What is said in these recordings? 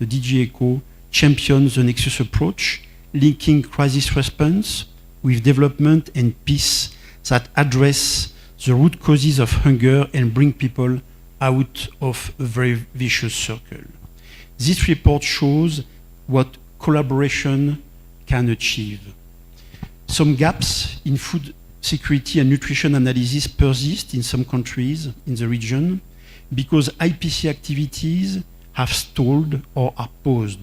the DG ECHO champions the Nexus approach, linking crisis response with development and peace that address the root causes of hunger and bring people out of a very vicious circle. This report shows what collaboration can achieve. Some gaps in food security and nutrition analysis persist in some countries in the region because IPC activities have stalled or are paused.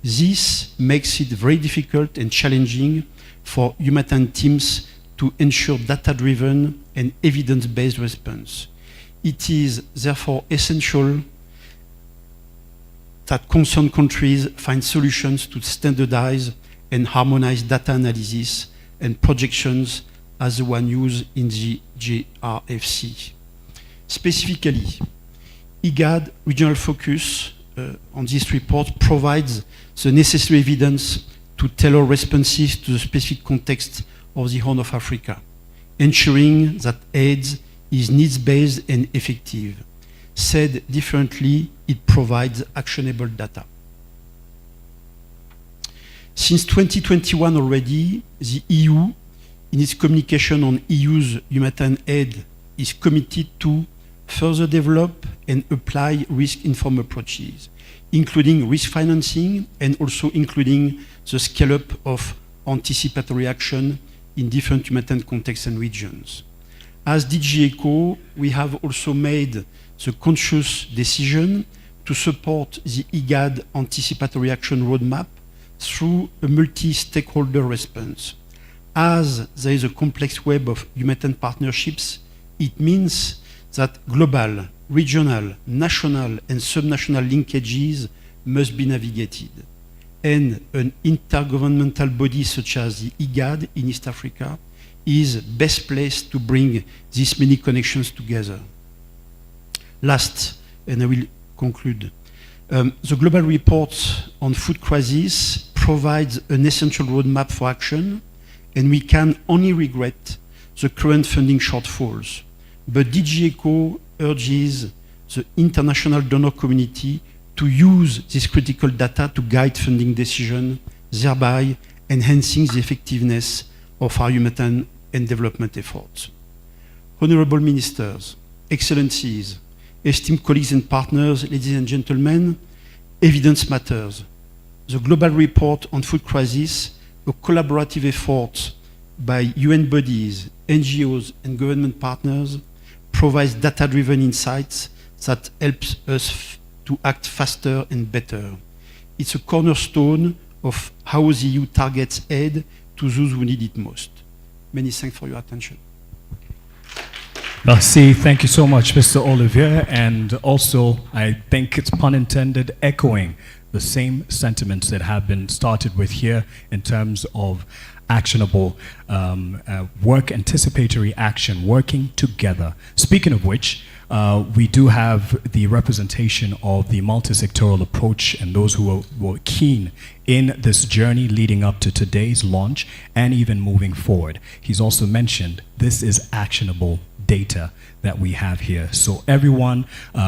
This makes it very difficult and challenging for humanitarian teams to ensure data-driven and evidence-based response. It is therefore essential that concerned countries find solutions to standardize and harmonize data analysis and projections as the one used in the JRFC. Specifically, IGAD regional focus on this report provides the necessary evidence to tailor responses to the specific context of the Horn of Africa, ensuring that aid is needs-based and effective. Said differently, it provides actionable data. Since 2021 already, the EU, in its communication on EU's humanitarian aid, is committed to further develop and apply risk-informed approaches, including risk financing and also including the scale-up of anticipatory action in different humanitarian contexts and regions. As DG ECHO, we have also made the conscious decision to support the IGAD anticipatory action roadmap through a multi-stakeholder response. As there is a complex web of humanitarian partnerships, it means that global, regional, national, and subnational linkages must be navigated. And an intergovernmental body such as the IGAD in East Africa is best placed to bring these many connections together. Last, and I will conclude, the global report on food crisis provides an essential roadmap for action, and we can only regret the current funding shortfalls. But DG ECHO urges the international donor community to use this critical data to guide funding decisions, thereby enhancing the effectiveness of our humanitarian and development efforts. Honorable Ministers, Excellencies, esteemed colleagues and partners, ladies and gentlemen, evidence matters. The global report on food crisis, a collaborative effort by UN bodies, NGOs, and government partners, provides data-driven insights that helps us to act faster and better. It's a cornerstone of how the EU targets aid to those who need it most. Many thanks for your attention. Merci, thank you so much, Mr. Olivier, and also, I think it's pun intended, echoing the same sentiments that have been started with here in terms of actionable work, anticipatory action, working together. Speaking of which, we do have the representation of the multi-sectoral approach and those who were keen in this journey leading up to today's launch and even moving forward. He's also mentioned this is actionable data that we have here. So everyone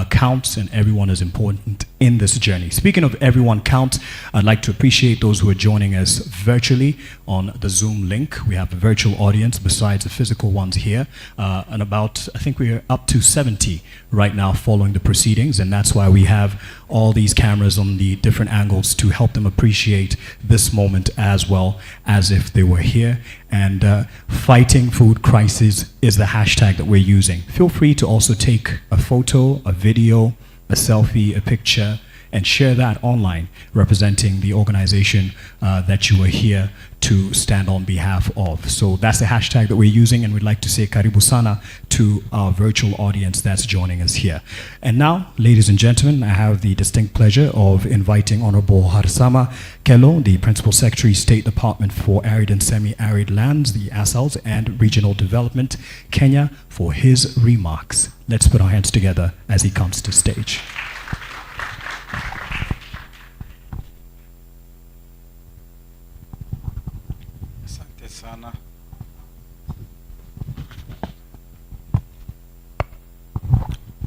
counts and everyone is important in this journey. Speaking of everyone counts, I'd like to appreciate those who are joining us virtually on the Zoom link. We have a virtual audience besides the physical ones here, and about, I think we're up to 70 right now following the proceedings, and that's why we have all these cameras on the different angles to help them appreciate this moment as well as if they were here. And fighting food crisis is the hashtag that we're using. Feel free to also take a photo, a video, a selfie, a picture, and share that online, representing the organization that you are here to stand on behalf of. So that's the hashtag that we're using, and we'd like to say Karibu Sana to our virtual audience that's joining us here. And now, ladies and gentlemen, I have the distinct pleasure of inviting Honorable Harsama Kello, the Principal Secretary, State Department for Arid and Semi-Arid Lands, the ASALs, and Regional Development, Kenya, for his remarks. Let's put our hands together as he comes to stage.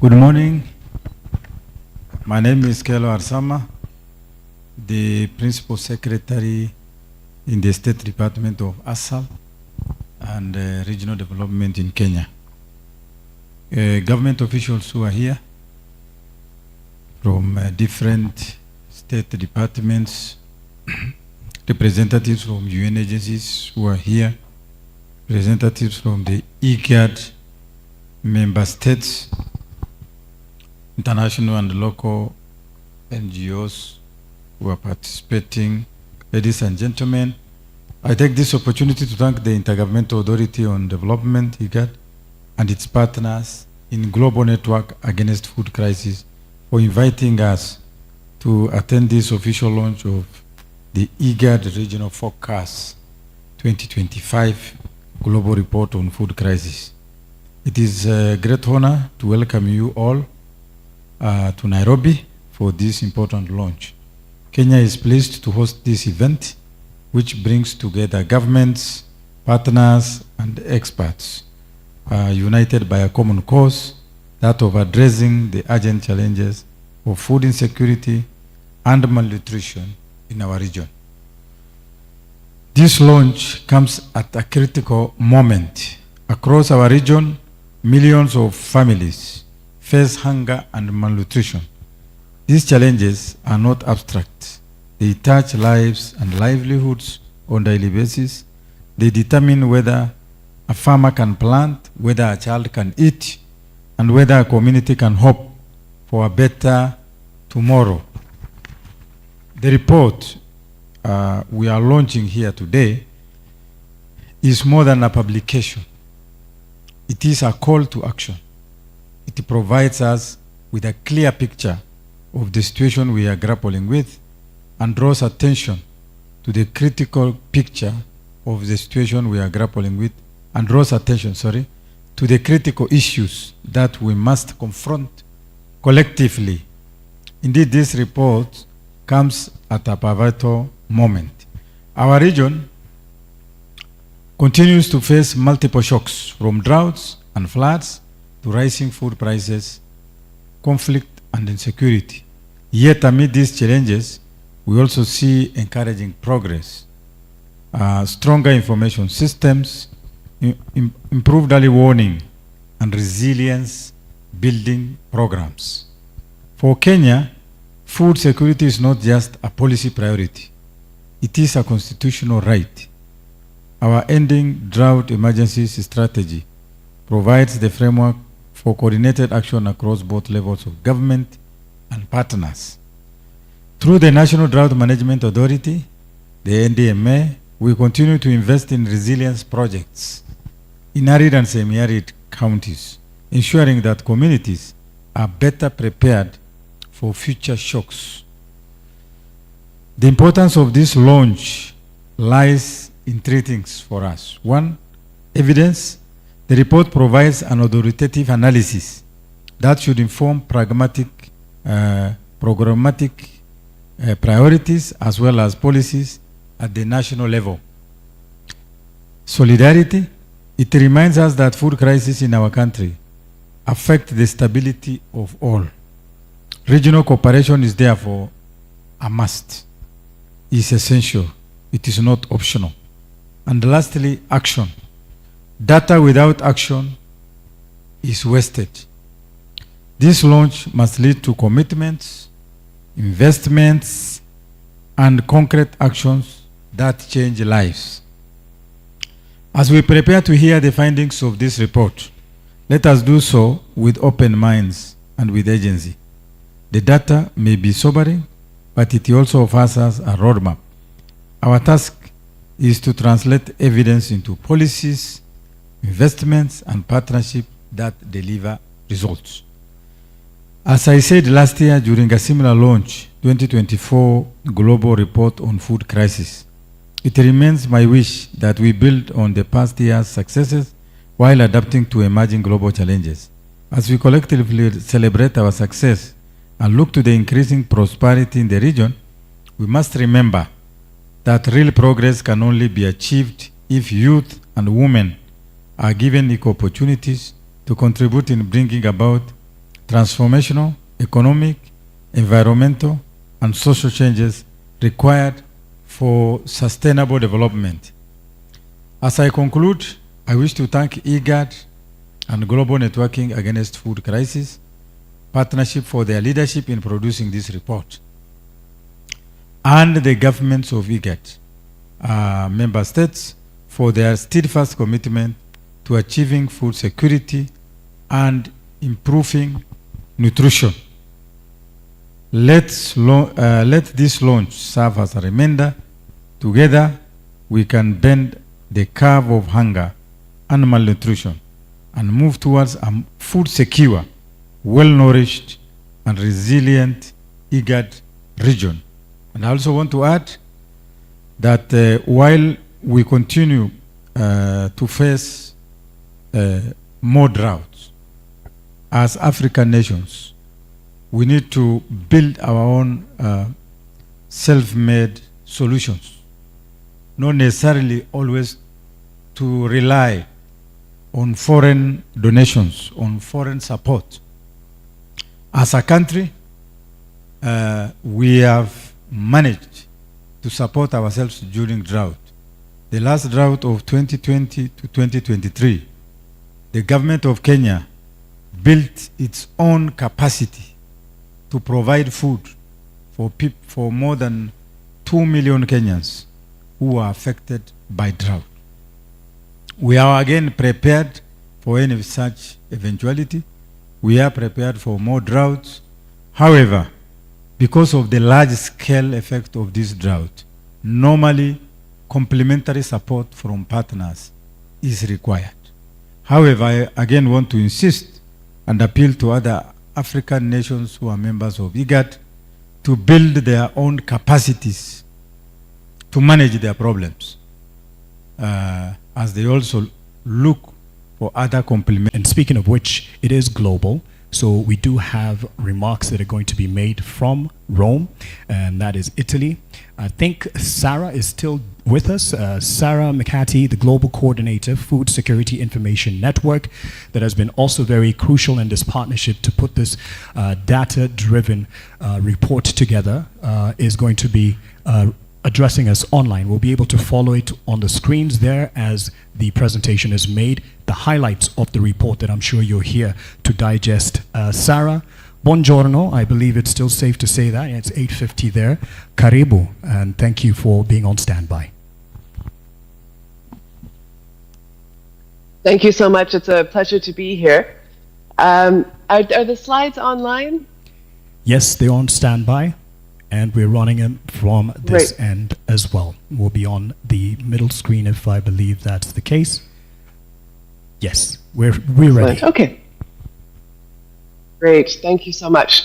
Good morning. My name is Kelo Arsama. the Principal Secretary in the State Department of ASAL and Regional Development in Kenya. Government officials who are here from different state departments, representatives from UN agencies who are here, representatives from the IGAD member states, international and local NGOs who are participating. Ladies and gentlemen, I take this opportunity to thank the Intergovernmental Authority on Development, IGAD, and its partners in Global Network Against Food Crisis for inviting us to attend this official launch of the IGAD Regional Forecast 2025 Global Report on Food Crisis. It is a great honor to welcome you all to Nairobi for this important launch. Kenya is pleased to host this event, which brings together governments, partners, and experts, united by a common cause, that of addressing the urgent challenges of food insecurity and malnutrition in our region. This launch comes at a critical moment. Across our region, millions of families face hunger and malnutrition. These challenges are not abstract. They touch lives and livelihoods on a daily basis. They determine whether a farmer can plant, whether a child can eat, and whether a community can hope for a better tomorrow. The report we are launching here today is more than a publication. It is a call to action. It provides us with a clear picture of the situation we are grappling with and draws attention to the critical picture of the situation we are grappling with and draws attention, to the critical issues that we must confront collectively. Indeed, this report comes at a pivotal moment. Our region continues to face multiple shocks, from droughts and floods to rising food prices, conflict, and insecurity. Yet amid these challenges, we also see encouraging progress. Stronger information systems, improved early warning, and resilience building programs. For Kenya, food security is not just a policy priority. It is a constitutional right. Our ending drought emergencies strategy provides the framework for coordinated action across both levels of government and partners. Through the National Drought Management Authority, the NDMA, we continue to invest in resilience projects in arid and semi-arid counties, ensuring that communities are better prepared for future shocks. The importance of this launch lies in three things for us. One, evidence. The report provides an authoritative analysis that should inform programmatic priorities as well as policies at the national level. Solidarity. It reminds us that food crises in our country affect the stability of all. Regional cooperation is therefore a must. It's essential. It is not optional. And lastly, action. Data without action is wasted. This launch must lead to commitments, investments, and concrete actions that change lives. As we prepare to hear the findings of this report, let us do so with open minds and with agency. The data may be sobering, but it also offers us a roadmap. Our task is to translate evidence into policies, investments, and partnerships that deliver results. As I said last year during a similar launch, 2024 Global Report on Food Crisis, it remains my wish that we build on the past year's successes while adapting to emerging global challenges. As we collectively celebrate our success and look to the increasing prosperity in the region, we must remember that real progress can only be achieved if youth and women are given equal opportunities to contribute in bringing about transformational, economic, environmental, and social changes required for sustainable development. As I conclude, I wish to thank IGAD and Global Networking Against Food Crisis Partnership for their leadership in producing this report, and the governments of IGAD member states for their steadfast commitment to achieving food security and improving nutrition. Let this launch serve as a reminder. Together, we can bend the curve of hunger and malnutrition and move towards a food secure, well-nourished, and resilient IGAD region. And I also want to add that while we continue to face more droughts as African nations, we need to build our own self-made solutions, not necessarily always to rely on foreign donations, on foreign support. As a country, we have managed to support ourselves during drought. The last drought of 2020 to 2023, the government of Kenya built its own capacity to provide food for more than 2 million Kenyans who are affected by drought. We are again prepared for any such eventuality. We are prepared for more droughts. However, because of the large-scale effect of this drought, normally complementary support from partners is required. However, I again want to insist and appeal to other African nations who are members of IGAD to build their own capacities to manage their problems, as they also look for other complementary. And speaking of which, it is global. So we do have remarks that are going to be made from Rome, and that is Italy. I think Sarah is still with us. Sarah McCarthy, the Global Coordinator, Food Security Information Network, that has been also very crucial in this partnership to put this data-driven report together, is going to be addressing us online. We'll be able to follow it on the screens there as the presentation is made, the highlights of the report that I'm sure you're here to digest. Sarah, buongiorno. I believe it's still safe to say that. It's 8:50 there. Karibu, and thank you for being on standby. Thank you so much. It's a pleasure to be here. Are the slides online? Yes, they're on standby, and we're running them from this end as well. We'll be on the middle screen if I believe that's the case. Yes, we're ready. Okay. Great. Thank you so much.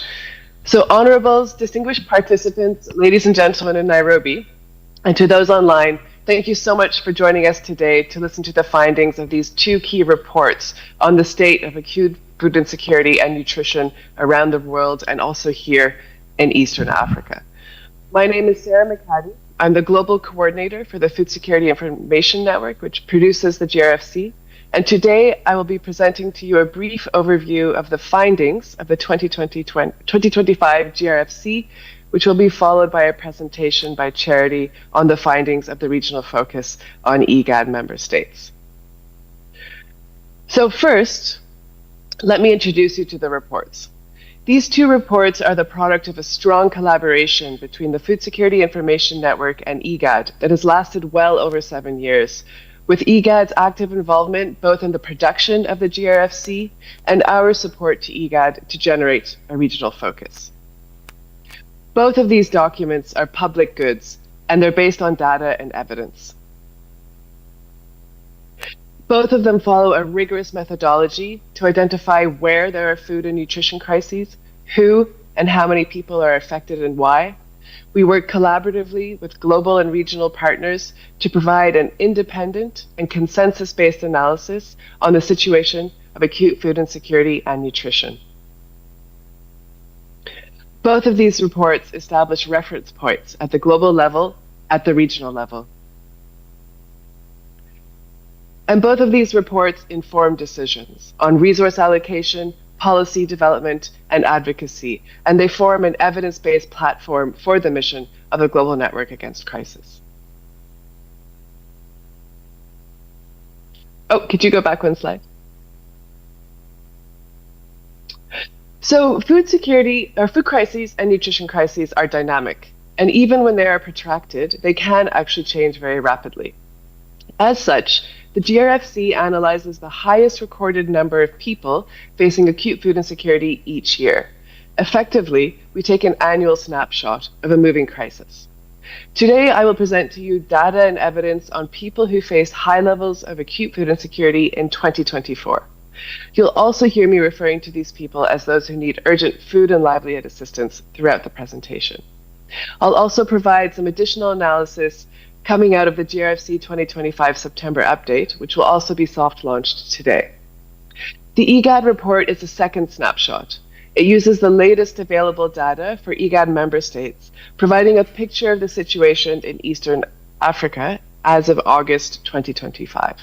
So, honorables, distinguished participants, ladies and gentlemen in Nairobi, and to those online, thank you so much for joining us today to listen to the findings of these two key reports on the state of acute food insecurity and nutrition around the world and also here in Eastern Africa. My name is Sarah McCaddy. I'm the Global Coordinator for the Food Security Information Network, which produces the GRFC. And today I will be presenting to you a brief overview of the findings of the 2025 GRFC, which will be followed by a presentation by Charity on the findings of the regional focus on IGAD member states. So first, let me introduce you to the reports. These two reports are the product of a strong collaboration between the Food Security Information Network and IGAD that has lasted well over 7 years, with IGAD's active involvement both in the production of the GRFC and our support to IGAD to generate a regional focus. Both of these documents are public goods, and they're based on data and evidence. Both of them follow a rigorous methodology to identify where there are food and nutrition crises, who and how many people are affected and why. We work collaboratively with global and regional partners to provide an independent and consensus-based analysis on the situation of acute food insecurity and nutrition. Both of these reports establish reference points at the global level, at the regional level. And both of these reports inform decisions on resource allocation, policy development, and advocacy, and they form an evidence-based platform for the mission of the Global Network Against Crisis. Oh, could you go back one slide? So food security, or food crises and nutrition crises are dynamic, and even when they are protracted, they can actually change very rapidly. As such, the GRFC analyzes the highest recorded number of people facing acute food insecurity each year. Effectively, we take an annual snapshot of a moving crisis. Today, I will present to you data and evidence on people who face high levels of acute food insecurity in 2024. You'll also hear me referring to these people as those who need urgent food and livelihood assistance throughout the presentation. I'll also provide some additional analysis coming out of the GRFC 2025 September update, which will also be soft-launched today. The IGAD report is the second snapshot. It uses the latest available data for IGAD member states, providing a picture of the situation in Eastern Africa as of August 2025.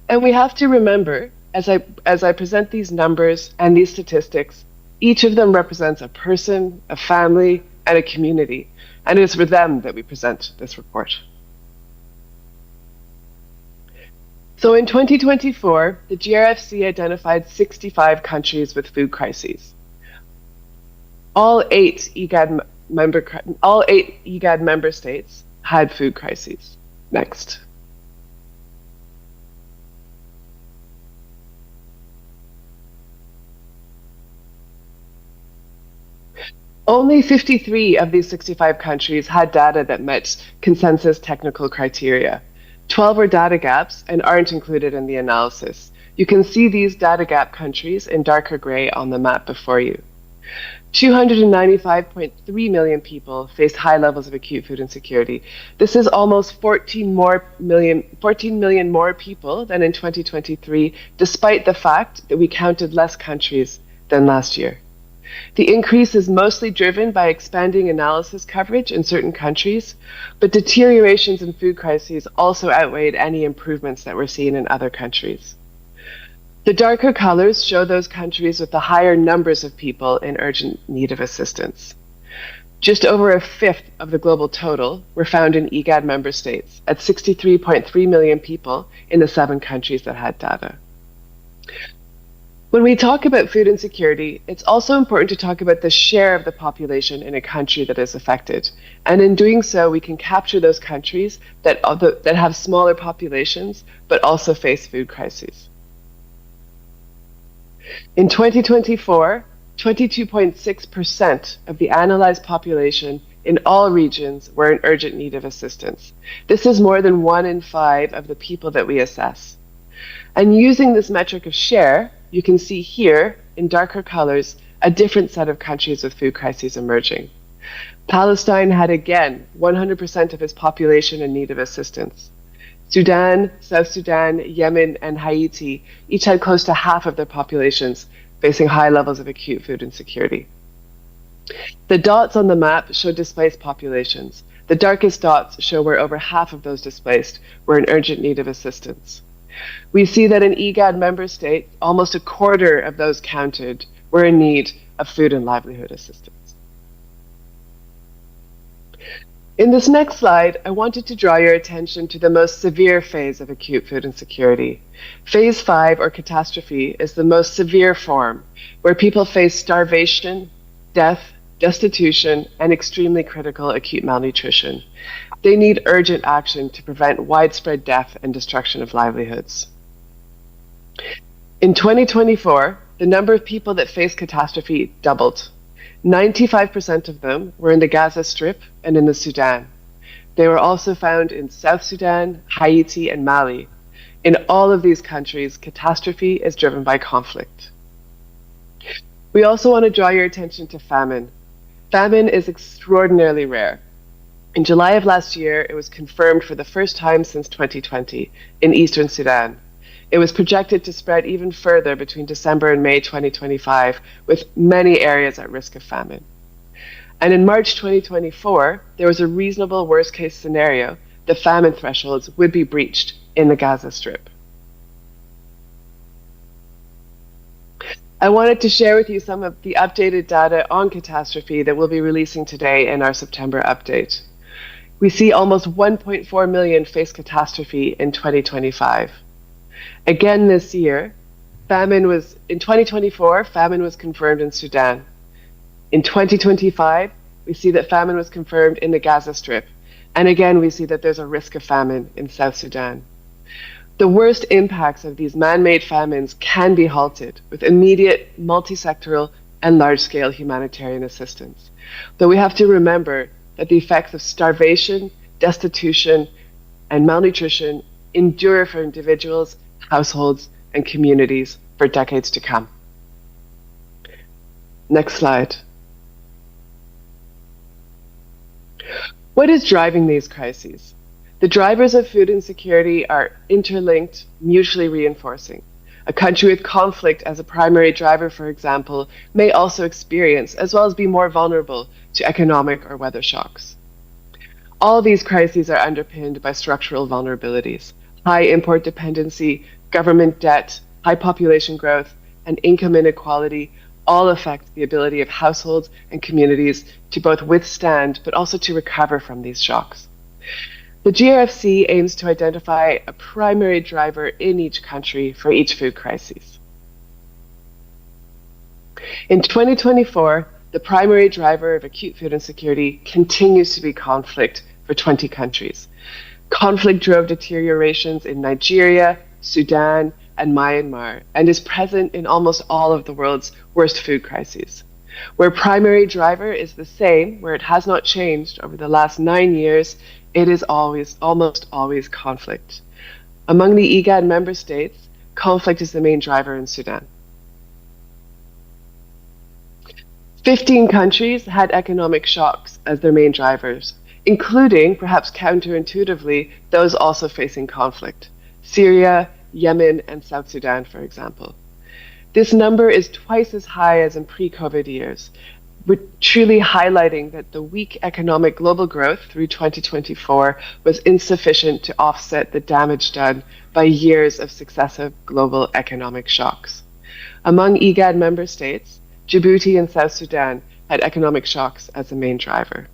And we have to remember, as I present these numbers and these statistics, each of them represents a person, a family, and a community, and it is for them that we present this report. So in 2024, the GRFC identified 65 countries with food crises. All eight IGAD member states had food crises. Next. Only 53 of these 65 countries had data that met consensus technical criteria. 12 were data gaps and aren't included in the analysis. You can see these data gap countries in darker gray on the map before you. 295.3 million people faced high levels of acute food insecurity. This is almost 14 million more people than in 2023, despite the fact that we counted less countries than last year. The increase is mostly driven by expanding analysis coverage in certain countries, but deteriorations in food crises also outweighed any improvements that were seen in other countries. The darker colors show those countries with the higher numbers of people in urgent need of assistance. Just over a fifth of the global total were found in IGAD member states, at 63.3 million people in the 7 countries that had data. When we talk about food insecurity, it's also important to talk about the share of the population in a country that is affected. And in doing so, we can capture those countries that have smaller populations, but also face food crises. In 2024, 22.6% of the analyzed population in all regions were in urgent need of assistance. This is more than 1 in 5 of the people that we assess. And using this metric of share, you can see here, in darker colors, a different set of countries with food crises emerging. Palestine had again 100% of its population in need of assistance. Sudan, South Sudan, Yemen, and Haiti each had close to half of their populations facing high levels of acute food insecurity. The dots on the map show displaced populations. The darkest dots show where over half of those displaced were in urgent need of assistance. We see that in IGAD member states, almost a quarter of those counted were in need of food and livelihood assistance. In this next slide, I wanted to draw your attention to the most severe phase of acute food insecurity. Phase 5, or catastrophe, is the most severe form, where people face starvation, death, destitution, and extremely critical acute malnutrition. They need urgent action to prevent widespread death and destruction of livelihoods. In 2024, the number of people that face catastrophe doubled. 95% of them were in the Gaza Strip and in the Sudan. They were also found in South Sudan, Haiti, and Mali. In all of these countries, catastrophe is driven by conflict. We also want to draw your attention to famine. Famine is extraordinarily rare. In July of last year, it was confirmed for the first time since 2020 in Eastern Sudan. It was projected to spread even further between December and May 2025, with many areas at risk of famine. And in March 2024, there was a reasonable worst-case scenario that famine thresholds would be breached in the Gaza Strip. I wanted to share with you some of the updated data on catastrophe that we'll be releasing today in our September update. We see almost 1.4 million face catastrophe in 2025. Again this year, in 2024, famine was confirmed in Sudan. In 2025, we see that famine was confirmed in the Gaza Strip. And again, we see that there's a risk of famine in South Sudan. The worst impacts of these man-made famines can be halted with immediate, multi-sectoral, and large-scale humanitarian assistance. Though we have to remember that the effects of starvation, destitution, and malnutrition endure for individuals, households, and communities for decades to come. Next slide. What is driving these crises? The drivers of food insecurity are interlinked, mutually reinforcing. A country with conflict as a primary driver, for example, may also experience, as well as be more vulnerable to economic or weather shocks. All these crises are underpinned by structural vulnerabilities: high import dependency, government debt, high population growth, and income inequality all affect the ability of households and communities to both withstand but also to recover from these shocks. The GRFC aims to identify a primary driver in each country for each food crisis. In 2024, the primary driver of acute food insecurity continues to be conflict for 20 countries. Conflict drove deteriorations in Nigeria, Sudan, and Myanmar, and is present in almost all of the world's worst food crises. Where primary driver is the same, where it has not changed over the last 9 years, it is almost always conflict. Among the IGAD member states, conflict is the main driver in Sudan. 15 countries had economic shocks as their main drivers, including, perhaps counterintuitively, those also facing conflict: Syria, Yemen, and South Sudan, for example. This number is twice as high as in pre-COVID years. We're truly highlighting that the weak economic global growth through 2024 was insufficient to offset the damage done by years of successive global economic shocks. Among IGAD member states, Djibouti and South Sudan had economic shocks as the main driver.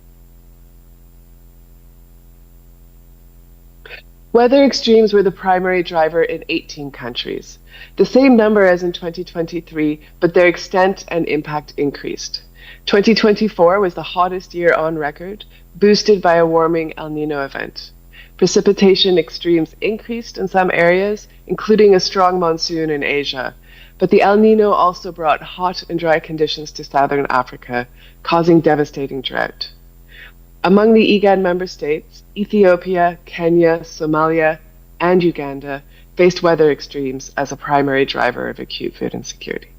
Weather extremes were the primary driver in 18 countries, the same number as in 2023, but their extent and impact increased. 2024 was the hottest year on record, boosted by a warming El Niño event. Precipitation extremes increased in some areas, including a strong monsoon in Asia, but the El Niño also brought hot and dry conditions to southern Africa, causing devastating drought. Among the IGAD member states, Ethiopia, Kenya, Somalia, and Uganda faced weather extremes as a primary driver of acute food insecurity.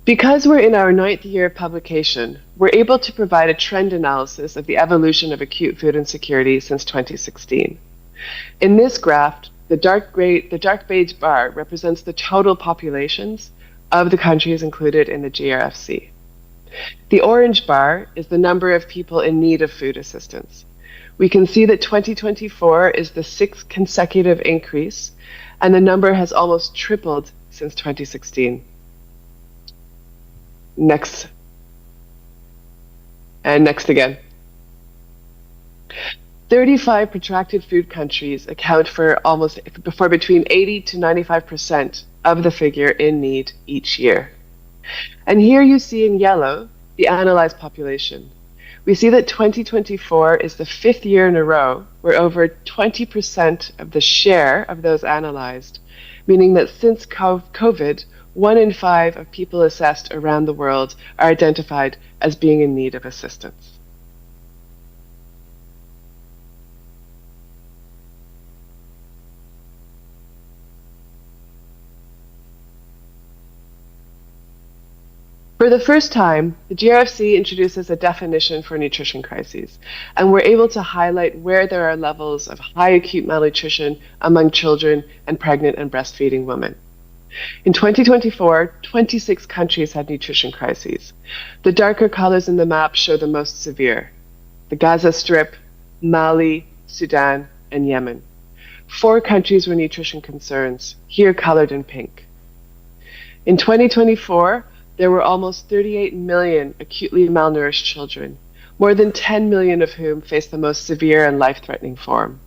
Because we're in our 9th year of publication, we're able to provide a trend analysis of the evolution of acute food insecurity since 2016. In this graph, the dark beige bar represents the total populations of the countries included in the GRFC. The orange bar is the number of people in need of food assistance. We can see that 2024 is the 6th consecutive increase, and the number has almost tripled since 2016. Next. And next again. 35 protracted food countries account for between 80 to 95% of the figure in need each year. And here you see in yellow the analyzed population. We see that 2024 is the 5th year in a row where over 20% of the share of those analyzed, meaning that since COVID, 1 in 5 of people assessed around the world are identified as being in need of assistance. For the first time, the GRFC introduces a definition for nutrition crises, and we're able to highlight where there are levels of high acute malnutrition among children and pregnant and breastfeeding women. In 2024, 26 countries had nutrition crises. The darker colors in the map show the most severe: the Gaza Strip, Mali, Sudan, and Yemen. 4 countries were nutrition concerns, here colored in pink. In 2024, there were almost 38 million acutely malnourished children, more than 10 million of whom face the most severe and life-threatening form.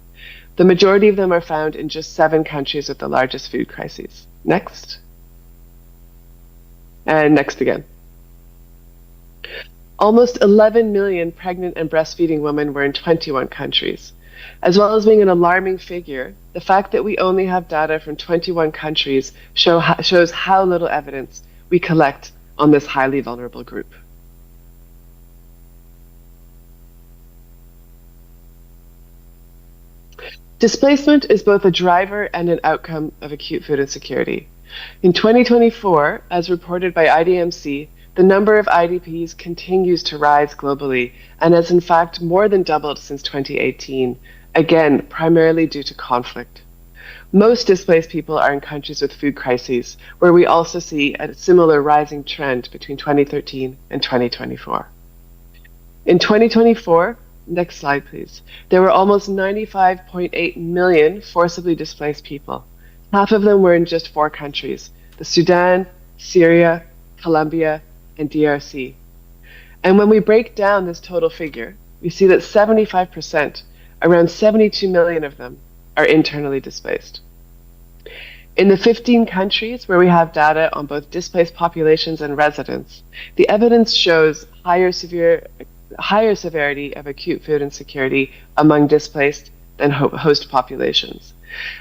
The majority of them are found in just 7 countries with the largest food crises. Next. And next again. Almost 11 million pregnant and breastfeeding women were in 21 countries. As well as being an alarming figure, the fact that we only have data from 21 countries shows how little evidence we collect on this highly vulnerable group. Displacement is both a driver and an outcome of acute food insecurity. In 2024, as reported by IDMC, the number of IDPs continues to rise globally and has in fact more than doubled since 2018, again, primarily due to conflict. Most displaced people are in countries with food crises, where we also see a similar rising trend between 2013 and 2024. In 2024, next slide please, there were almost 95.8 million forcibly displaced people. Half of them were in just 4 countries, the Sudan, Syria, Colombia, and DRC. And when we break down this total figure, we see that 75%, around 72 million of them, are internally displaced. In the 15 countries where we have data on both displaced populations and residents, the evidence shows higher severity of acute food insecurity among displaced than host populations.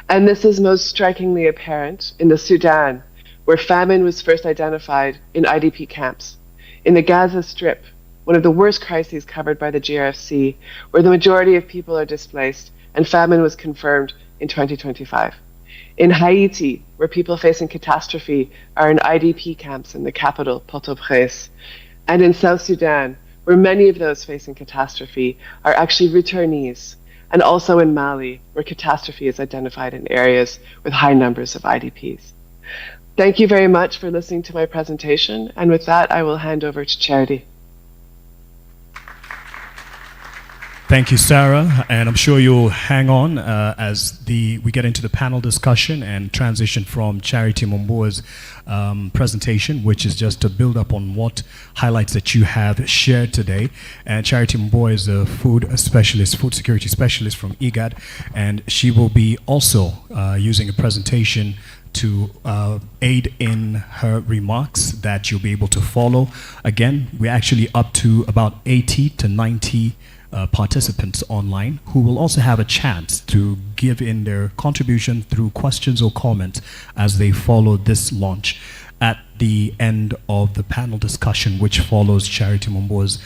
And this is most strikingly apparent in the Sudan, where famine was first identified in IDP camps, in the Gaza Strip, one of the worst crises covered by the GRFC, where the majority of people are displaced, and famine was confirmed in 2025. In Haiti, where people facing catastrophe are in IDP camps in the capital, Port-au-Prince, and in South Sudan, where many of those facing catastrophe are actually returnees, and also in Mali, where catastrophe is identified in areas with high numbers of IDPs. Thank you very much for listening to my presentation, and with that, I will hand over to Charity. Thank you, Sarah, and I'm sure you'll hang on as we get into the panel discussion and transition from Charity Momboa's presentation, which is just to build up on what highlights that you have shared today. And Charity Momboa is a food security specialist from IGAD, and she will be also using a presentation to aid in her remarks that you'll be able to follow. Again, we're actually up to about 80 to 90 participants online who will also have a chance to give in their contribution through questions or comments as they follow this launch at the end of the panel discussion, which follows Charity Momboa's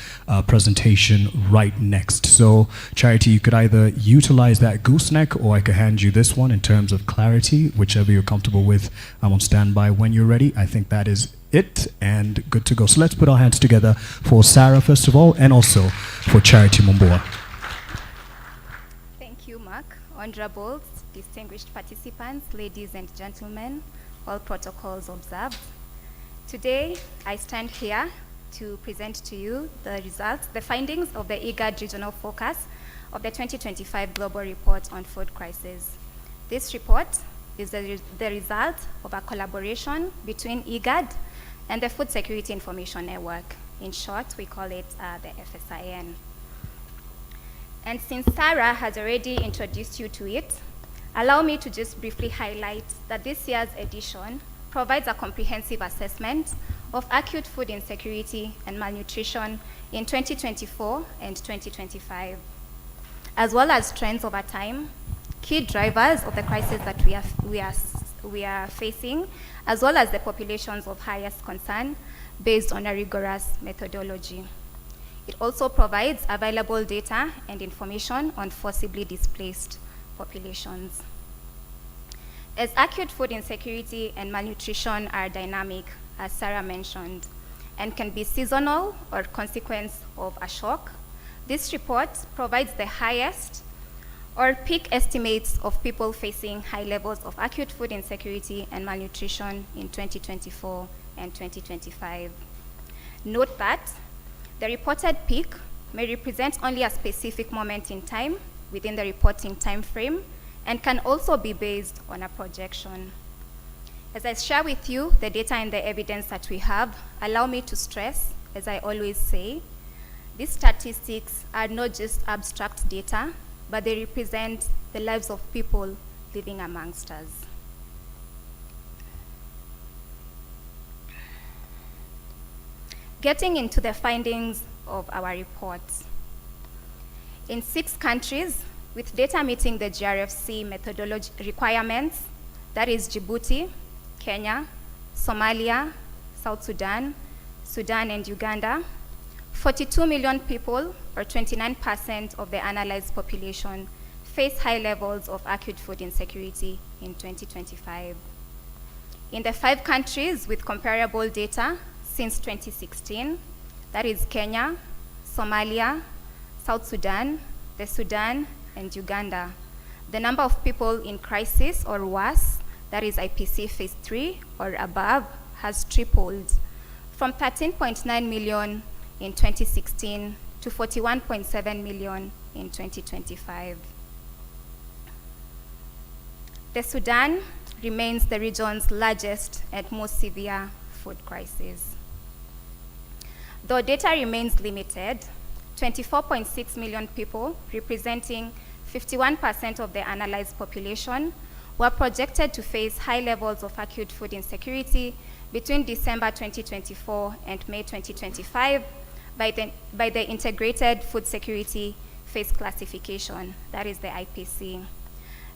presentation right next. So Charity, you could either utilize that gooseneck or I could hand you this one in terms of clarity, whichever you're comfortable with. I'm on standby when you're ready. I think that is it and good to go. So let's put our hands together for Sarah first of all, and also for Charity Momboa. Thank you, Mark. Honorables, distinguished participants, ladies and gentlemen, all protocols observed. Today, I stand here to present to you the results, the findings of the IGAD regional focus of the 2025 Global Report on Food Crisis. This report is the result of a collaboration between IGAD and the Food Security Information Network. In short, we call it the FSIN. And since Sarah has already introduced you to it, allow me to just briefly highlight that this year's edition provides a comprehensive assessment of acute food insecurity and malnutrition in 2024 and 2025, as well as trends over time, key drivers of the crisis that we are facing, as well as the populations of highest concern based on a rigorous methodology. It also provides available data and information on forcibly displaced populations. As acute food insecurity and malnutrition are dynamic, as Sarah mentioned, and can be seasonal or consequence of a shock, this report provides the highest or peak estimates of people facing high levels of acute food insecurity and malnutrition in 2024 and 2025. Note that the reported peak may represent only a specific moment in time within the reporting time frame and can also be based on a projection. As I share with you the data and the evidence that we have, allow me to stress, as I always say, these statistics are not just abstract data, but they represent the lives of people living amongst us. Getting into the findings of our report. In 6 countries, with data meeting the GRFC methodology requirements, that is Djibouti, Kenya, Somalia, South Sudan, Sudan and Uganda, 42 million people, or 29% of the analyzed population, face high levels of acute food insecurity in 2025. In the 5 countries with comparable data since 2016, that is Kenya, Somalia, South Sudan, the Sudan, and Uganda, the number of people in crisis or worse, that is IPC phase 3 or above, has tripled from 13.9 million in 2016 to 41.7 million in 2025. The Sudan remains the region's largest and most severe food crisis. Though data remains limited, 24.6 million people, representing 51% of the analyzed population, were projected to face high levels of acute food insecurity between December 2024 and May 2025 by the Integrated Food Security Phase Classification, that is the IPC.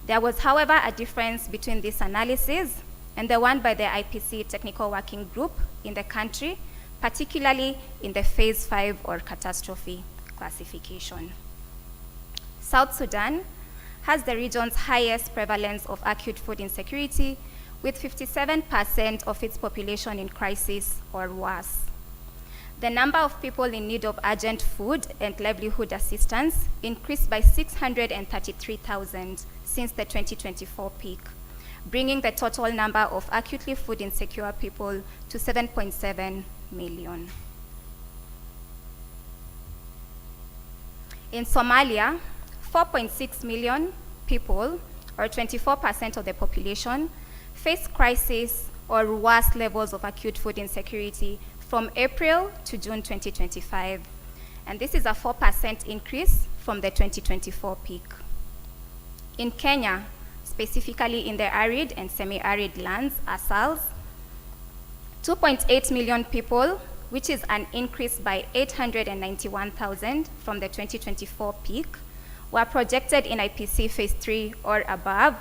There was, however, a difference between this analysis and the one by the IPC Technical Working Group in the country, particularly in the Phase 5 or catastrophe classification. South Sudan has the region's highest prevalence of acute food insecurity, with 57% of its population in crisis or worse. The number of people in need of urgent food and livelihood assistance increased by 633,000 since the 2024 peak, bringing the total number of acutely food insecure people to 7.7 million. In Somalia, 4.6 million people, or 24% of the population, face crisis or worse levels of acute food insecurity from April to June 2025. And this is a 4% increase from the 2024 peak. In Kenya, specifically in the arid and semi-arid lands, ASALs, 2.8 million people, which is an increase by 891,000 from the 2024 peak, were projected in IPC phase 3 or above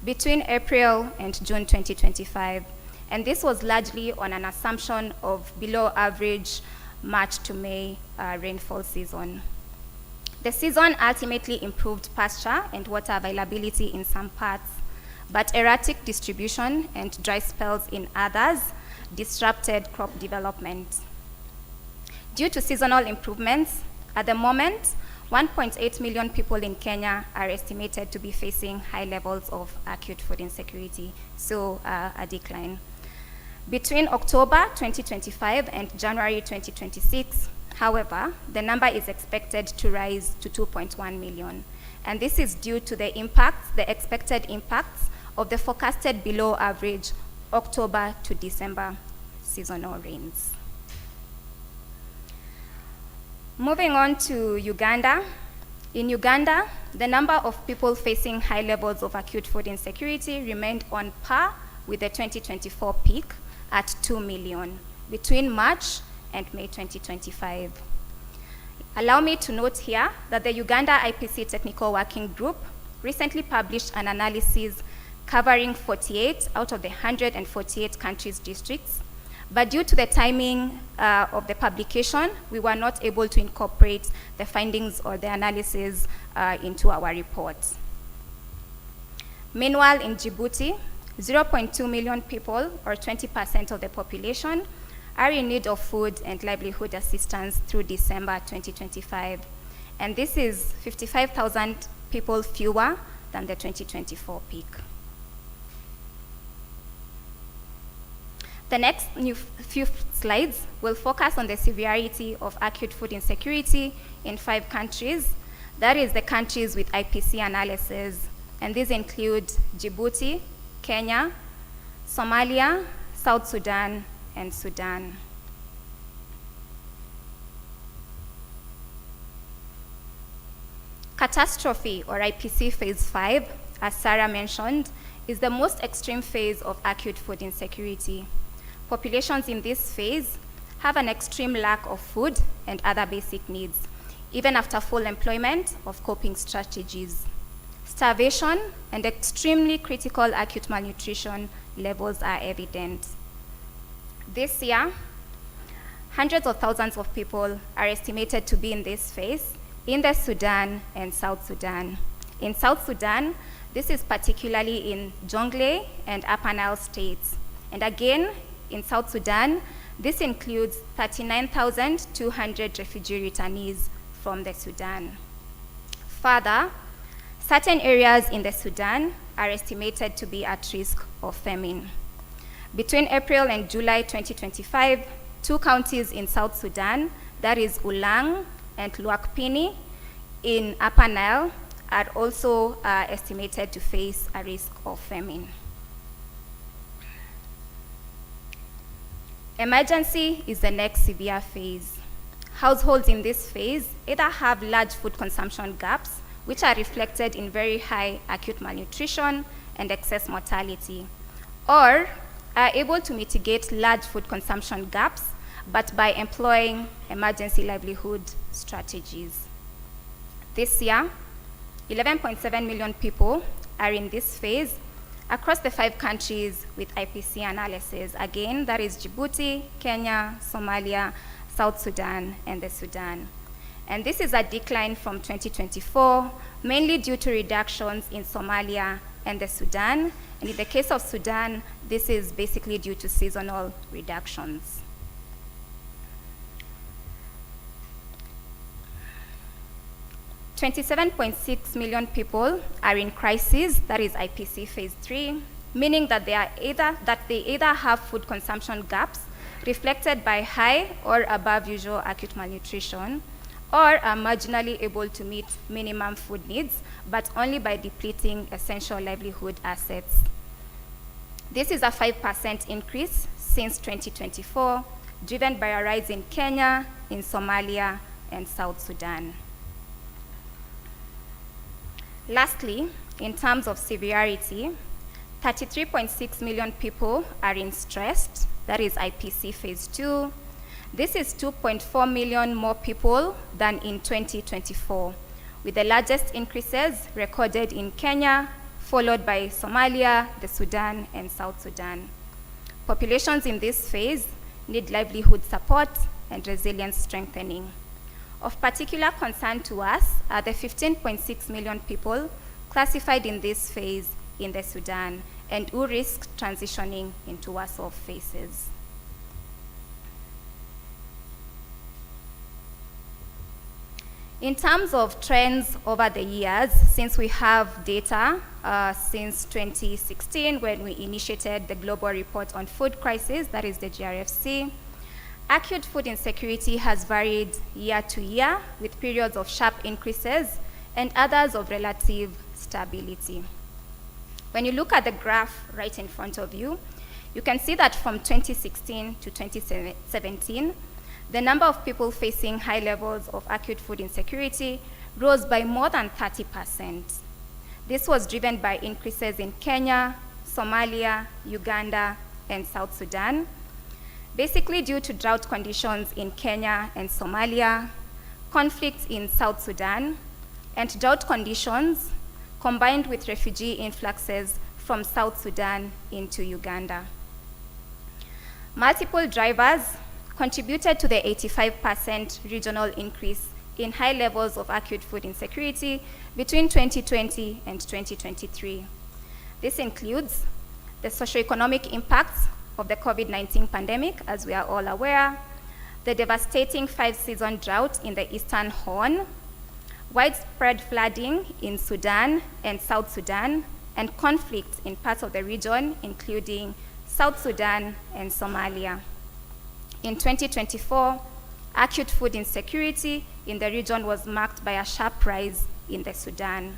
between April and June 2025. And this was largely on an assumption of below average March to May rainfall season. The season ultimately improved pasture and water availability in some parts, but erratic distribution and dry spells in others disrupted crop development. Due to seasonal improvements, at the moment, 1.8 million people in Kenya are estimated to be facing high levels of acute food insecurity, so a decline. Between October 2025 and January 2026, however, the number is expected to rise to 2.1 million. And this is due to the expected impacts of the forecasted below average October to December seasonal rains. Moving on to Uganda. In Uganda, the number of people facing high levels of acute food insecurity remained on par with the 2024 peak at 2 million between March and May 2025. Allow me to note here that the Uganda IPC Technical Working Group recently published an analysis covering 48 out of the 148 countries' districts, but due to the timing of the publication, we were not able to incorporate the findings or the analysis into our report. Meanwhile, in Djibouti, 0.2 million people, or 20% of the population, are in need of food and livelihood assistance through December 2025. And this is 55,000 people fewer than the 2024 peak. The next few slides will focus on the severity of acute food insecurity in 5 countries. That is the countries with IPC analysis, and these include Djibouti, Kenya, Somalia, South Sudan, and Sudan. Catastrophe, or IPC Phase 5, as Sarah mentioned, is the most extreme phase of acute food insecurity. Populations in this phase have an extreme lack of food and other basic needs, even after full employment of coping strategies. Starvation and extremely critical acute malnutrition levels are evident. This year, hundreds of thousands of people are estimated to be in this phase in the Sudan and South Sudan. In South Sudan, this is particularly in Jonglei and Upper Nile states. And again, in South Sudan, this includes 39,200 refugee returnees from the Sudan. Further, certain areas in the Sudan are estimated to be at risk of famine. Between April and July 2025, 2 counties in South Sudan, that is Ulang and Luakpini in Upper Nile, are also estimated to face a risk of famine. Emergency is the next severe phase. Households in this phase either have large food consumption gaps, which are reflected in very high acute malnutrition and excess mortality, or are able to mitigate large food consumption gaps, but by employing emergency livelihood strategies. This year, 11.7 million people are in this phase across the 5 countries with IPC analysis. Again, that is Djibouti, Kenya, Somalia, South Sudan, and the Sudan. And this is a decline from 2024, mainly due to reductions in Somalia and the Sudan. And in the case of Sudan, this is basically due to seasonal reductions. $27.6 million people are in crisis, that is IPC Phase 3, meaning that they either have food consumption gaps reflected by high or above usual acute malnutrition, or are marginally able to meet minimum food needs, but only by depleting essential livelihood assets. This is a 5% increase since 2024, driven by a rise in Kenya, in Somalia, and South Sudan. Lastly, in terms of severity, 33.6 million people are in stressed, that is IPC Phase 2. This is 2.4 million more people than in 2024, with the largest increases recorded in Kenya, followed by Somalia, the Sudan, and South Sudan. Populations in this phase need livelihood support and resilience strengthening. Of particular concern to us are the 15.6 million people classified in this phase in the Sudan and who risk transitioning into worse off phases. In terms of trends over the years, since we have data since 2016 when we initiated the Global Report on Food Crisis, that is the GRFC, acute food insecurity has varied year to year with periods of sharp increases and others of relative stability. When you look at the graph right in front of you, you can see that from 2016 to 2017, the number of people facing high levels of acute food insecurity rose by more than 30%. This was driven by increases in Kenya, Somalia, Uganda, and South Sudan, basically due to drought conditions in Kenya and Somalia, conflicts in South Sudan, and drought conditions combined with refugee influxes from South Sudan into Uganda. Multiple drivers contributed to the 85% regional increase in high levels of acute food insecurity between 2020 and 2023. This includes the socioeconomic impacts of the COVID-19 pandemic, as we are all aware, the devastating 5-season drought in the Eastern Horn, widespread flooding in Sudan and South Sudan, and conflicts in parts of the region, including South Sudan and Somalia. In 2024, acute food insecurity in the region was marked by a sharp rise in the Sudan.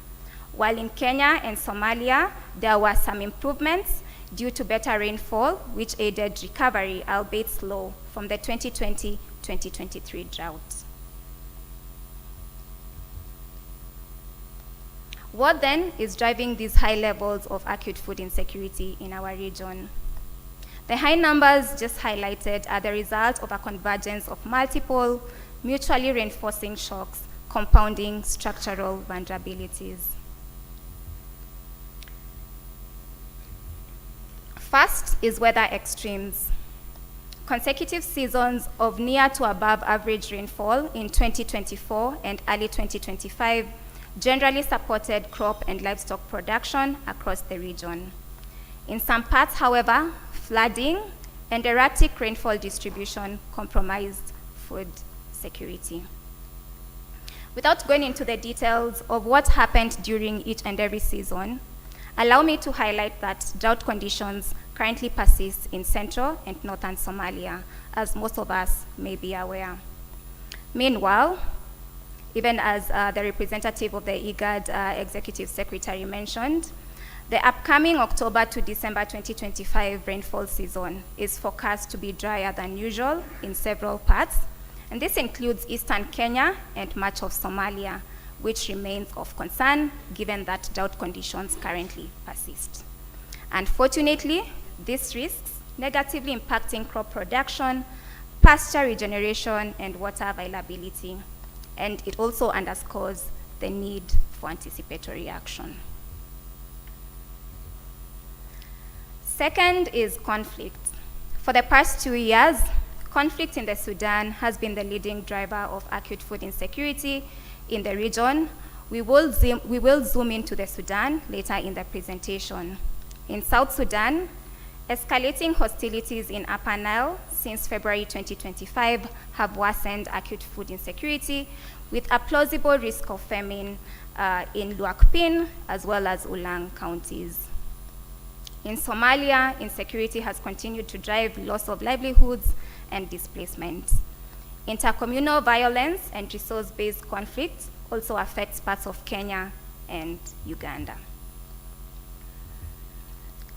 While in Kenya and Somalia, there were some improvements due to better rainfall, which aided recovery, albeit slow, from the 2020-2023 drought. What then is driving these high levels of acute food insecurity in our region? The high numbers just highlighted are the result of a convergence of multiple, mutually reinforcing shocks, compounding structural vulnerabilities. First is weather extremes. Consecutive seasons of near to above average rainfall in 2024 and early 2025 generally supported crop and livestock production across the region. In some parts, however, flooding and erratic rainfall distribution compromised food security. Without going into the details of what happened during each and every season, allow me to highlight that drought conditions currently persist in central and northern Somalia, as most of us may be aware. Meanwhile, even as the representative of the IGAD executive secretary mentioned, the upcoming October to December 2025 rainfall season is forecast to be drier than usual in several parts, and this includes eastern Kenya and much of Somalia, which remains of concern given that drought conditions currently persist. Unfortunately, this risks negatively impacting crop production, pasture regeneration, and water availability, and it also underscores the need for anticipatory action. Second is conflict. For the past 2 years, conflict in the Sudan has been the leading driver of acute food insecurity in the region. We will zoom into the Sudan later in the presentation. In South Sudan, escalating hostilities in Upper Nile since February 2025 have worsened acute food insecurity with a plausible risk of famine in Luakpin as well as Ulang counties. In Somalia, insecurity has continued to drive loss of livelihoods and displacement. Intercommunal violence and resource-based conflict also affects parts of Kenya and Uganda.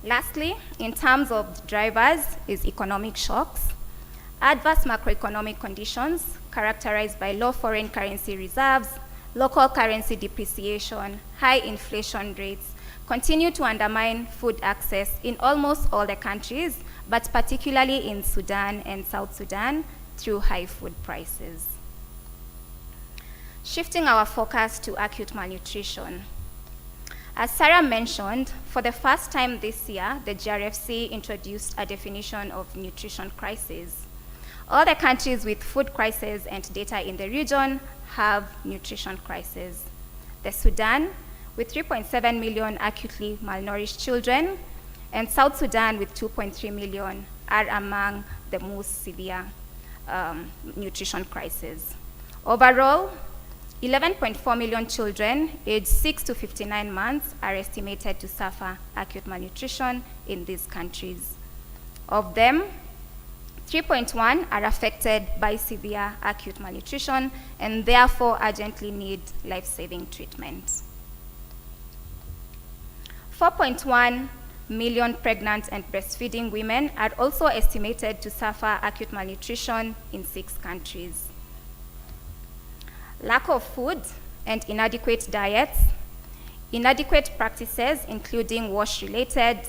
Lastly, in terms of drivers, is economic shocks. Adverse macroeconomic conditions characterized by low foreign currency reserves, local currency depreciation, high inflation rates, continue to undermine food access in almost all the countries, but particularly in Sudan and South Sudan through high food prices. Shifting our focus to acute malnutrition. As Sarah mentioned, for the first time this year, the GRFC introduced a definition of nutrition crisis. All the countries with food crisis and data in the region have nutrition crisis. The Sudan, with 3.7 million acutely malnourished children, and South Sudan with 2.3 million are among the most severe nutrition crises. Overall, 11.4 million children aged 6 to 59 months are estimated to suffer acute malnutrition in these countries. Of them, 3.1 are affected by severe acute malnutrition and therefore urgently need life-saving treatment. 4.1 million pregnant and breastfeeding women are also estimated to suffer acute malnutrition in 6 countries. Lack of food and inadequate diets, inadequate practices including WASH-related,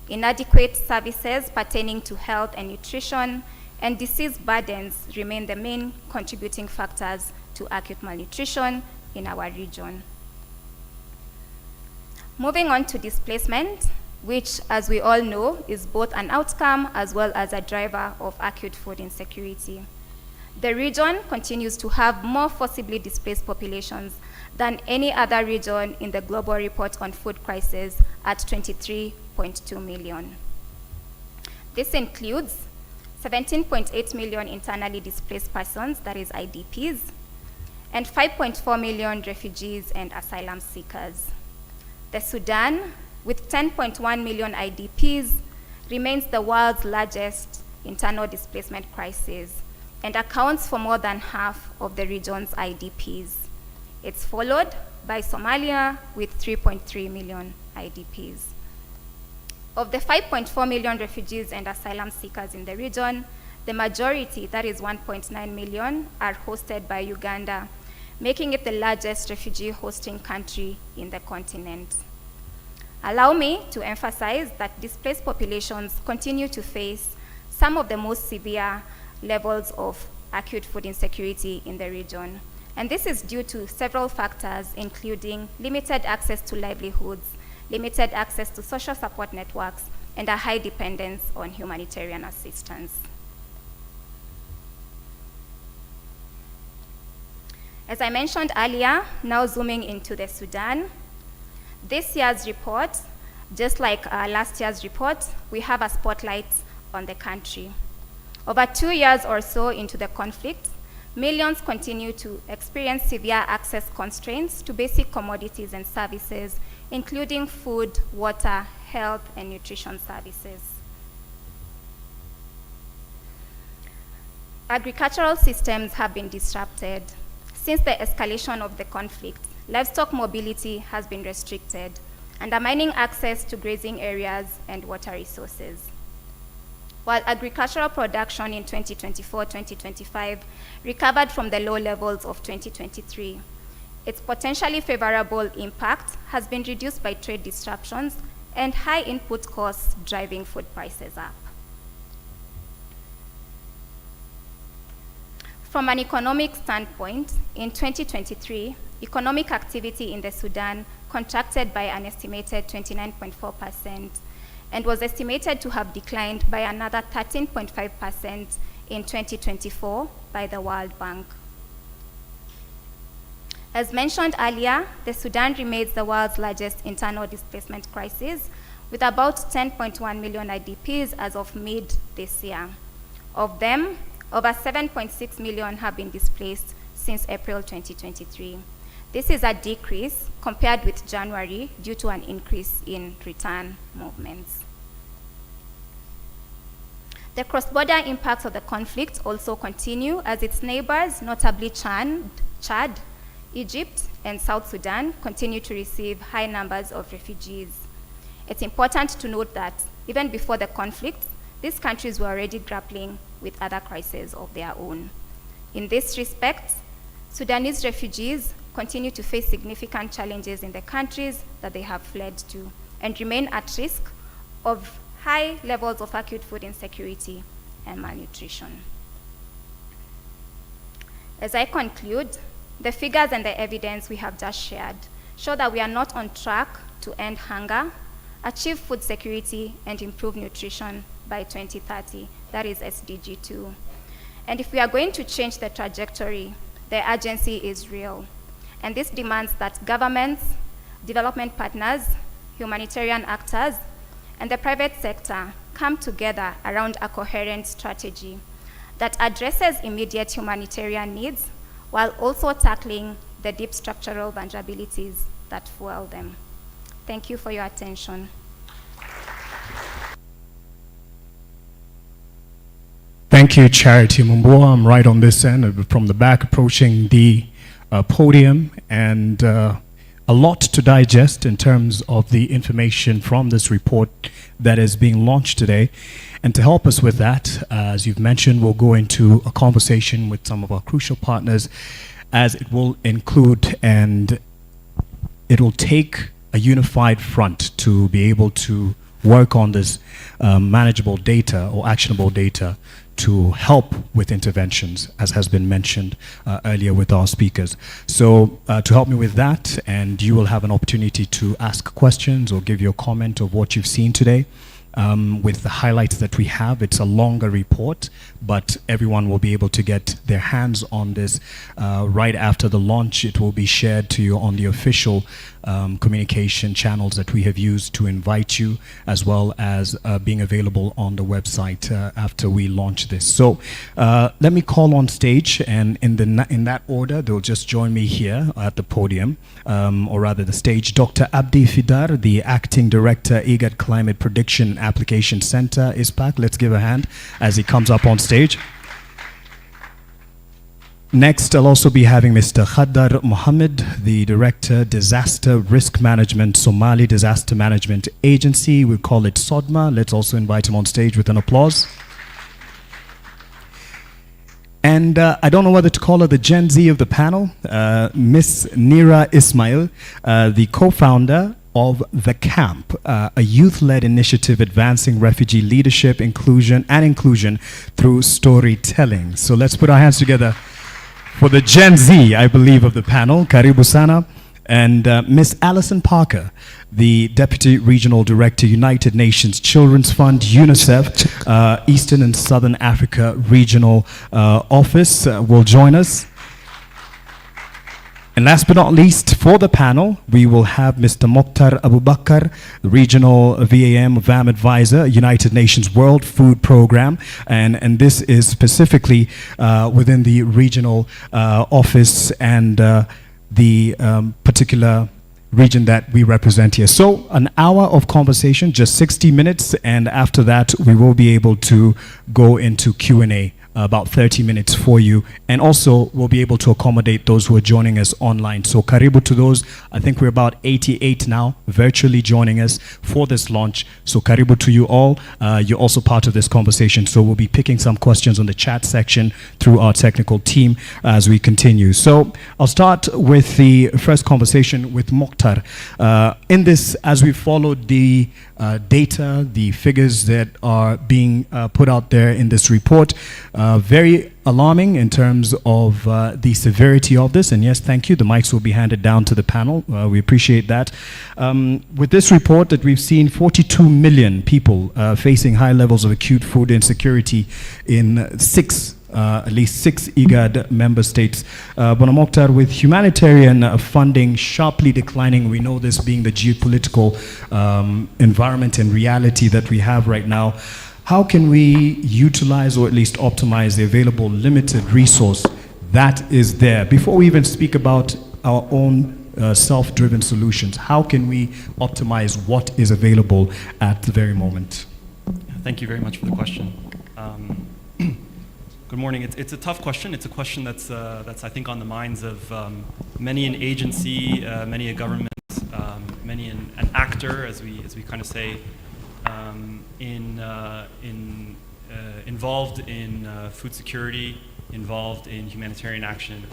inadequate services pertaining to health and nutrition, and disease burdens remain the main contributing factors to acute malnutrition in our region. Moving on to displacement, which, as we all know, is both an outcome as well as a driver of acute food insecurity. The region continues to have more forcibly displaced populations than any other region in the Global Report on Food Crisis at 23.2 million. This includes 17.8 million internally displaced persons, that is IDPs, and 5.4 million refugees and asylum seekers. The Sudan, with 10.1 million IDPs, remains the world's largest internal displacement crisis and accounts for more than half of the region's IDPs. It's followed by Somalia with 3.3 million IDPs. Of the 5.4 million refugees and asylum seekers in the region, the majority, that is 1.9 million, are hosted by Uganda, making it the largest refugee hosting country in the continent. Allow me to emphasize that displaced populations continue to face some of the most severe levels of acute food insecurity in the region. And this is due to several factors, including limited access to livelihoods, limited access to social support networks, and a high dependence on humanitarian assistance. As I mentioned earlier, now zooming into the Sudan, this year's report, just like last year's report, we have a spotlight on the country. Over 2 years or so into the conflict, millions continue to experience severe access constraints to basic commodities and services, including food, water, health, and nutrition services. Agricultural systems have been disrupted. Since the escalation of the conflict, livestock mobility has been restricted, undermining access to grazing areas and water resources. While agricultural production in 2024-2025 recovered from the low levels of 2023, its potentially favorable impact has been reduced by trade disruptions and high input costs driving food prices up. From an economic standpoint, in 2023, economic activity in the Sudan contracted by an estimated 29.4% and was estimated to have declined by another 13.5% in 2024 by the World Bank. As mentioned earlier, the Sudan remains the world's largest internal displacement crisis, with about 10.1 million IDPs as of mid this year. Of them, over 7.6 million have been displaced since April 2023. This is a decrease compared with January due to an increase in return movements. The cross-border impacts of the conflict also continue as its neighbors, notably Chad, Egypt, and South Sudan, continue to receive high numbers of refugees. It's important to note that even before the conflict, these countries were already grappling with other crises of their own. In this respect, Sudanese refugees continue to face significant challenges in the countries that they have fled to and remain at risk of high levels of acute food insecurity and malnutrition. As I conclude, the figures and the evidence we have just shared show that we are not on track to end hunger, achieve food security, and improve nutrition by 2030. That is SDG 2. And if we are going to change the trajectory, the urgency is real. And this demands that governments, development partners, humanitarian actors, and the private sector come together around a coherent strategy that addresses immediate humanitarian needs while also tackling the deep structural vulnerabilities that fuel them. Thank you for your attention. Thank you, Charity Mumboa. I'm right on this end, from the back, approaching the podium, and a lot to digest in terms of the information from this report that is being launched today. And to help us with that, as you've mentioned, we'll go into a conversation with some of our crucial partners, as it will include and it'll take a unified front to be able to work on this manageable data or actionable data to help with interventions, as has been mentioned earlier with our speakers. So to help me with that, and you will have an opportunity to ask questions or give your comment of what you've seen today. With the highlights that we have, it's a longer report, but everyone will be able to get their hands on this right after the launch. It will be shared to you on the official communication channels that we have used to invite you, as well as being available on the website after we launch this. So let me call on stage, and in that order, they'll just join me here at the podium, or rather the stage. Dr. Abdi Fidar, the Acting Director, IGAD Climate Prediction Application Center, ISPAC. Let's give a hand as he comes up on stage. Next, I'll also be having Mr. Khaddar Mohammed, the Director, Disaster Risk Management, Somali Disaster Management Agency. We call it SODMA. Let's also invite him on stage with an applause. And I don't know whether to call her the Gen Z of the panel, Miss Nira Ismail, the co-founder of The Camp, a youth-led initiative advancing refugee leadership, inclusion through storytelling. So let's put our hands together for the Gen Z, I believe, of the panel. Karibu Sana. And Miss Alison Parker, the Deputy Regional Director, United Nations Children's Fund, UNICEF, Eastern and Southern Africa Regional Office, will join us. And last but not least, for the panel, we will have Mr. Mokhtar Abubakar, the Regional VAM Advisor, United Nations World Food Program. And this is specifically within the regional office and the particular region that we represent here. So an hour of conversation, just 60 minutes. And after that, we will be able to go into Q&A. About 30 minutes for you, and also we'll be able to accommodate those who are joining us online. So karibu to those. I think we're about 88 now virtually joining us for this launch. So karibu to you all. You're also part of this conversation, so we'll be picking some questions on the chat section through our technical team as we continue. So I'll start with the first conversation with Mokhtar. In this, as we followed the data, the figures that are being put out there in this report, very alarming in terms of the severity of this. And yes, thank you. The mics will be handed down to the panel. We appreciate that. With this report that we've seen 42 million people facing high levels of acute food insecurity in at least six IGAD member states. Bwana Mokhtar, with humanitarian funding sharply declining, we know this being the geopolitical environment and reality that we have right now, how can we utilize or at least optimize the available limited resource that is there? Before we even speak about our own self-driven solutions, how can we optimize what is available at the very moment? Thank you very much for the question. Good morning. It's a tough question. It's a question that's I think on the minds of many an agency, many a government, many an actor, as we kind of say, involved in food security, involved in humanitarian action,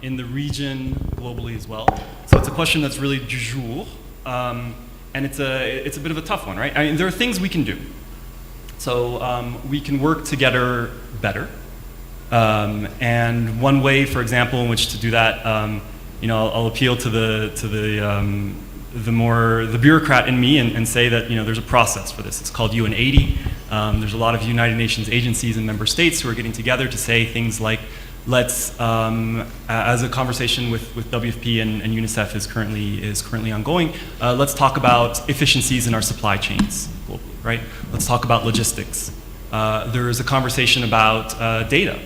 in the region, globally as well. So it's a question that's really du jour, and it's a bit of a tough one, right? I mean, there are things we can do. So we can work together better. And one way, for example, in which to do that, I'll appeal to the bureaucrat in me and say that there's a process for this. It's called UN80. There's a lot of United Nations agencies and member states who are getting together to say things like, let's, as a conversation with WFP and UNICEF is currently ongoing, let's talk about efficiencies in our supply chains globally, right? Let's talk about logistics. There is a conversation about data.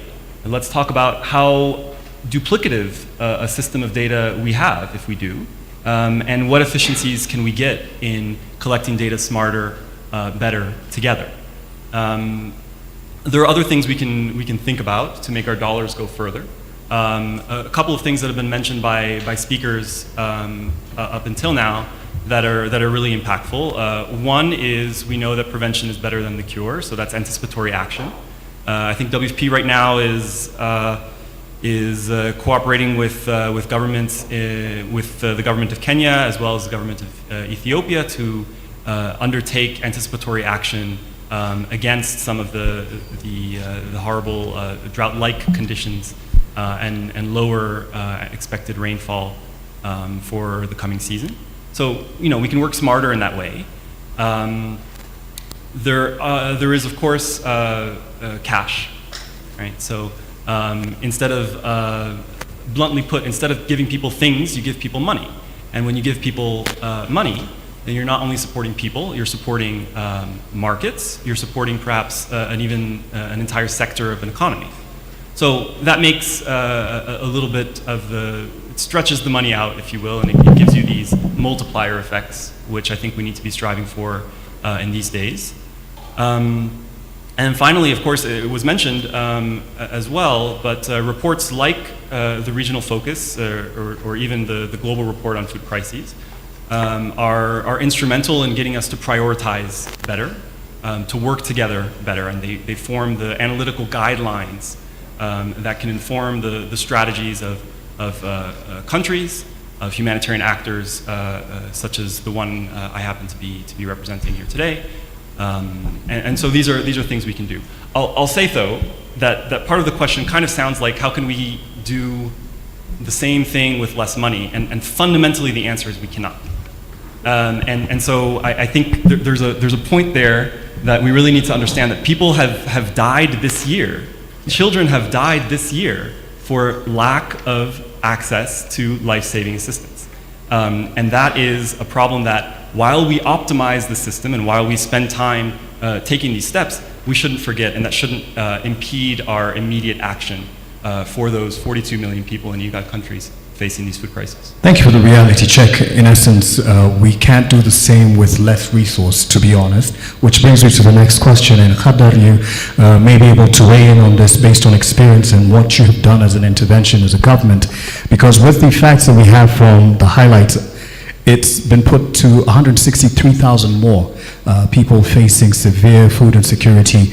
And let's talk about how duplicative a system of data we have, if we do, and what efficiencies can we get in collecting data smarter, better together. There are other things we can think about to make our dollars go further. A couple of things that have been mentioned by speakers up until now that are really impactful. One is we know that prevention is better than the cure, so that's anticipatory action. I think WFP right now is cooperating with governments, with the government of Kenya as well as the government of Ethiopia to undertake anticipatory action against some of the horrible drought-like conditions and lower expected rainfall for the coming season. So we can work smarter in that way. There is of course cash, right? So instead of bluntly put, instead of giving people things, you give people money. And when you give people money, then you're not only supporting people, you're supporting markets, you're supporting perhaps an entire sector of an economy. So that makes a little bit of it stretches the money out, if you will, and it gives you these multiplier effects, which I think we need to be striving for in these days. And finally, of course, it was mentioned as well, but reports like the regional focus or even the global report on food crises are instrumental in getting us to prioritize better, to work together better, and they form the analytical guidelines that can inform the strategies of countries, of humanitarian actors, such as the one I happen to be representing here today. And so these are things we can do. I'll say though that part of the question kind of sounds like how can we do the same thing with less money, and fundamentally the answer is we cannot. And so I think there's a point there that we really need to understand that people have died this year. Children have died this year for lack of access to life-saving assistance. And that is a problem that while we optimize the system and while we spend time taking these steps, we shouldn't forget, and that shouldn't impede our immediate action for those 42 million people in IGAD countries facing these food crises. Thank you for the reality check. In essence, we can't do the same with less resource, to be honest, which brings me to the next question. And Khadar, you may be able to weigh in on this based on experience and what you have done as an intervention as a government, because with the facts that we have from the highlights, it's been put to 163,000 more people facing severe food insecurity.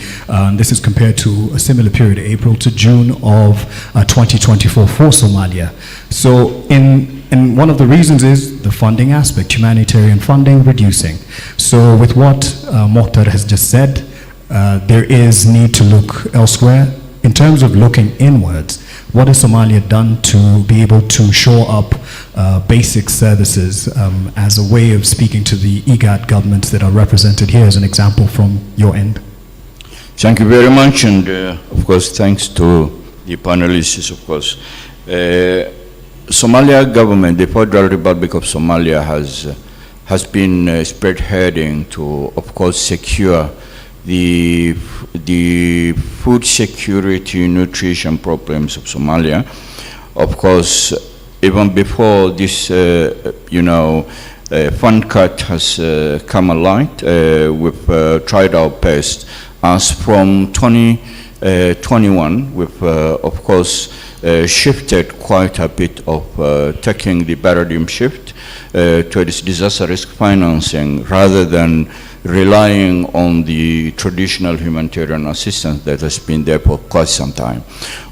This is compared to a similar period, April to June of 2024 for Somalia. So and one of the reasons is the funding aspect, humanitarian funding reducing. So with what Mokhtar has just said, there is need to look elsewhere. In terms of looking inwards, what has Somalia done to be able to shore up basic services as a way of speaking to the IGAD governments that are represented here, as an example from your end? Thank you very much, and of course thanks to the panelists, of course. Somalia government, the Federal Republic of Somalia has been spearheading to, of course, secure the food security, nutrition problems of Somalia. Of course, even before this, fund cut has come alight, we've tried our best. As from 2021, we've, of course, shifted quite a bit of taking the paradigm shift towards disaster risk financing rather than relying on the traditional humanitarian assistance that has been there for quite some time.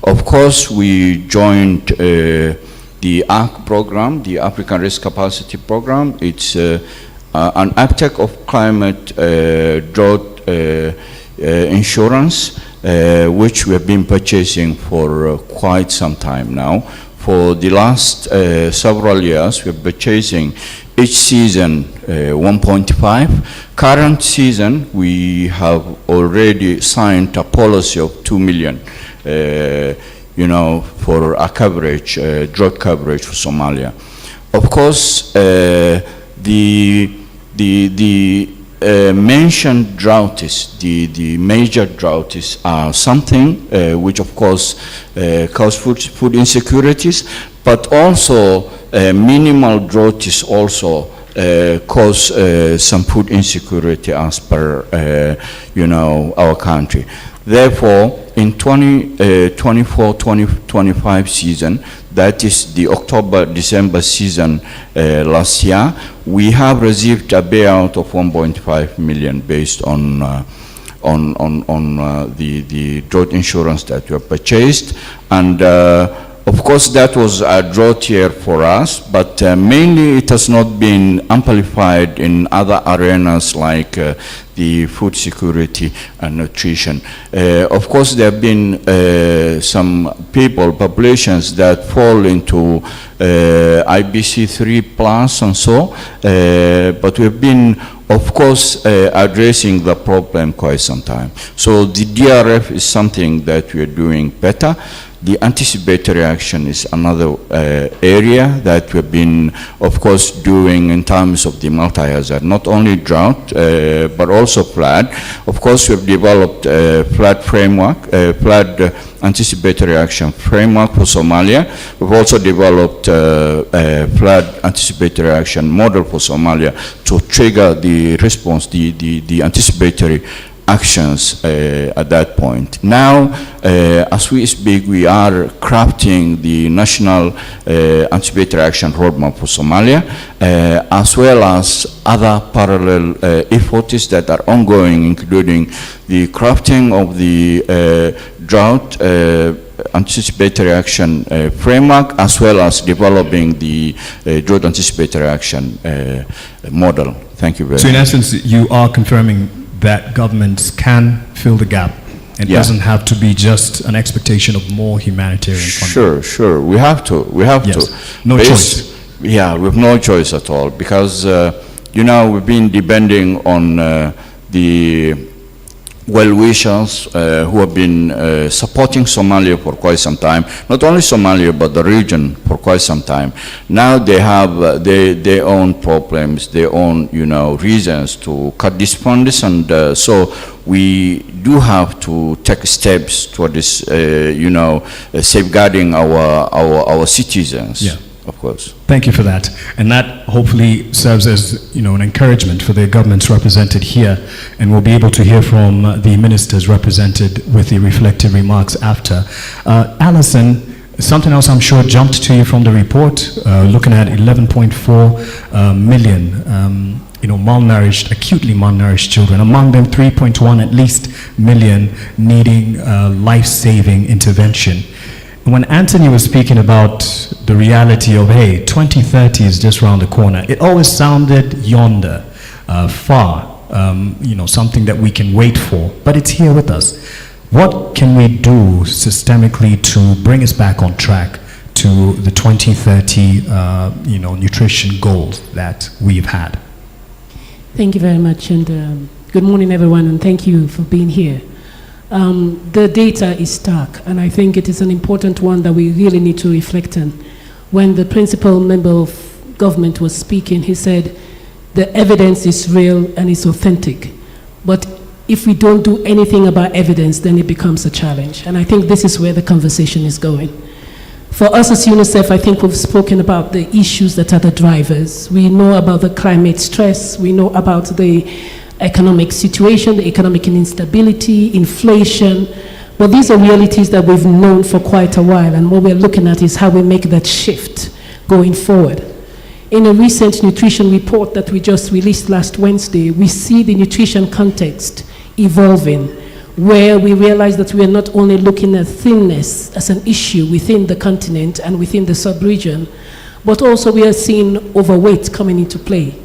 Of course, we joined the ARC program, the African Risk Capacity Program. It's an uptake of climate drought insurance, which we have been purchasing for quite some time now. For the last several years, we have been purchasing each season 1.5. Current season, we have already signed a policy of 2 million, for a coverage, drought coverage for Somalia. Of course, the mentioned droughts, the major droughts are something which of course cause food insecurities, but also minimal droughts also cause some food insecurity as per our country. Therefore, in 2024-2025 season, that is the October-December season last year, we have received a payout of 1.5 million based on the drought insurance that we have purchased. And of course, that was a drought year for us, but mainly it has not been amplified in other arenas like the food security and nutrition. Of course, there have been some populations that fall into IBC 3+ and so, but we've been, of course, addressing the problem quite some time. So the DRF is something that we are doing better. The anticipatory action is another area that we've been, of course, doing in terms of the multi-hazard, not only drought, but also flood. Of course, we've developed a flood framework, flood anticipatory action framework for Somalia. We've also developed a flood anticipatory action model for Somalia to trigger the response, the anticipatory actions at that point. Now, as we speak, we are crafting the national anticipatory action roadmap for Somalia, as well as other parallel efforts that are ongoing, including the crafting of the drought anticipatory action framework, as well as developing the drought anticipatory action model. Thank you very much. So in essence, you are confirming that governments can fill the gap. It Yeah. doesn't have to be just an expectation of more humanitarian funding. Sure. We have to. Yes. No choice. Yeah, we have no choice at all because, you know, we've been depending on the well-wishers who have been supporting Somalia for quite some time. Not only Somalia, but the region for quite some time. Now they have their own problems, their own, you know, reasons to cut these funds, and so we do have to take steps toward this, you know, safeguarding our citizens. Yeah. Of course. Thank you for that. And that hopefully serves as, you know, an encouragement for the governments represented here. And we'll be able to hear from the ministers represented with the reflective remarks after. Alison, something else I'm sure jumped to you from the report, looking at 11.4 million you know, malnourished, acutely malnourished children. Among them, 3.1 at least million needing life-saving intervention. When Anthony was speaking about the reality of, hey, 2030 is just around the corner, it always sounded yonder, far, you know, something that we can wait for, but it's here with us. What can we do systemically to bring us back on track to the 2030, you know, nutrition goals that we've had? Thank you very much, and good morning, everyone, and thank you for being here. The data is stark, and I think it is an important one that we really need to reflect on. When the principal member of government was speaking, he said, the evidence is real and it's authentic. But if we don't do anything about evidence, then it becomes a challenge. And I think this is where the conversation is going. For us as UNICEF, I think we've spoken about the issues that are the drivers. We know about the climate stress, we know about the economic situation, the economic instability, inflation. But these are realities that we've known for quite a while, and what we're looking at is how we make that shift going forward. In a recent nutrition report that we just released last Wednesday, we see the nutrition context evolving, where we realize that we are not only looking at thinness as an issue within the continent and within the sub-region, but also we are seeing overweight coming into play.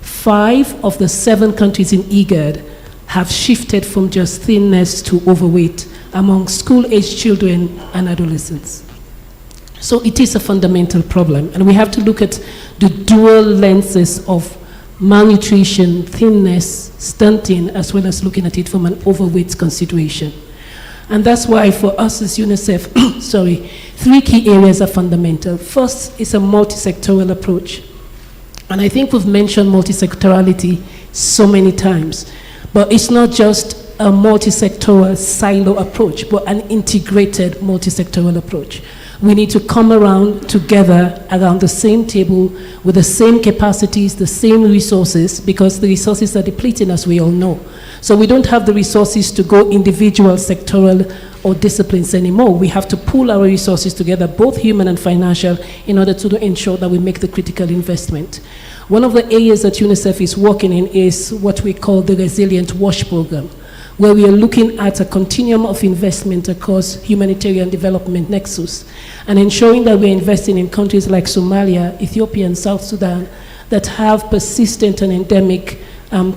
5 of the 7 countries in IGAD have shifted from just thinness to overweight among school-aged children and adolescents. So it is a fundamental problem, and we have to look at the dual lenses of malnutrition, thinness, stunting, as well as looking at it from an overweight consideration. And that's why for us as UNICEF, 3 key areas are fundamental. First is a multi-sectoral approach. And I think we've mentioned multi-sectorality so many times, but it's not just a multi-sectoral silo approach, but an integrated multi-sectoral approach. We need to come around together around the same table with the same capacities, the same resources, because the resources are depleting, as we all know. So we don't have the resources to go individual sectoral or disciplines anymore. We have to pool our resources together, both human and financial, in order to ensure that we make the critical investment. One of the areas that UNICEF is working in is what we call the Resilient WASH program, where we are looking at a continuum of investment across humanitarian development nexus and ensuring that we're investing in countries like Somalia, Ethiopia, and South Sudan that have persistent and endemic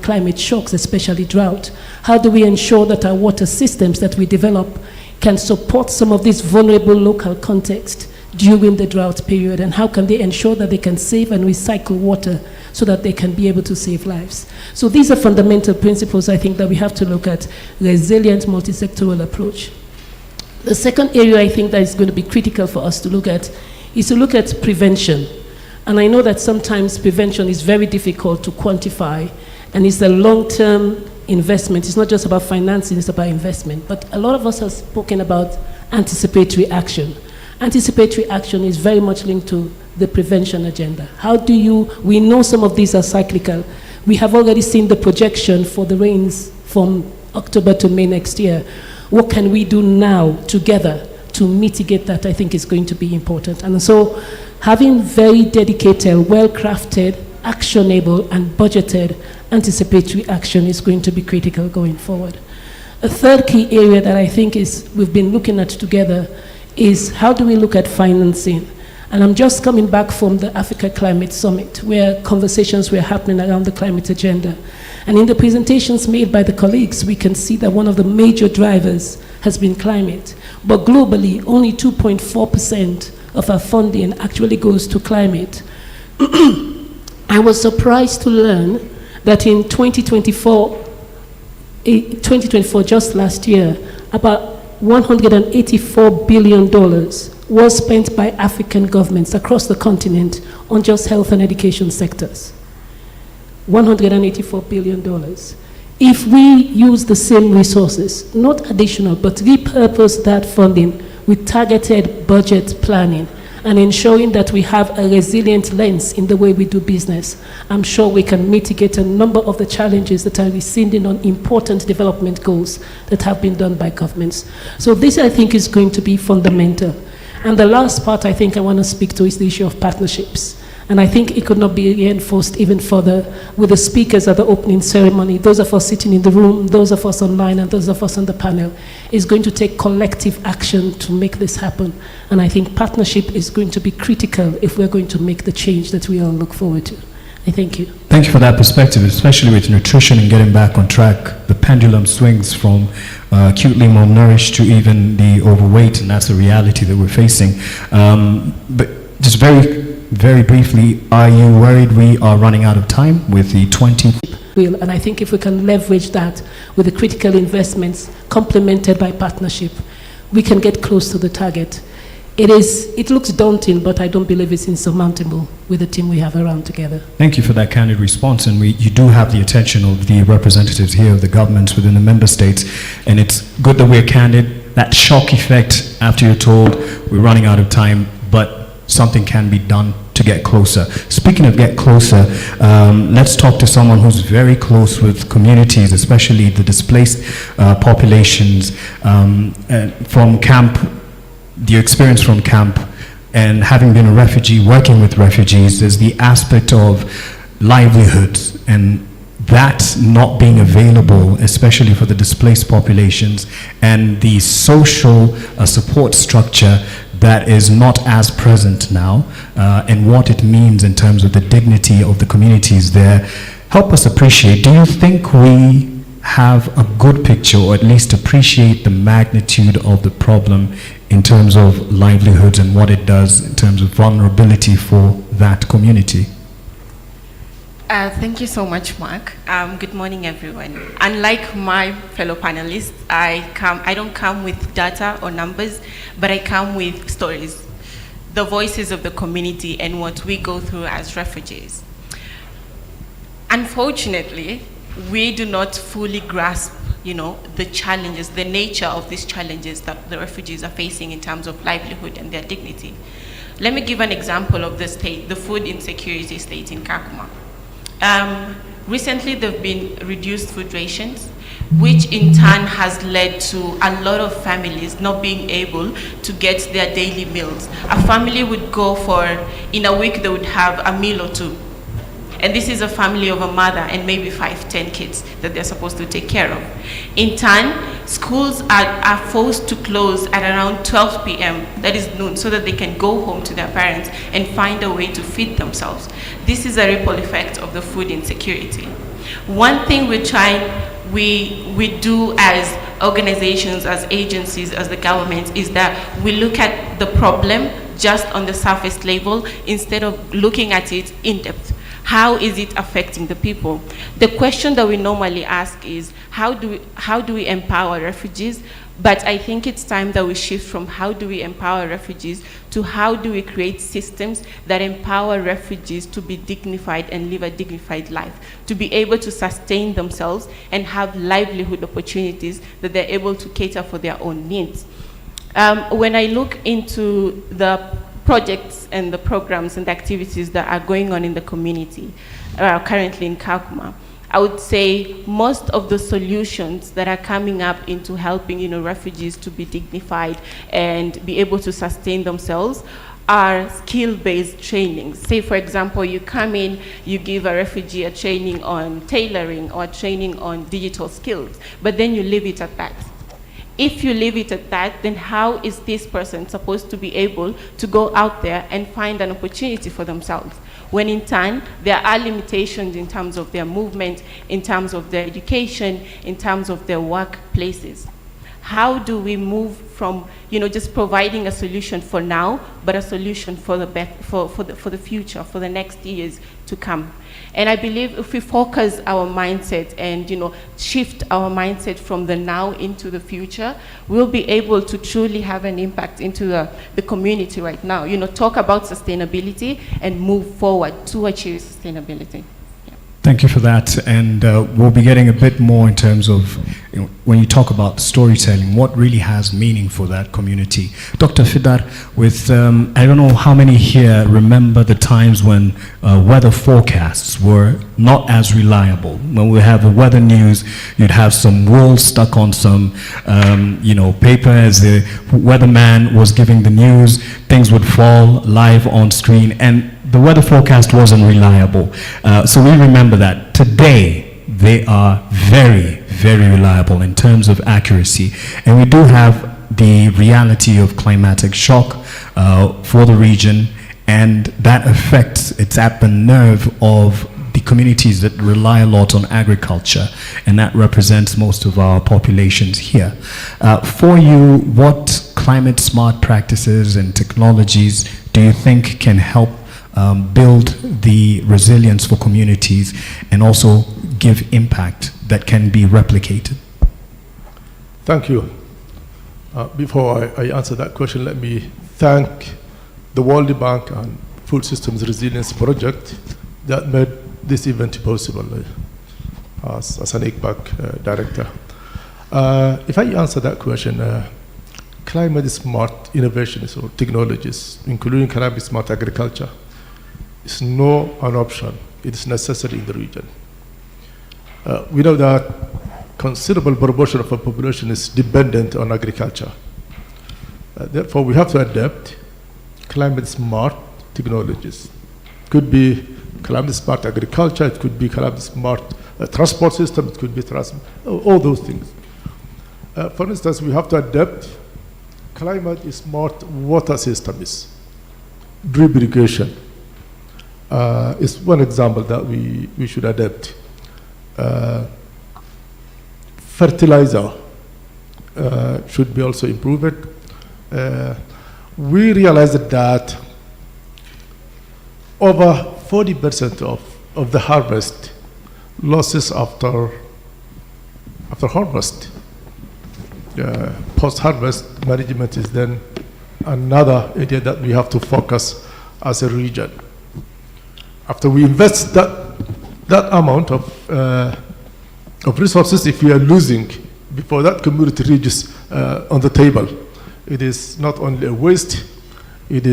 climate shocks, especially drought. How do we ensure that our water systems that we develop can support some of this vulnerable local context during the drought period, and how can they ensure that they can save and recycle water so that they can be able to save lives? So these are fundamental principles, I think, that we have to look at, resilient multi-sectoral approach. The second area I think that is going to be critical for us to look at is to look at prevention. And I know that sometimes prevention is very difficult to quantify, and it's a long-term investment. It's not just about financing, it's about investment. But a lot of us have spoken about anticipatory action. Anticipatory action is very much linked to the prevention agenda. We know some of these are cyclical. We have already seen the projection for the rains from October to May next year. What can we do now together to mitigate that? I think is going to be important. And so having very dedicated, well-crafted, actionable and budgeted anticipatory action is going to be critical going forward. A third key area that I think we've been looking at together is how do we look at financing? And I'm just coming back from the Africa Climate Summit, where conversations were happening around the climate agenda. And in the presentations made by the colleagues, we can see that one of the major drivers has been climate. But globally, only 2.4% of our funding actually goes to climate. I was surprised to learn that in 2024, just last year, about $184 billion was spent by African governments across the continent on just health and education sectors. $184 billion. If we use the same resources, not additional, but repurpose that funding with targeted budget planning and ensuring that we have a resilient lens in the way we do business, I'm sure we can mitigate a number of the challenges that are receding on important development goals that have been done by governments. So this, I think, is going to be fundamental. And the last part I think I want to speak to is the issue of partnerships. And I think it could not be reinforced even further with the speakers at the opening ceremony. Those of us sitting in the room, those of us online, and those of us on the panel, is going to take collective action to make this happen. And I think partnership is going to be critical if we're going to make the change that we all look forward to. I thank you. Thank you for that perspective, especially with nutrition and getting back on track. The pendulum swings from acutely malnourished to even the overweight, and that's a reality that we're facing. But just very briefly, are you worried we are running out of time with the 20? And I think if we can leverage that with the critical investments complemented by partnership, we can get close to the target. It looks daunting, but I don't believe it's insurmountable with the team we have around together. Thank you for that candid response, and you do have the attention of the representatives here of the governments within the member states, and it's good that we're candid. That shock effect after you're told we're running out of time, but something can be done to get closer. Speaking of get closer, let's talk to someone who's very close with communities, especially the displaced populations from camp. The experience from camp and having been a refugee, working with refugees, is the aspect of livelihoods and that not being available, especially for the displaced populations, and the social support structure that is not as present now, and what it means in terms of the dignity of the communities there. Help us appreciate, do you think we have a good picture, or at least appreciate the magnitude of the problem in terms of livelihoods and what it does in terms of vulnerability for that community? Thank you so much, Mark. Good morning, everyone. Unlike my fellow panelists, I don't come with data or numbers, but I come with stories, the voices of the community and what we go through as refugees. Unfortunately, we do not fully grasp, the challenges, the nature of these challenges that the refugees are facing in terms of livelihood and their dignity. Let me give an example of the state, the food insecurity state in Kakuma. Recently, there have been reduced food rations, which in turn has led to a lot of families not being able to get their daily meals. A family would go in a week, they would have a meal or two. And this is a family of a mother and maybe 5-10 kids that they're supposed to take care of. In turn, schools are forced to close at around 12 p.m., that is noon, so that they can go home to their parents and find a way to feed themselves. This is a ripple effect of the food insecurity. One thing we do as organizations, as agencies, as the government, is that we look at the problem just on the surface level instead of looking at it in depth. How is it affecting the people? The question that we normally ask is, how do we empower refugees? But I think it's time that we shift from how do we empower refugees to how do we create systems that empower refugees to be dignified and live a dignified life, to be able to sustain themselves and have livelihood opportunities that they're able to cater for their own needs. When I look into the projects and the programs and the activities that are going on in the community currently in Kakuma, I would say most of the solutions that are coming up into helping, refugees to be dignified and be able to sustain themselves are skill-based trainings. Say, for example, you come in, you give a refugee a training on tailoring or training on digital skills, but then you leave it at that. If you leave it at that, then how is this person supposed to be able to go out there and find an opportunity for themselves? When in turn, there are limitations in terms of their movement, in terms of their education, in terms of their workplaces. How do we move from, just providing a solution for now, but a solution for the future, for the next years to come? And I believe if we focus our mindset and, shift our mindset from the now into the future, we'll be able to truly have an impact into the community right now. Talk about sustainability and move forward to achieve sustainability. Thank you for that, and we'll be getting a bit more in terms of when you talk about storytelling, what really has meaning for that community. Dr. Fidar, with I don't know how many here remember the times when weather forecasts were not as reliable. When we have the weather news, you'd have some wool stuck on some paper as the weatherman was giving the news. Things would fall live on screen, and the weather forecast wasn't reliable. So we remember that. Today, they are very, very reliable in terms of accuracy. And we do have the reality of climatic shock for the region, and that affects, it's at the nerve of the communities that rely a lot on agriculture, and that represents most of our populations here. For you, what climate smart practices and technologies do you think can help build the resilience for communities and also give impact that can be replicated? Thank you. Before I answer that question, let me thank the World Bank and Food Systems Resilience Project that made this event possible as an IGAD director. If I answer that question, climate smart innovations or technologies, including climate smart agriculture, is not an option. It is necessary in the region. We know that considerable proportion of our population is dependent on agriculture. Therefore, we have to adapt climate smart technologies. It could be climate smart agriculture, it could be climate smart transport system, it could be all those things. For instance, we have to adapt climate smart water systems. Drip irrigation is one example that we should adapt. Fertilizer should be also improved. We realized that over 40% of the harvest losses after harvest. Post-harvest management is then another area that we have to focus as a region. After we invest that amount of resources, if we are losing before that community reaches on the table, it is not only a waste, it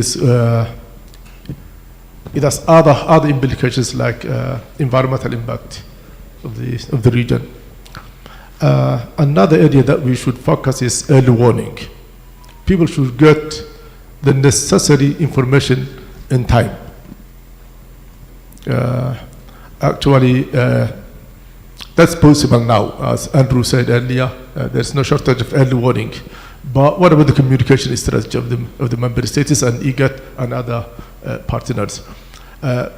has other implications like environmental impact of the region. Another area that we should focus is early warning. People should get the necessary information in time. Actually, that's possible now. As Andrew said earlier, there's no shortage of early warning. But what about the communication strategy of the member states and IGAD and other partners?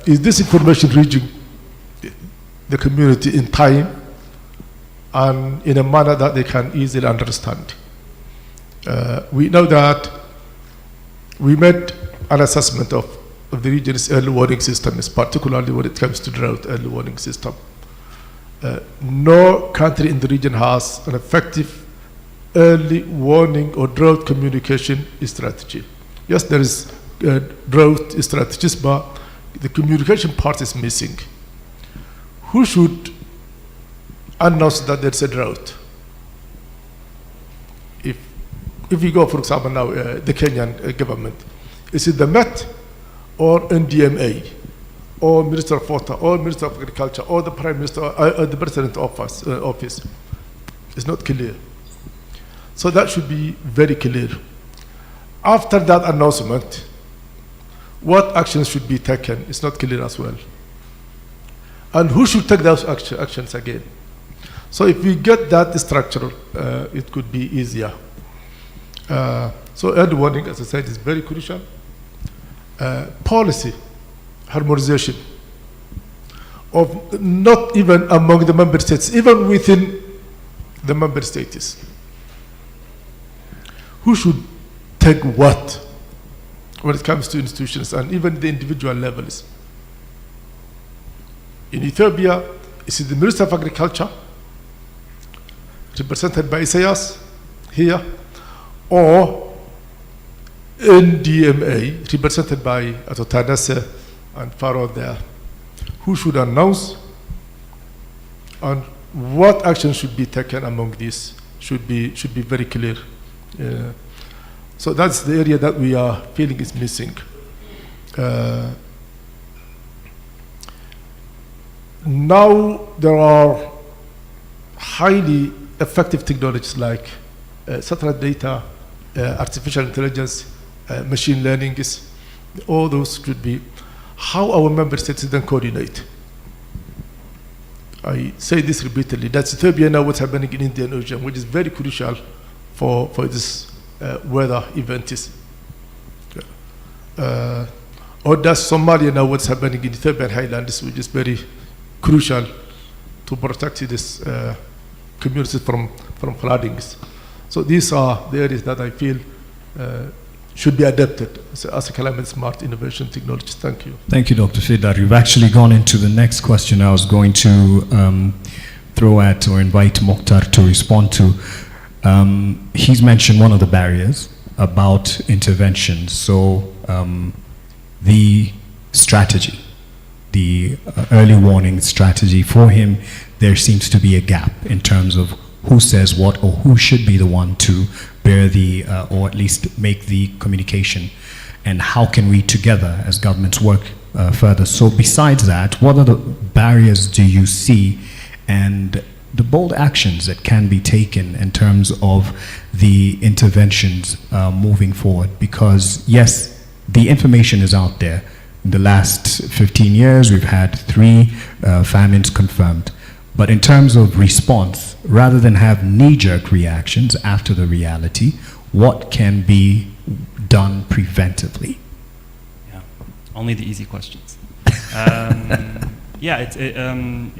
Is this information reaching the community in time and in a manner that they can easily understand? We know that we made an assessment of the region's early warning systems, particularly when it comes to drought early warning system. No country in the region has an effective early warning or drought communication strategy. Yes, there is drought strategies, but the communication part is missing. Who should announce that there's a drought? If we go, for example, now the Kenyan government, is it the Met or NDMA? or Minister of Water, or Minister of Agriculture, or the Prime Minister, or the President office. It's not clear. So that should be very clear. After that announcement, what actions should be taken is not clear as well. And who should take those actions again? So if we get that structure, it could be easier. So early warning, as I said, is very crucial. Policy harmonization of not even among the member states, even within the member states. Who should take what when it comes to institutions and even the individual levels? In Ethiopia, is it the Minister of Agriculture, represented by Isaias here, or NDMA, represented by Atotanase and Pharaoh there? Who should announce, and what action should be taken among these should be very clear. So that's the area that we are feeling is missing. Now there are highly effective technologies like satellite data, artificial intelligence, machine learning. All those could be how our member states then coordinate. I say this repeatedly. That's Ethiopia now what's happening in Indian Ocean, which is very crucial for this weather event. Or does Somalia now what's happening in Ethiopian highlands, which is very crucial to protect this communities from floodings. So these are the areas that I feel should be adapted as a climate smart innovation technology. Thank you. Thank you, Dr. Fidar. You've actually gone into the next question I was going to throw at or invite Mokhtar to respond to. He's mentioned one of the barriers about interventions. So the strategy, the early warning strategy, for him, there seems to be a gap in terms of who says what or who should be the one to bear the, or at least make the communication, and how can we together as governments work further. So besides that, what other barriers do you see and the bold actions that can be taken in terms of the interventions moving forward? Because yes, the information is out there. In the last 15 years, we've had 3 famines confirmed. But in terms of response, rather than have knee-jerk reactions after the reality, what can be done preventively? Yeah, only the easy questions. Yeah,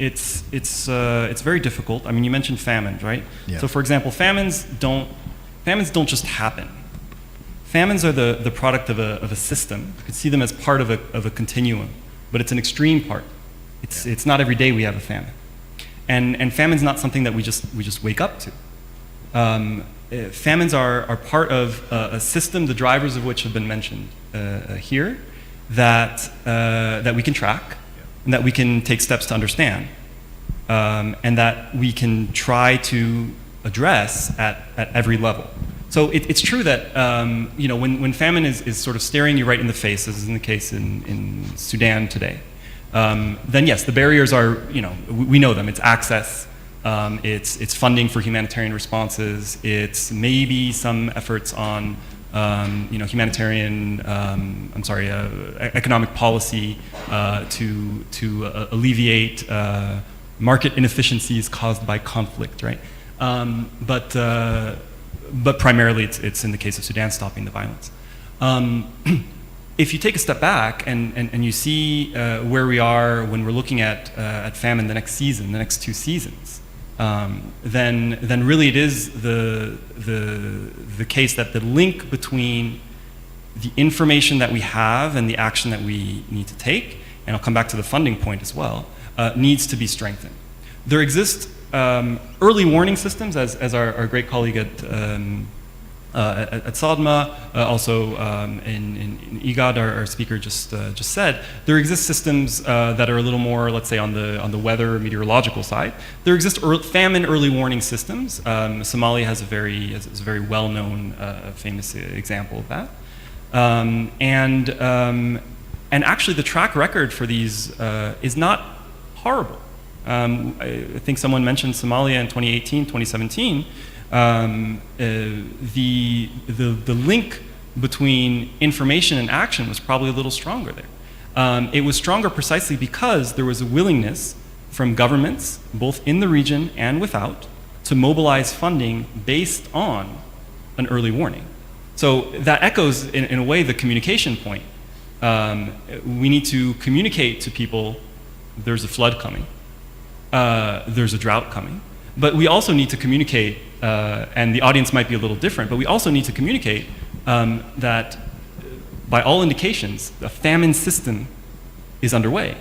it's very difficult. I mean, you mentioned famines, right? Yeah. So, for example, famines don't just happen. Famines are the product of a system. You could see them as part of a continuum, but it's an extreme part. It's not every day we have a famine. And famine's not something that we just wake up to. Famines are part of a system, the drivers of which have been mentioned here, that we can track, and that we can take steps to understand, and that we can try to address at every level. So it's true that when famine is sort of staring you right in the face, as is in the case in Sudan today, then yes, the barriers are, we know them. It's access, it's funding for humanitarian responses, it's maybe some efforts on humanitarian, economic policy to alleviate market inefficiencies caused by conflict, right? But primarily it's in the case of Sudan, stopping the violence. If you take a step back and you see where we are when we're looking at famine the next season, the next 2 seasons, then really it is the case that the link between the information that we have and the action that we need to take, and I'll come back to the funding point as well, needs to be strengthened. There exist early warning systems, as our great colleague at SODMA, also in IGAD, our speaker just said, there exist systems that are a little more, let's say, on the weather meteorological side. There exist famine early warning systems. Somalia has a very well-known, famous example of that. And actually, the track record for these is not horrible. I think someone mentioned Somalia in 2018, 2017. The link between information and action was probably a little stronger there. It was stronger precisely because there was a willingness from governments, both in the region and without, to mobilize funding based on an early warning. So that echoes, in a way, the communication point. We need to communicate to people there's a flood coming, there's a drought coming, but we also need to communicate, and the audience might be a little different, but we also need to communicate that by all indications, the famine system is underway.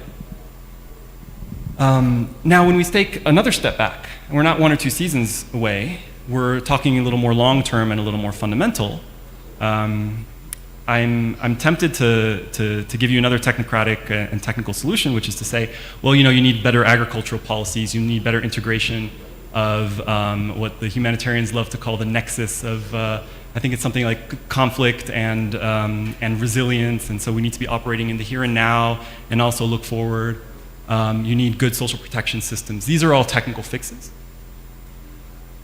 Now, when we take another step back, and we're not 1 or 2 seasons away, we're talking a little more long-term and a little more fundamental. I'm tempted to give you another technocratic and technical solution, which is to say, well, you need better agricultural policies, you need better integration of what the humanitarians love to call the nexus of, I think it's something like conflict and resilience, and so we need to be operating in the here and now and also look forward. You need good social protection systems. These are all technical fixes.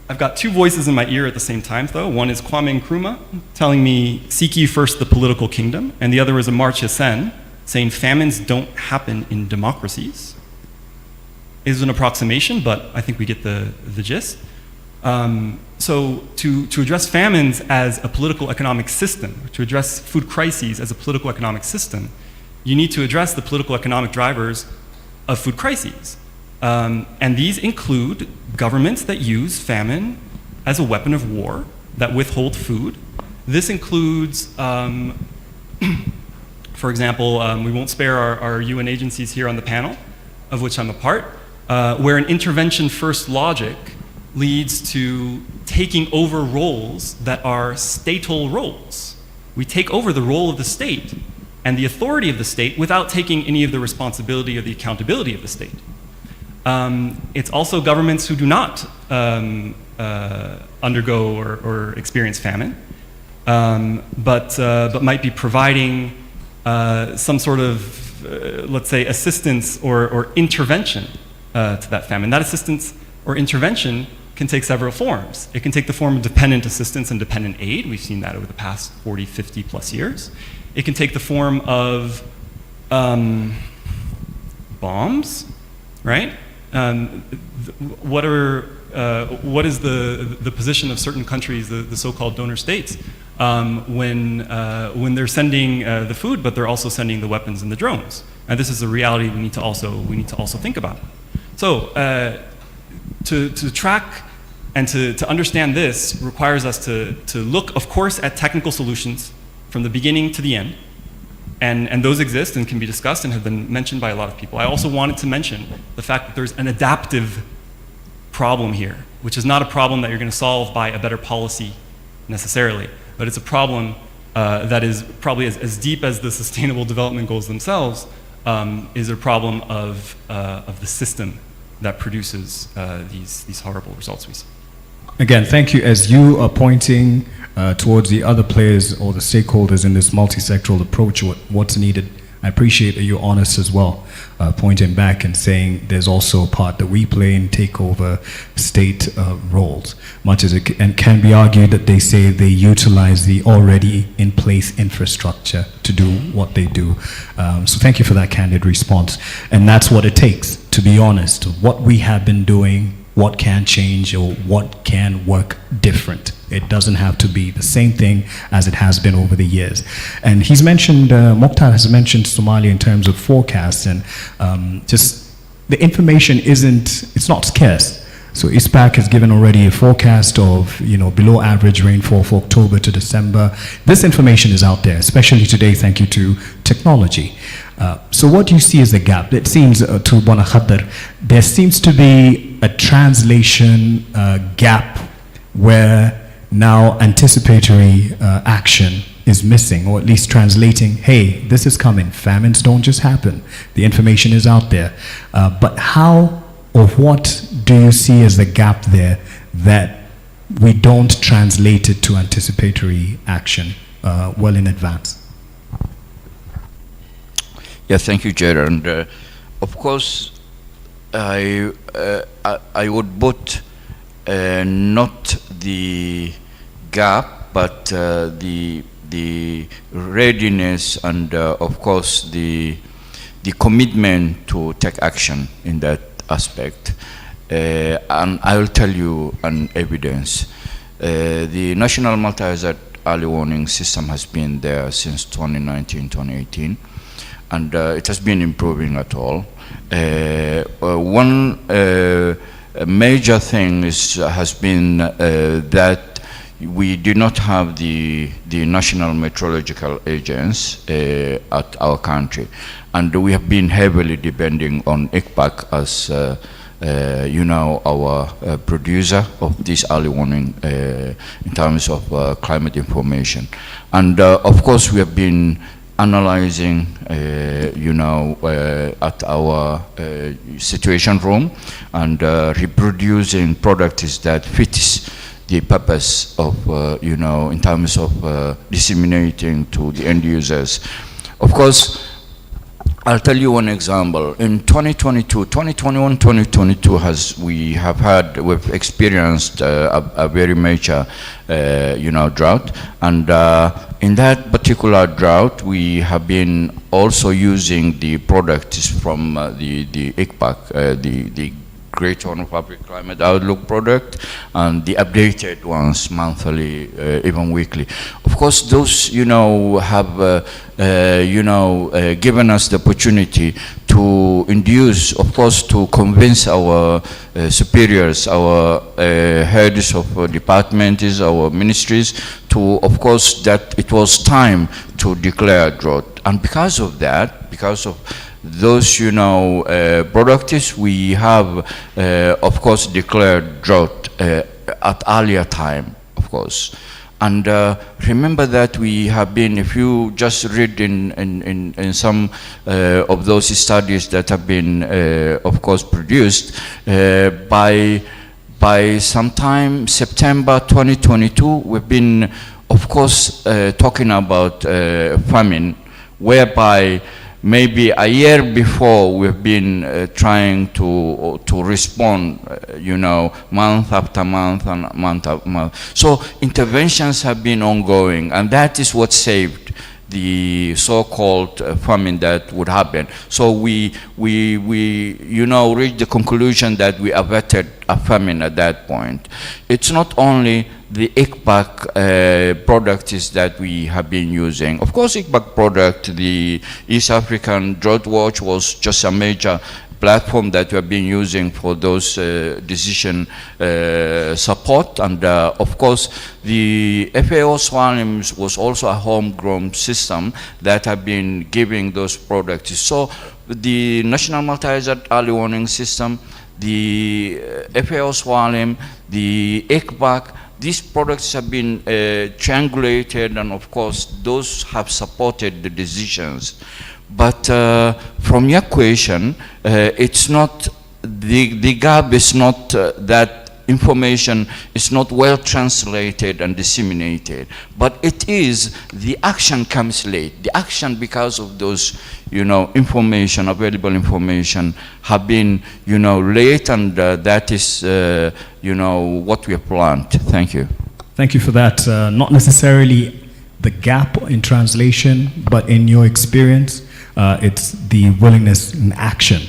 I've got 2 voices in my ear at the same time, though. One is Kwame Nkrumah telling me, seek ye first the political kingdom, and the other is Amartya Sen saying famines don't happen in democracies. It is an approximation, but I think we get the gist. So to address famines as a political economic system, to address food crises as a political economic system, you need to address the political economic drivers of food crises. And these include governments that use famine as a weapon of war, that withhold food. This includes, for example, we won't spare our UN agencies here on the panel, of which I'm a part, where an intervention-first logic leads to taking over roles that are statal roles. We take over the role of the state and the authority of the state without taking any of the responsibility or the accountability of the state. It's also governments who do not undergo or experience famine, but might be providing some sort of, let's say, assistance or intervention to that famine. That assistance or intervention can take several forms. It can take the form of dependent assistance and dependent aid. We've seen that over the past 40, 50 plus years. It can take the form of bombs, right? What is the position of certain countries, the so-called donor states, when they're sending the food, but they're also sending the weapons and the drones? And this is a reality we need to also think about. So to track and to understand this requires us to look, of course, at technical solutions from the beginning to the end. And those exist and can be discussed and have been mentioned by a lot of people. I also wanted to mention the fact that there's an adaptive problem here, which is not a problem that you're going to solve by a better policy necessarily, but it's a problem that is probably as deep as the Sustainable Development Goals themselves, is a problem of the system that produces these horrible results we see. Again, thank you. As you are pointing towards the other players or the stakeholders in this multi-sectoral approach, what's needed, I appreciate that you're honest as well, pointing back and saying there's also a part that we play in takeover state roles, much as it and can be argued that they say they utilize the already in place infrastructure to do what they do. So thank you for that candid response. And that's what it takes, to be honest. What we have been doing, what can change, or what can work different. It doesn't have to be the same thing as it has been over the years. And he's mentioned, Mokhtar has mentioned Somalia in terms of forecasts, and just the information it's not scarce. So ISPAC has given already a forecast of below average rainfall for October to December. This information is out there, especially today, thank you to technology. So what do you see as the gap? It seems, to Bwana Khadr, there seems to be a translation gap where now anticipatory action is missing, or at least translating, hey, this is coming. Famines don't just happen. The information is out there. But how or what do you see as the gap there that we don't translate it to anticipatory action well in advance? Yeah, thank you, Jared. And of course, I would put not the gap, but the readiness and of course the commitment to take action in that aspect. And I will tell you an evidence. The National Multi-Hazard Early Warning System has been there since 2019, 2018, and it has been improving at all. One major thing has been that we do not have the national meteorological agents at our country, and we have been heavily depending on ICPAC as you know, our producer of this early warning in terms of climate information. And of course we have been analyzing, you know, at our situation room and reproducing products that fits the purpose of, you know, in terms of disseminating to the end users. Of course, I'll tell you one example. In 2021, 2022, we've experienced a very major, you know, drought. And in that particular drought, we have been also using the products from the ICPAC, the Great Horn of Africa Climate Outlook product, and the updated ones monthly, even weekly. Of course, those, you know, have, you know, given us the opportunity to induce, of course, to convince our superiors, our heads of departments, our ministries, to, of course, that it was time to declare drought. And because of that, because of those, you know, products, we have, of course, declared drought at earlier time, of course. And remember that we have been, if you just read in some of those studies that have been, of course, produced, by sometime September 2022, we've been, of course, talking about famine, whereby maybe a year before we've been trying to respond, you know, month after month and month after month. So interventions have been ongoing, and that is what saved the so-called famine that would happen. So we you know, reached the conclusion that we averted a famine at that point. It's not only the ICPAC products that we have been using. Of course, ICPAC product, the East African Drought Watch, was just a major platform that we have been using for those decision support. And of course, the FAO Swallows was also a homegrown system that have been giving those products. So the National Multi-Hazard Early Warning System, the FAO Swallows, the ICPAC, these products have been triangulated, and of course those have supported the decisions. But from your question, it's not, the gap is not that information is not well translated and disseminated, but it is, the action comes late. The action, because of those, you know, information, available information, have been, you know, late, and that is, you know, what we have planned. Thank you. Thank you for that. Not necessarily the gap in translation, but in your experience, it's the willingness in action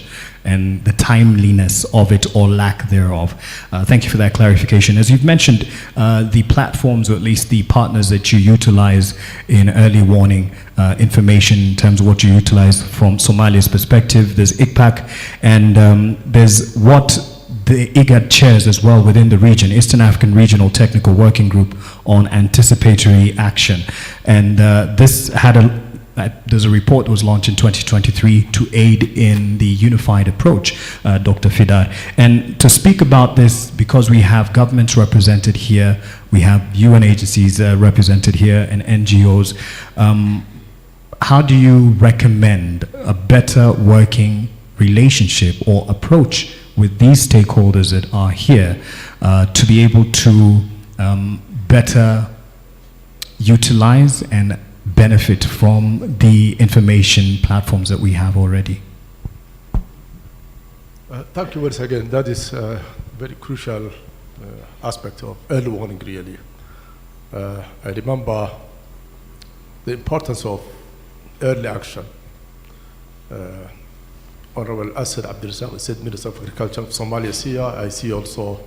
and the timeliness of it or lack thereof. Thank you for that clarification. As you've mentioned, the platforms, or at least the partners that you utilize in early warning information, in terms of what you utilize from Somalia's perspective, there's ICPAC, and there's what the IGAD chairs as well within the region, Eastern African Regional Technical Working Group on Anticipatory Action. And this had there's a report that was launched in 2023 to aid in the unified approach, Dr. Fidai. And to speak about this, because we have governments represented here, we have UN agencies represented here, and NGOs, how do you recommend a better working relationship or approach with these stakeholders that are here to be able to better utilize and benefit from the information platforms that we have already? Thank you once again. That is a very crucial aspect of early warning, really. I remember the importance of early action. Honorable Asad Abdulrazak said, Minister of Agriculture of Somalia is here. I see also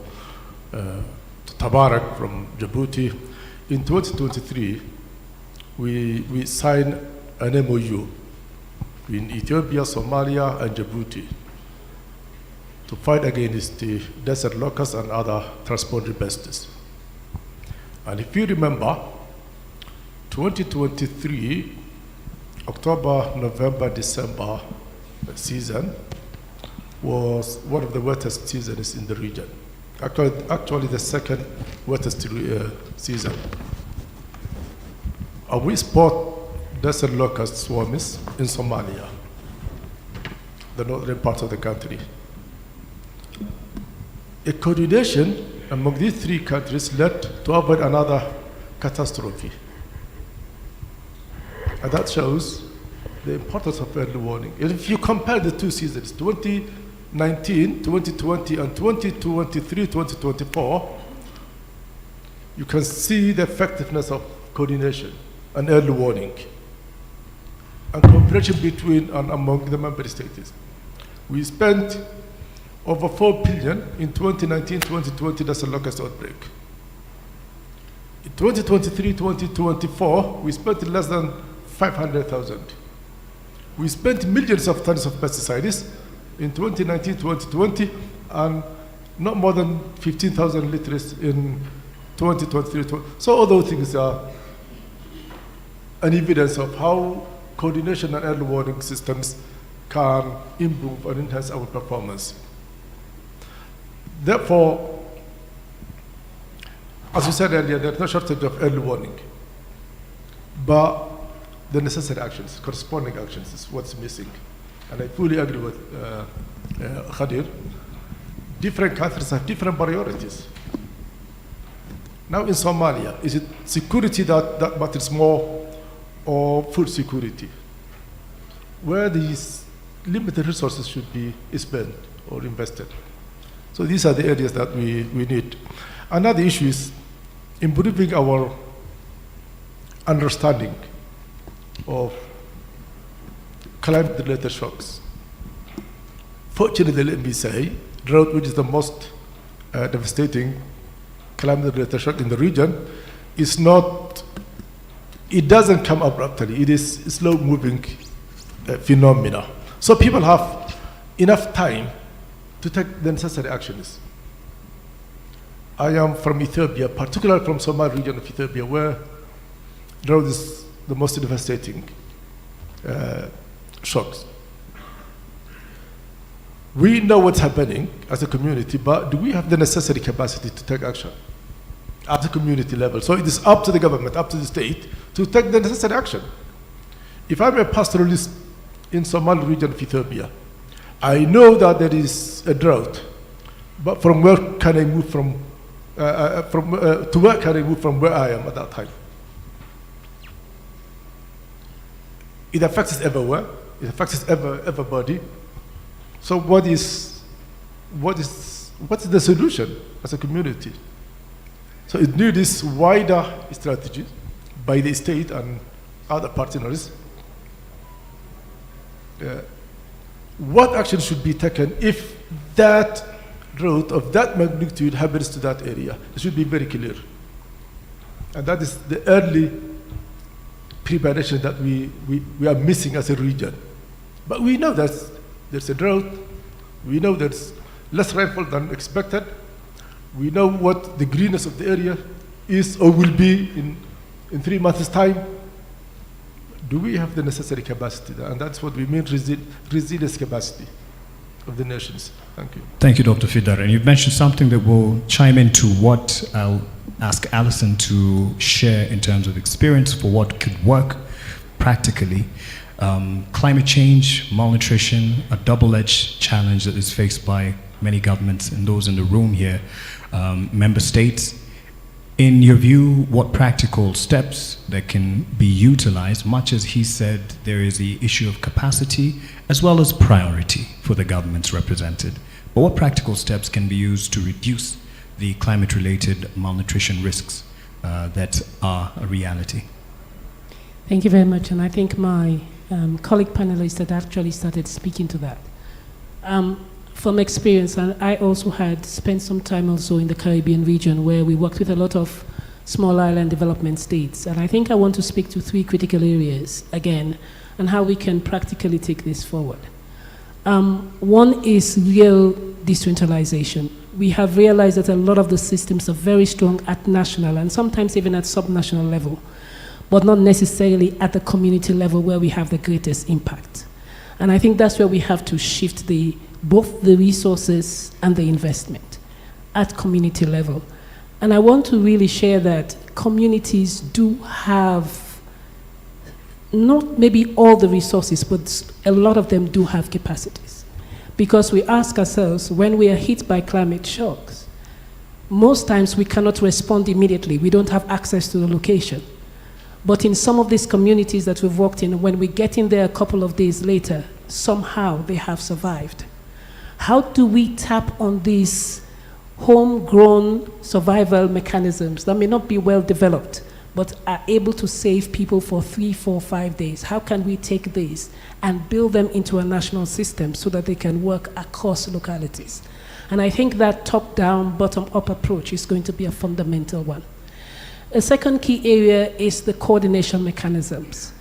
Tabarak from Djibouti. In 2023, we signed an MOU in Ethiopia, Somalia, and Djibouti to fight against the desert locusts and other transport pests. And if you remember, 2023, October, November, December season was one of the wettest seasons in the region. Actually the second wettest season. We spot desert locust swarms in Somalia, the northern part of the country. A coordination among these three countries led to avoid another catastrophe. And that shows the importance of early warning. And if you compare the two seasons, 2019, 2020, and 2023, 2024, you can see the effectiveness of coordination and early warning and cooperation between and among the member states. We spent over 4 billion in 2019-2020 desert locust outbreak. In 2023-2024, we spent less than 500,000. We spent millions of tons of pesticides in 2019-2020 and not more than 15,000 liters in 2023. So all those things are an evidence of how coordination and early warning systems can improve and enhance our performance. Therefore, as you said earlier, there's no shortage of early warning, but the necessary actions, corresponding actions, is what's missing. And I fully agree with Khadir. Different countries have different priorities. Now in Somalia, is it security that matters more or food security? Where these limited resources should be spent or invested. So these are the areas that we need. Another issue is improving our understanding of climate-related shocks. Fortunately, let me say, drought, which is the most devastating climate-related shock in the region, is not, it doesn't come abruptly. It is a slow-moving phenomena. So people have enough time to take the necessary actions. I am from Ethiopia, particularly from Somali region of Ethiopia, where drought is the most devastating shocks. We know what's happening as a community, but do we have the necessary capacity to take action at the community level? So it is up to the government, up to the state, to take the necessary action. If I'm a pastoralist in Somali region of Ethiopia, I know that there is a drought, but from where can I move to where can I move from where I am at that time? It affects us everywhere. It affects everybody. So what's the solution as a community? So it needs this wider strategy by the state and other partners. What action should be taken if that drought of that magnitude happens to that area? It should be very clear. And that is the early preparation that we are missing as a region. But we know that there's a drought. We know there's less rainfall than expected. We know what the greenness of the area is or will be in 3 months' time. Do we have the necessary capacity? And that's what we mean resilience capacity of the nations. Thank you. Thank you, Dr. Fidar. And you've mentioned something that will chime into what I'll ask Alison to share in terms of experience for what could work practically. Climate change, malnutrition, a double-edged challenge that is faced by many governments and those in the room here, member states. in your view, what practical steps that can be utilized, much as he said there is the issue of capacity as well as priority for the governments represented, but what practical steps can be used to reduce the climate-related malnutrition risks that are a reality? Thank you very much, and I think my colleague panelists had actually started speaking to that. From experience, and I also had spent some time also in the Caribbean region where we worked with a lot of small island development states, and I think I want to speak to 3 critical areas again and how we can practically take this forward. One is real decentralization. We have realized that a lot of the systems are very strong at national and sometimes even at subnational level, but not necessarily at the community level where we have the greatest impact. And I think that's where we have to shift both the resources and the investment at community level. And I want to really share that communities do have, not maybe all the resources, but a lot of them do have capacities. Because we ask ourselves, when we are hit by climate shocks, most times we cannot respond immediately. We don't have access to the location. But in some of these communities that we've worked in, when we get in there a couple of days later, somehow they have survived. How do we tap on these homegrown survival mechanisms that may not be well developed, but are able to save people for 3, 4, 5 days? How can we take these and build them into a national system so that they can work across localities? And I think that top-down, bottom-up approach is going to be a fundamental one. A second key area is the coordination mechanisms.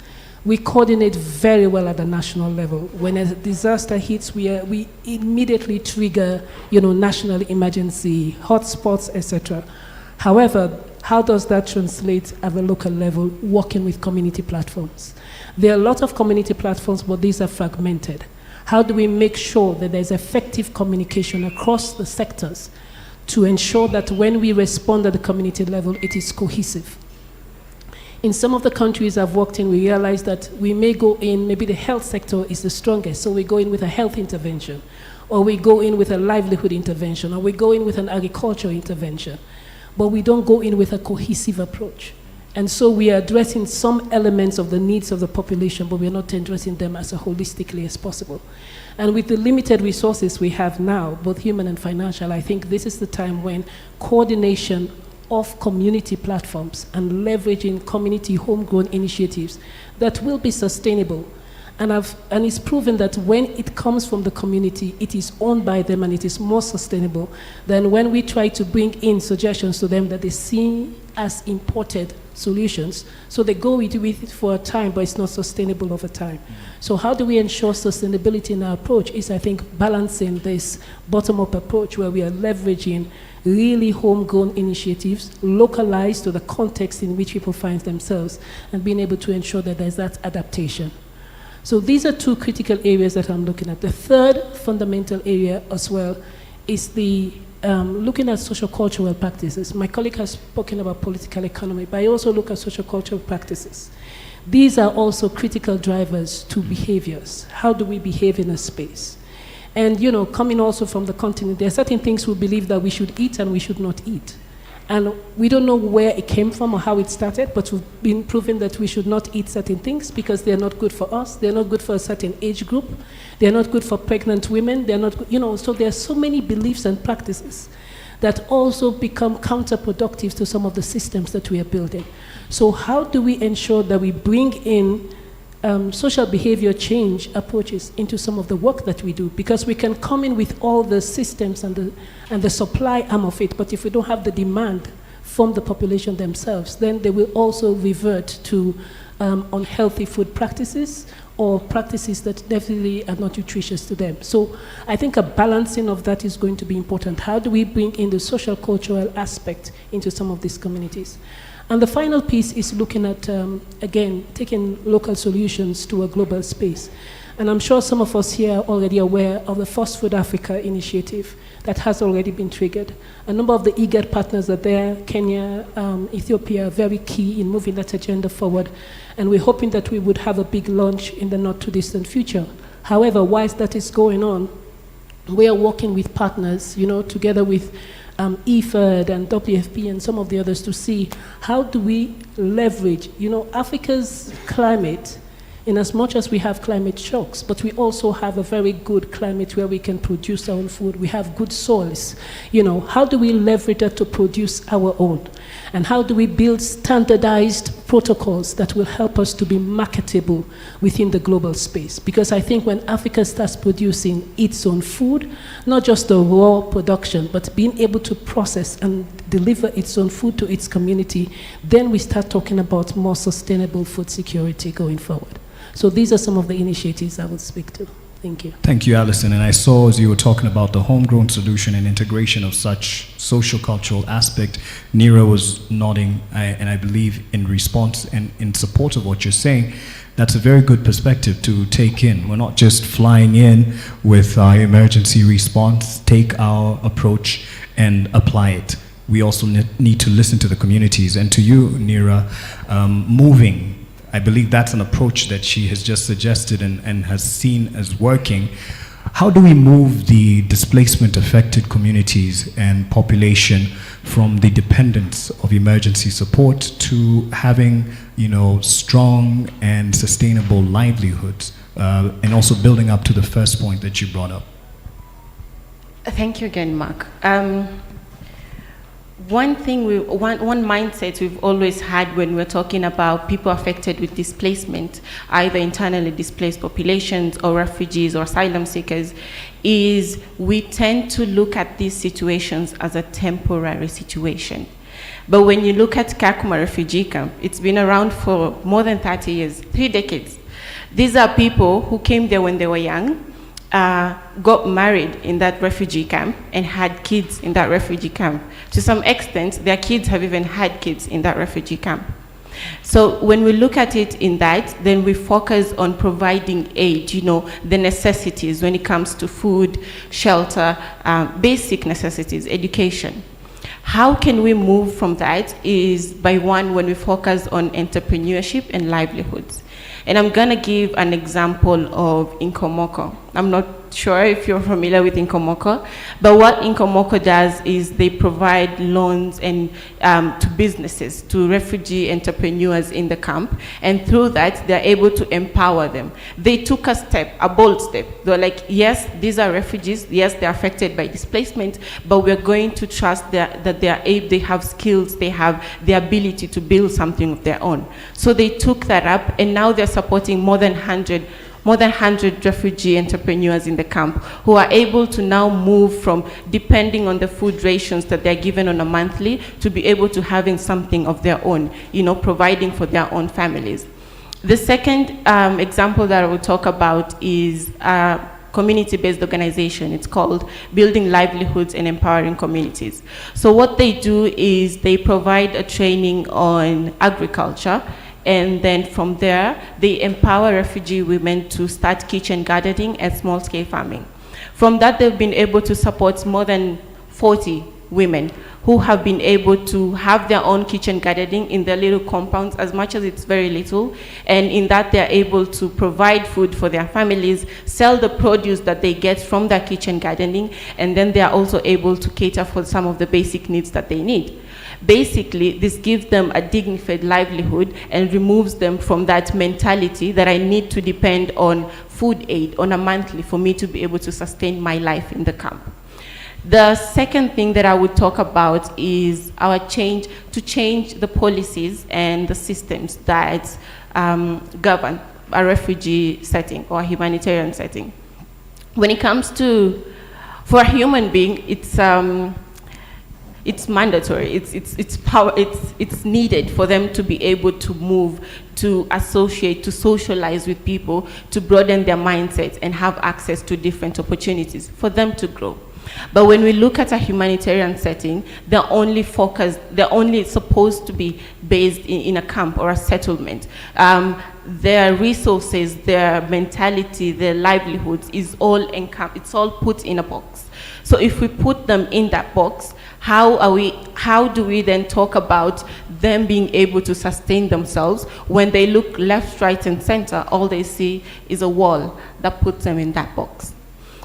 We coordinate very well at the national level. When a disaster hits, we immediately trigger, national emergency, hotspots, etc. However, how does that translate at the local level, working with community platforms? There are a lot of community platforms, but these are fragmented. How do we make sure that there's effective communication across the sectors to ensure that when we respond at the community level, it is cohesive? In some of the countries I've worked in, we realize that we may go in, maybe the health sector is the strongest, so we go in with a health intervention, or we go in with a livelihood intervention, or we go in with an agricultural intervention, but we don't go in with a cohesive approach. And so we are addressing some elements of the needs of the population, but we're not addressing them as holistically as possible. And with the limited resources we have now, both human and financial, I think this is the time when coordination of community platforms and leveraging community homegrown initiatives that will be sustainable. And it's proven that when it comes from the community, it is owned by them and it is more sustainable than when we try to bring in suggestions to them that they see as imported solutions. So they go with it for a time, but it's not sustainable over time. So how do we ensure sustainability in our approach is, I think, balancing this bottom-up approach where we are leveraging really homegrown initiatives, localized to the context in which people find themselves, and being able to ensure that there's that adaptation. So these are 2 critical areas that I'm looking at. The third fundamental area as well is the looking at social-cultural practices. My colleague has spoken about political economy, but I also look at social-cultural practices. These are also critical drivers to behaviors. How do we behave in a space? And coming also from the continent, there are certain things we believe that we should eat and we should not eat. And we don't know where it came from or how it started, but we've been proven that we should not eat certain things because they're not good for us. They're not good for a certain age group. They're not good for pregnant women. They're not, so there are so many beliefs and practices that also become counterproductive to some of the systems that we are building. So how do we ensure that we bring in social behavior change approaches into some of the work that we do? Because we can come in with all the systems and the supply arm of it, but if we don't have the demand from the population themselves, then they will also revert to unhealthy food practices or practices that definitely are not nutritious to them. So I think a balancing of that is going to be important. How do we bring in the social cultural aspect into some of these communities? And the final piece is looking at, again, taking local solutions to a global space. And I'm sure some of us here are already aware of the Fast Food Africa initiative that has already been triggered. A number of the IGAD partners are there. Kenya, Ethiopia are very key in moving that agenda forward. And we're hoping that we would have a big launch in the not too distant future. However, whilst that is going on, we are working with partners, together with IGAD and WFP and some of the others to see how do we leverage, Africa's climate, in as much as we have climate shocks, but we also have a very good climate where we can produce our own food. We have good soils. How do we leverage that to produce our own? And how do we build standardized protocols that will help us to be marketable within the global space? Because I think when Africa starts producing its own food, not just the raw production, but being able to process and deliver its own food to its community, then we start talking about more sustainable food security going forward. So these are some of the initiatives I will speak to. Thank you. Thank you, Alison. And I saw as you were talking about the homegrown solution and integration of such social cultural aspect, Nira was nodding, and I believe in response and in support of what you're saying. That's a very good perspective to take in. We're not just flying in with our emergency response, take our approach and apply it. We also need to listen to the communities. And to you, Nira, moving, I believe that's an approach that she has just suggested and has seen as working. How do we move the displacement affected communities and population from the dependence of emergency support to having, strong and sustainable livelihoods, and also building up to the first point that you brought up? Thank you again, Mark. One mindset we've always had when we're talking about people affected with displacement, either internally displaced populations or refugees or asylum seekers, is we tend to look at these situations as a temporary situation. But when you look at Kakuma refugee camp, it's been around for more than 30 years, 3 decades. These are people who came there when they were young, got married in that refugee camp and had kids in that refugee camp. To some extent, their kids have even had kids in that refugee camp. So when we look at it in that, then we focus on providing aid, the necessities when it comes to food, shelter, basic necessities, education. How can we move from that is by when we focus on entrepreneurship and livelihoods. And I'm going to give an example of Inkomoko. I'm not sure if you're familiar with Inkomoko, but what Inkomoko does is they provide loans and to businesses, to refugee entrepreneurs in the camp, and through that, they're able to empower them. They took a bold step. They're like, yes, these are refugees, yes, they're affected by displacement, but we're going to trust that they have skills, they have the ability to build something of their own. So they took that up, and now they're supporting more than 100 refugee entrepreneurs in the camp who are able to now move from depending on the food rations that they're given on a monthly to be able to having something of their own, providing for their own families. The second example that I will talk about is a community-based organization. It's called Building Livelihoods and Empowering Communities. So what they do is they provide a training on agriculture, and then from there, they empower refugee women to start kitchen gardening and small-scale farming. From that, they've been able to support more than 40 women who have been able to have their own kitchen gardening in their little compounds, as much as it's very little, and in that they're able to provide food for their families, sell the produce that they get from their kitchen gardening, and then they're also able to cater for some of the basic needs that they need. Basically, this gives them a dignified livelihood and removes them from that mentality that I need to depend on food aid on a monthly for me to be able to sustain my life in the camp. The second thing that I would talk about is our change the policies and the systems that govern a refugee setting or a humanitarian setting. When it comes to, for a human being, it's mandatory. It's needed for them to be able to move, to associate, to socialize with people, to broaden their mindset and have access to different opportunities for them to grow. But when we look at a humanitarian setting, they're only supposed to be based in a camp or a settlement. Their resources, their mentality, their livelihoods is all it's all put in a box. So if we put them in that box, how do we then talk about them being able to sustain themselves when they look left, right, and center? All they see is a wall that puts them in that box.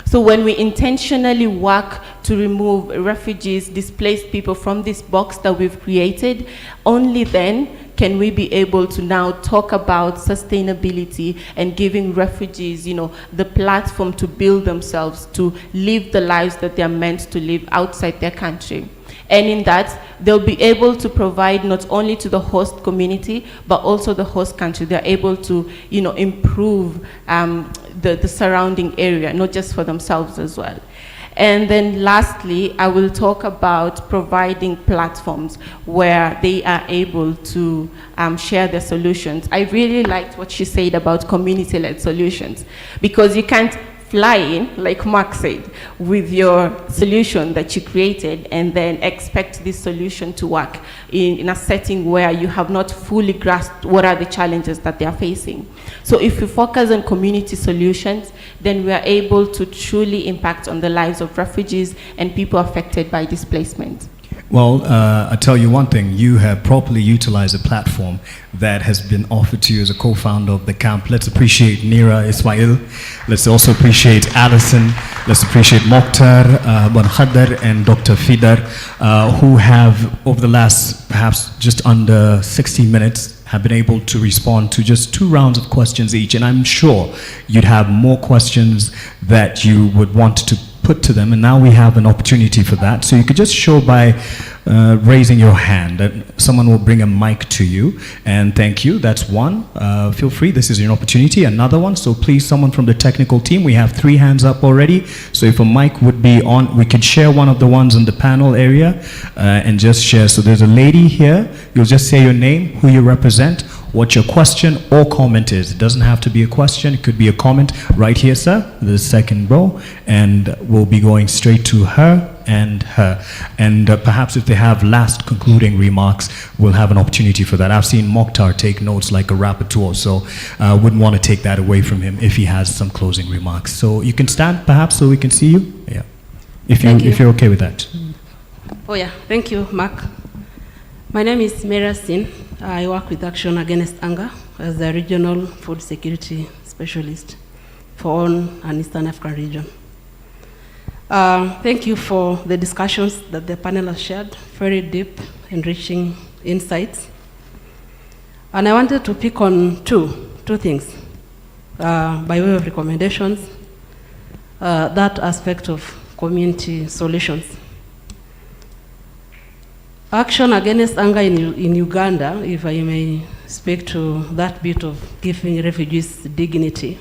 So when we intentionally work to remove refugees, displaced people from this box that we've created, only then can we be able to now talk about sustainability and giving refugees, the platform to build themselves, to live the lives that they're meant to live outside their country. And in that, they'll be able to provide not only to the host community, but also the host country. They're able to, improve the surrounding area, not just for themselves as well. And then lastly, I will talk about providing platforms where they are able to share their solutions. I really liked what she said about community-led solutions, because you can't fly in, like Mark said, with your solution that you created and then expect this solution to work in a setting where you have not fully grasped what are the challenges that they are facing. So if we focus on community solutions, then we are able to truly impact on the lives of refugees and people affected by displacement. Well, I tell you one thing, you have properly utilized a platform that has been offered to you as a co-founder of the camp. Let's appreciate Nira Ismail. Let's also appreciate Alison. Let's appreciate Mokhtar, Bonkhadar, and Dr. Fidar, who have, over the last perhaps just under 60 minutes, have been able to respond to just 2 rounds of questions each. And I'm sure you'd have more questions that you would want to put to them, and now we have an opportunity for that. So you could just show by raising your hand, and someone will bring a mic to you. And thank you, that's one. Feel free, this is your opportunity. Another one, so please, someone from the technical team. We have 3 hands up already, so if a mic would be on, we could share one of the ones in the panel area and just share. So there's a lady here, you'll just say your name, who you represent, what your question or comment is. It doesn't have to be a question, it could be a comment. Right here, sir, the second row, and we'll be going straight to her and her. And perhaps if they have last concluding remarks, we'll have an opportunity for that. I've seen Mokhtar take notes like a rapporteur, so I wouldn't want to take that away from him if he has some closing remarks. So you can stand perhaps so we can see you. Yeah, if you're okay with that. Oh yeah, thank you, Mark. My name is Mera Sin. I work with Action Against Hunger as the Regional Food Security Specialist for Horn and Eastern African region. Thank you for the discussions that the panel has shared, very deep, enriching insights. And I wanted to pick on two things by way of recommendations, that aspect of community solutions. Action Against Hunger in Uganda, if I may speak to that bit of giving refugees dignity,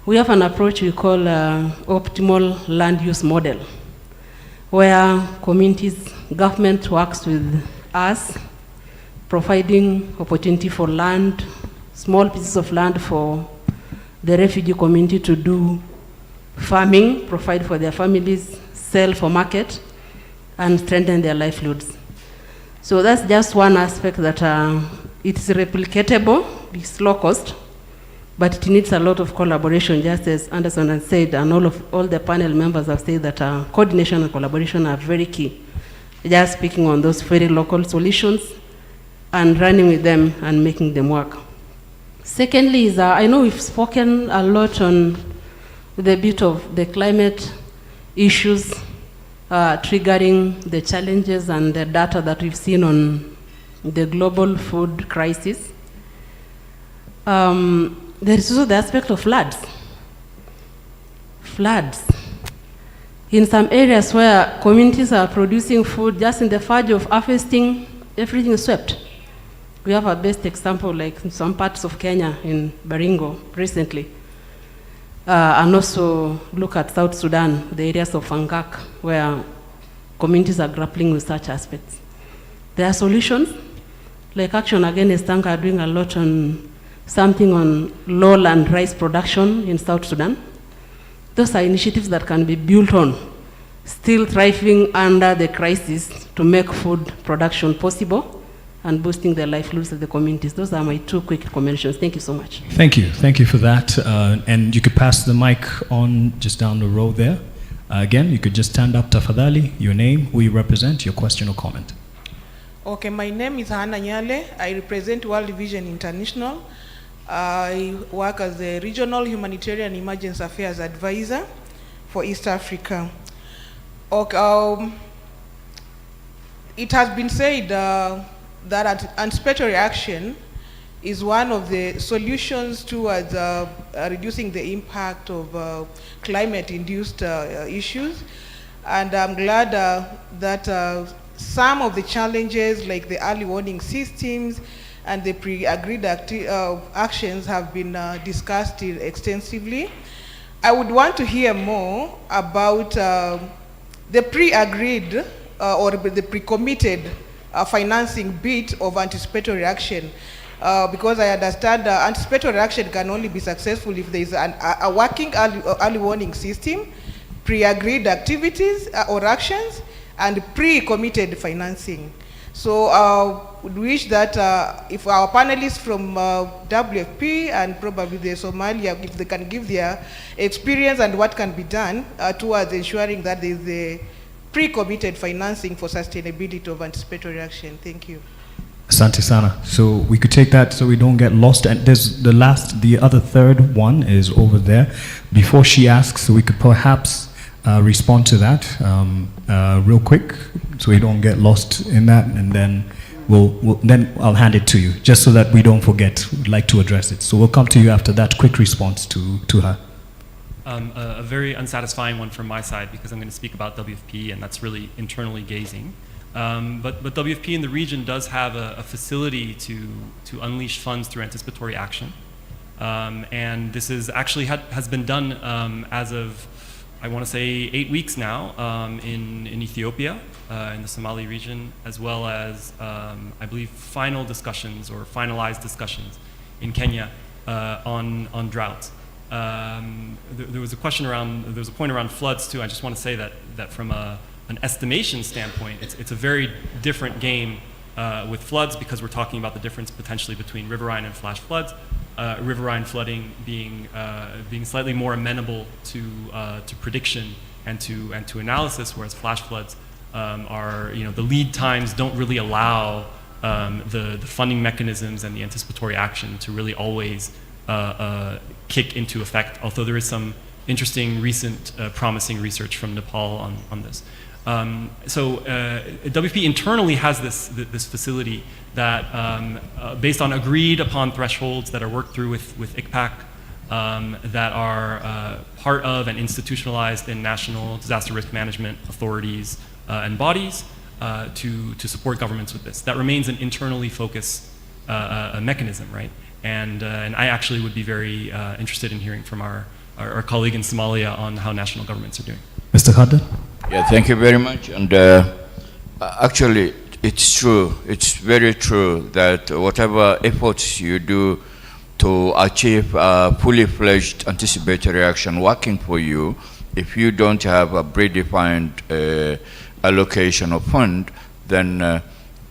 we have an approach we call optimal land use model, where communities, government works with us, providing opportunity for land, small pieces of land for the refugee community to do farming, provide for their families, sell for market, and strengthen their livelihoods. So that's just one aspect that it's replicatable, it's low cost, but it needs a lot of collaboration, just as Anderson has said, and all the panel members have said that coordination and collaboration are very key. Just speaking on those very local solutions and running with them and making them work. Secondly is, I know we've spoken a lot on the bit of the climate issues triggering the challenges and the data that we've seen on the global food crisis. There is also the aspect of floods. Floods. In some areas where communities are producing food, just in the verge of harvesting, everything is swept. We have a best example, like in some parts of Kenya, in Baringo, recently. And also look at South Sudan, the areas of Fangak, where communities are grappling with such aspects. There are solutions, like Action Against Hunger are doing a lot on something on lowland rice production in South Sudan. Those are initiatives that can be built on, still thriving under the crisis to make food production possible and boosting the livelihoods of the communities. Those are my 2 quick recommendations. Thank you so much. Thank you for that. And you could pass the mic on just down the row there. Again, you could just stand up, tafadhali, your name, who you represent, your question or comment. Okay, my name is Hannah Nyale. I represent World Vision International. I work as the Regional Humanitarian Emergency Affairs Advisor for East Africa. Okay, it has been said that anticipatory action is one of the solutions towards reducing the impact of climate-induced issues. And I'm glad that some of the challenges like the early warning systems and the pre-agreed actions have been discussed extensively. I would want to hear more about the pre-agreed or the pre-committed financing bit of anticipatory action. Because I understand anticipatory action can only be successful if there is a working early warning system, pre-agreed activities or actions, and pre-committed financing. So would wish that if our panelists from WFP and probably the Somalia, if they can give their experience and what can be done towards ensuring that there is a pre-committed financing for sustainability of anticipatory action. Thank you. Asante sana. So we could take that so we don't get lost. And there's the other third one is over there. Before she asks, so we could perhaps respond to that real quick so we don't get lost in that. And then then I'll hand it to you just so that we don't forget. We'd like to address it. So we'll come to you after that quick response to her. A very unsatisfying one from my side because I'm going to speak about WFP and that's really internally gazing. But WFP in the region does have a facility to unleash funds through anticipatory action. And this is actually has been done as of, I want to say, 8 weeks now in Ethiopia, in the Somali region, as well as, I believe, final discussions or finalized discussions in Kenya on drought. There was a question around, there was a point around floods too. I just want to say that from an estimation standpoint, it's a very different game with floods because we're talking about the difference potentially between riverine and flash floods. Riverine flooding being slightly more amenable to prediction and to analysis, whereas flash floods are, the lead times don't really allow the funding mechanisms and the anticipatory action to really always kick into effect. Although there is some interesting recent promising research from Nepal on this. So WFP internally has this facility that, based on agreed upon thresholds that are worked through with ICPAC, that are part of and institutionalized in national disaster risk management authorities and bodies to support governments with this. That remains an internally focused mechanism, right? And I actually would be very interested in hearing from our colleague in Somalia on how national governments are doing. Mr. Khader? Yeah, thank you very much. And actually, it's true. It's very true that whatever efforts you do to achieve a fully fledged anticipatory action working for you, if you don't have a predefined allocation of fund, then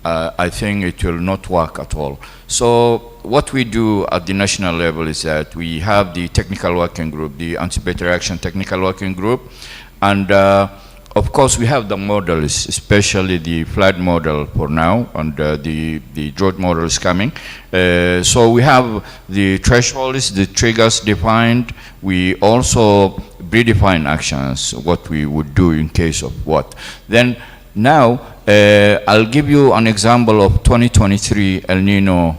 I think it will not work at all. So what we do at the national level is that we have the technical working group, the anticipatory action technical working group, and of course we have the models, especially the flood model for now, and the drought model is coming. So we have the thresholds, the triggers defined. We also predefine actions, what we would do in case of what. Then now, I'll give you an example of 2023 El Nino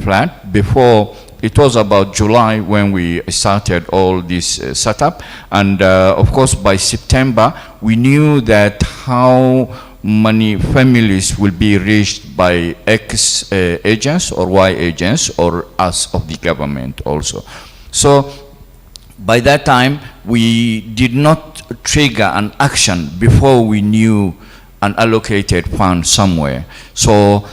flood. Before, it was about July when we started all this setup. And of course, by September, we knew that how many families will be reached by X agents or Y agents or us of the government also. So by that time, we did not trigger an action before we knew an allocated fund somewhere. So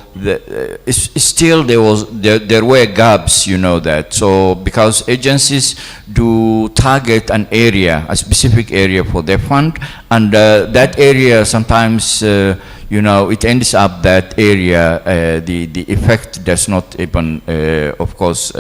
still there were gaps, you know that. So because agencies do target an area, a specific area for their fund, and that area sometimes, you know, it ends up that area, the effect does not even, of course,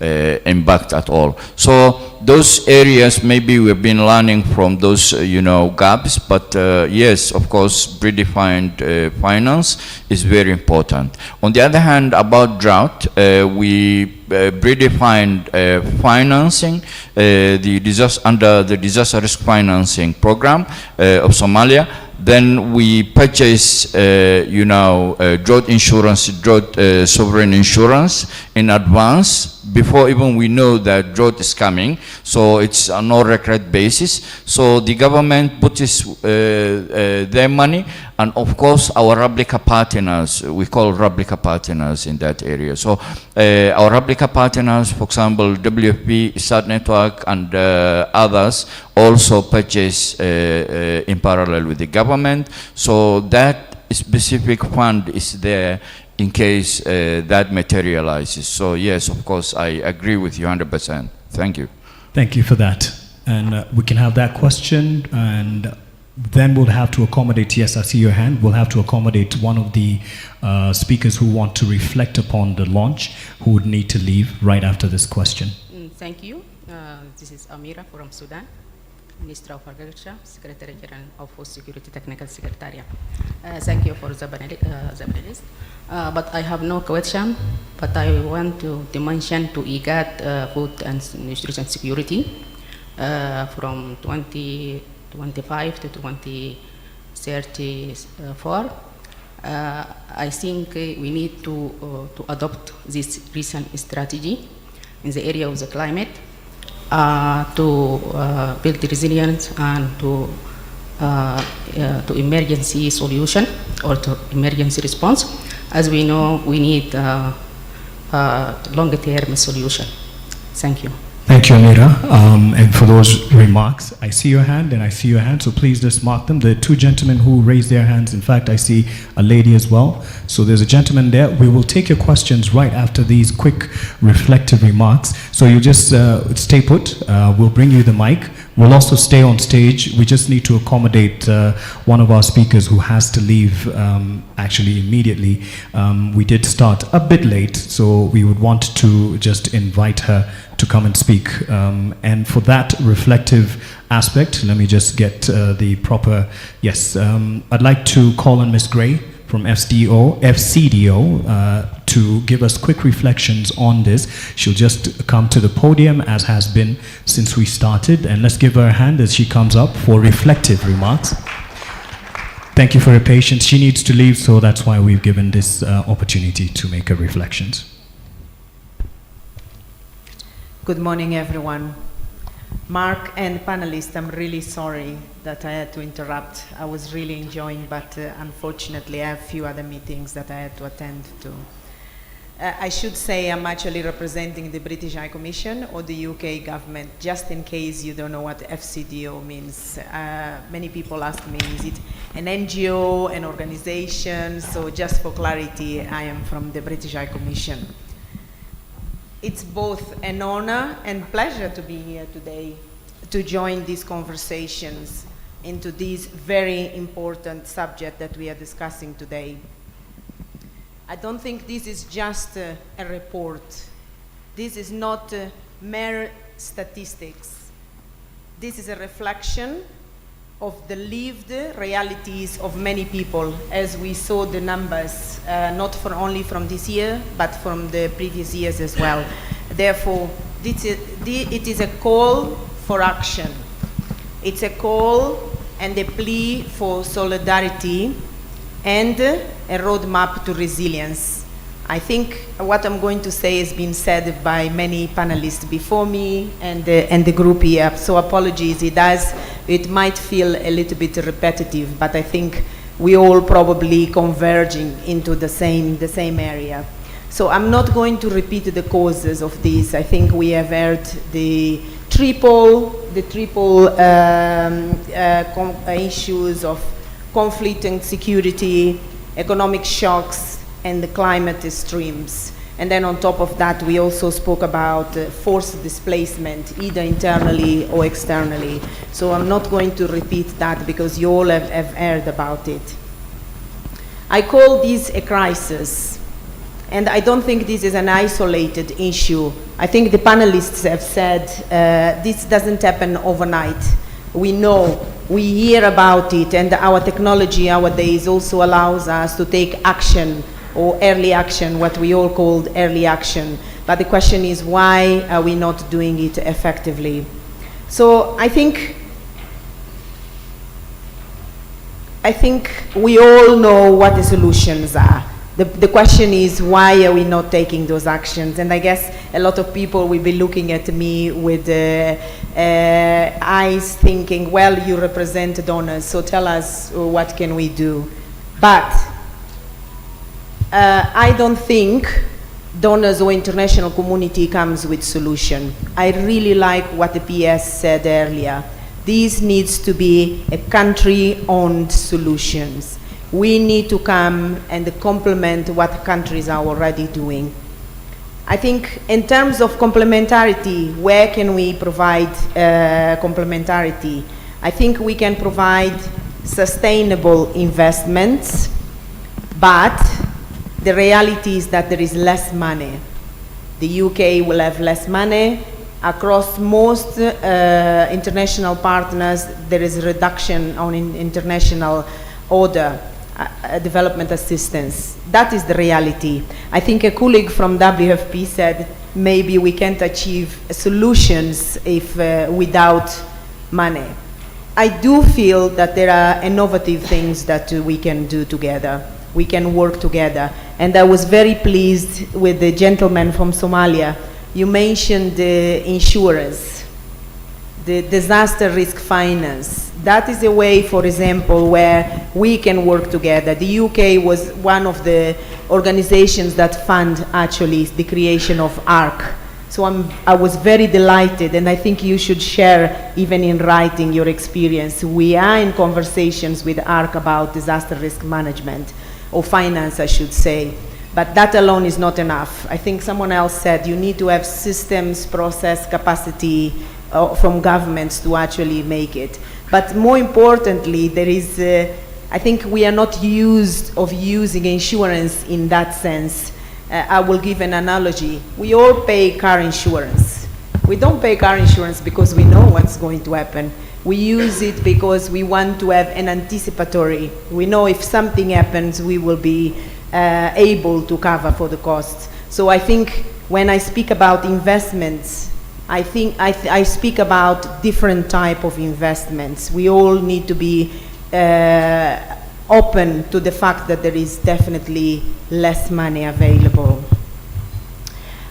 impact at all. So those areas, maybe we've been learning from those, you know, gaps, but yes, of course, predefined finance is very important. important. On the other hand, about drought, we predefined financing under the disaster risk financing program of Somalia. Then we purchase, drought insurance, drought sovereign insurance in advance before even we know that drought is coming. So it's on no record basis. So the government puts their money, and of course our replica partners, we call replica partners in that area. So our replica partners, for example, WFP, SAT Network, and others also purchase in parallel with the government. So that specific fund is there in case that materializes. So yes, of course, I agree with you 100%. Thank you. Thank you for that. And we can have that question, and then we'll have to accommodate, yes, I see your hand, we'll have to accommodate one of the speakers who want to reflect upon the launch, who would need to leave right after this question. Thank you. This is Amira from Sudan, Minister of Agriculture, Secretary General of Food Security Technical Secretariat. Thank you for the panelists. But I have no question, but I want to mention to IGAD food and nutrition security from 2025 to 2034. I think we need to adopt this recent strategy in the area of the climate to build resilience and to emergency solution or to emergency response. As we know, we need longer-term solution. Thank you. Thank you, Amira. And for those remarks, I see your hand and I see your hand, so please just mark them. The two gentlemen who raised their hands, in fact, I see a lady as well. So there's a gentleman there. We will take your questions right after these quick reflective remarks. So you just stay put. We'll bring you the mic. We'll also stay on stage. We just need to accommodate one of our speakers who has to leave actually immediately. We did start a bit late, so we would want to just invite her to come and speak. And for that reflective aspect, let me just get the proper, yes, I'd like to call on Ms. Gray from FCDO to give us quick reflections on this. She'll just come to the podium, as has been since we started, and let's give her a hand as she comes up for reflective remarks. Thank you for your patience. She needs to leave, so that's why we've given this opportunity to make her reflections. Good morning, everyone. Mark and panelists, I'm really sorry that I had to interrupt. I was really enjoying, but unfortunately I have a few other meetings that I had to attend to. I should say I'm actually representing the British High Commission or the UK government, just in case you don't know what FCDO means. Many people ask me, is it an NGO, an organization? So just for clarity, I am from the British High Commission. It's both an honor and pleasure to be here today to join these conversations into this very important subject that we are discussing today. I don't think this is just a report. This is not mere statistics. This is a reflection of the lived realities of many people, as we saw the numbers, not only from this year, but from the previous years as well. Therefore, it is a call for action. It's a call and a plea for solidarity and a roadmap to resilience. I think what I'm going to say has been said by many panelists before me and the group here, so apologies, it might feel a little bit repetitive, but I think we all probably converging into the same area. So I'm not going to repeat the causes of this. I think we have heard the triple issues of conflict and security, economic shocks, and the climate extremes. And then on top of that, we also spoke about forced displacement, either internally or externally. So I'm not going to repeat that because you all have heard about it. I call this a crisis. And I don't think this is an isolated issue. I think the panelists have said this doesn't happen overnight. We know, we hear about it, and our technology nowadays also allows us to take action or early action, what we all called early action. But the question is, why are we not doing it effectively? So I think we all know what the solutions are. The question is, why are we not taking those actions? And I guess a lot of people will be looking at me with eyes thinking, well, you represent donors, so tell us what can we do. But I don't think donors or international community comes with solution. I really like what the PS said earlier. This needs to be a country-owned solutions. We need to come and complement what countries are already doing. I think in terms of complementarity, where can we provide complementarity? I think we can provide sustainable investments, but the reality is that there is less money. The UK will have less money. Across most international partners, there is a reduction on international order. Development assistance. That is the reality. I think a colleague from WFP said maybe we can't achieve solutions if without money. I do feel that there are innovative things that we can do together. We can work together. And I was very pleased with the gentleman from Somalia. You mentioned the insurance, the disaster risk finance. That is a way, for example, where we can work together. The UK was one of the organizations that fund actually the creation of ARC. So I was very delighted, and I think you should share, even in writing, your experience. We are in conversations with ARC about disaster risk management, or finance, I should say. But that alone is not enough. I think someone else said you need to have systems, process, capacity from governments to actually make it. But more importantly, there is, I think we are not used of using insurance in that sense. I will give an analogy. We all pay car insurance. We don't pay car insurance because we know what's going to happen. We use it because we want to have an anticipatory. We know if something happens, we will be able to cover for the costs. So I think when I speak about investments, I think I speak about different type of investments. We all need to be open to the fact that there is definitely less money available.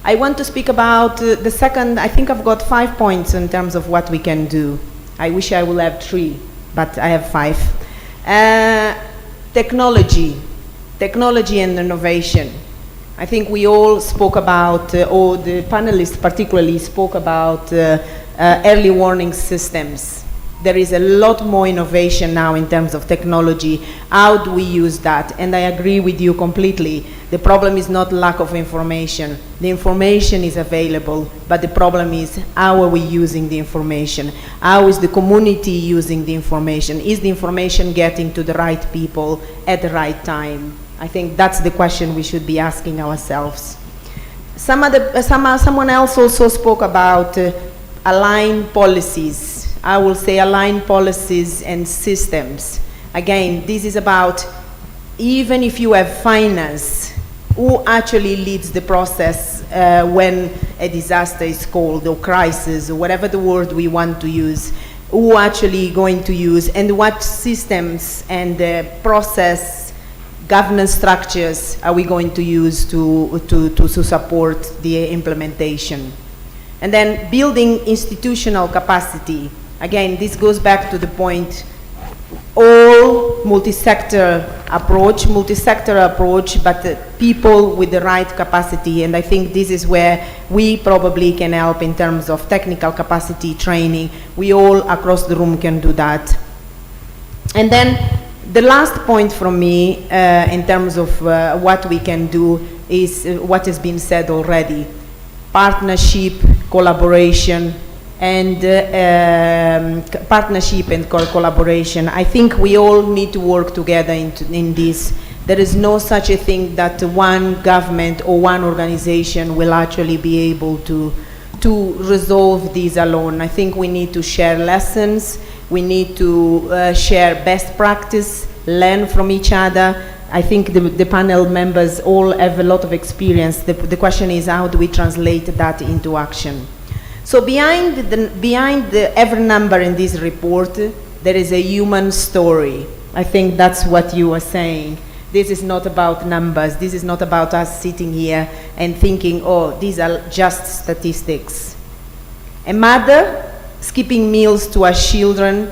I want to speak about the second. I think I've got 5 points in terms of what we can do. I wish I would have 3, but I have 5. Technology and innovation. I think we all spoke about, or the panelists particularly spoke about early warning systems. There is a lot more innovation now in terms of technology. How do we use that? And I agree with you completely. The problem is not lack of information. The information is available, but the problem is how are we using the information? How is the community using the information? Is the information getting to the right people at the right time? I think that's the question we should be asking ourselves. Someone else also spoke about aligned policies. I will say aligned policies and systems. Again, this is about, even if you have finance, who actually leads the process when a disaster is called, or crisis, or whatever the word we want to use, who actually going to use, and what systems and process governance structures are we going to use to support the implementation. And then building institutional capacity. Again, this goes back to the point, all multi-sector approach, but people with the right capacity. And I think this is where we probably can help in terms of technical capacity training. We all across the room can do that. And then the last point from me in terms of what we can do is what has been said already. Partnership, collaboration, and collaboration. I think we all need to work together in this. There is no such a thing that one government or one organization will actually be able to resolve these alone. I think we need to share lessons. We need to share best practice, learn from each other, I think the panel members all have a lot of experience. The question is, how do we translate that into action? So behind every number in this report, there is a human story. I think that's what you were saying. This is not about numbers. This is not about us sitting here and thinking, oh, these are just statistics. A mother skipping meals to her children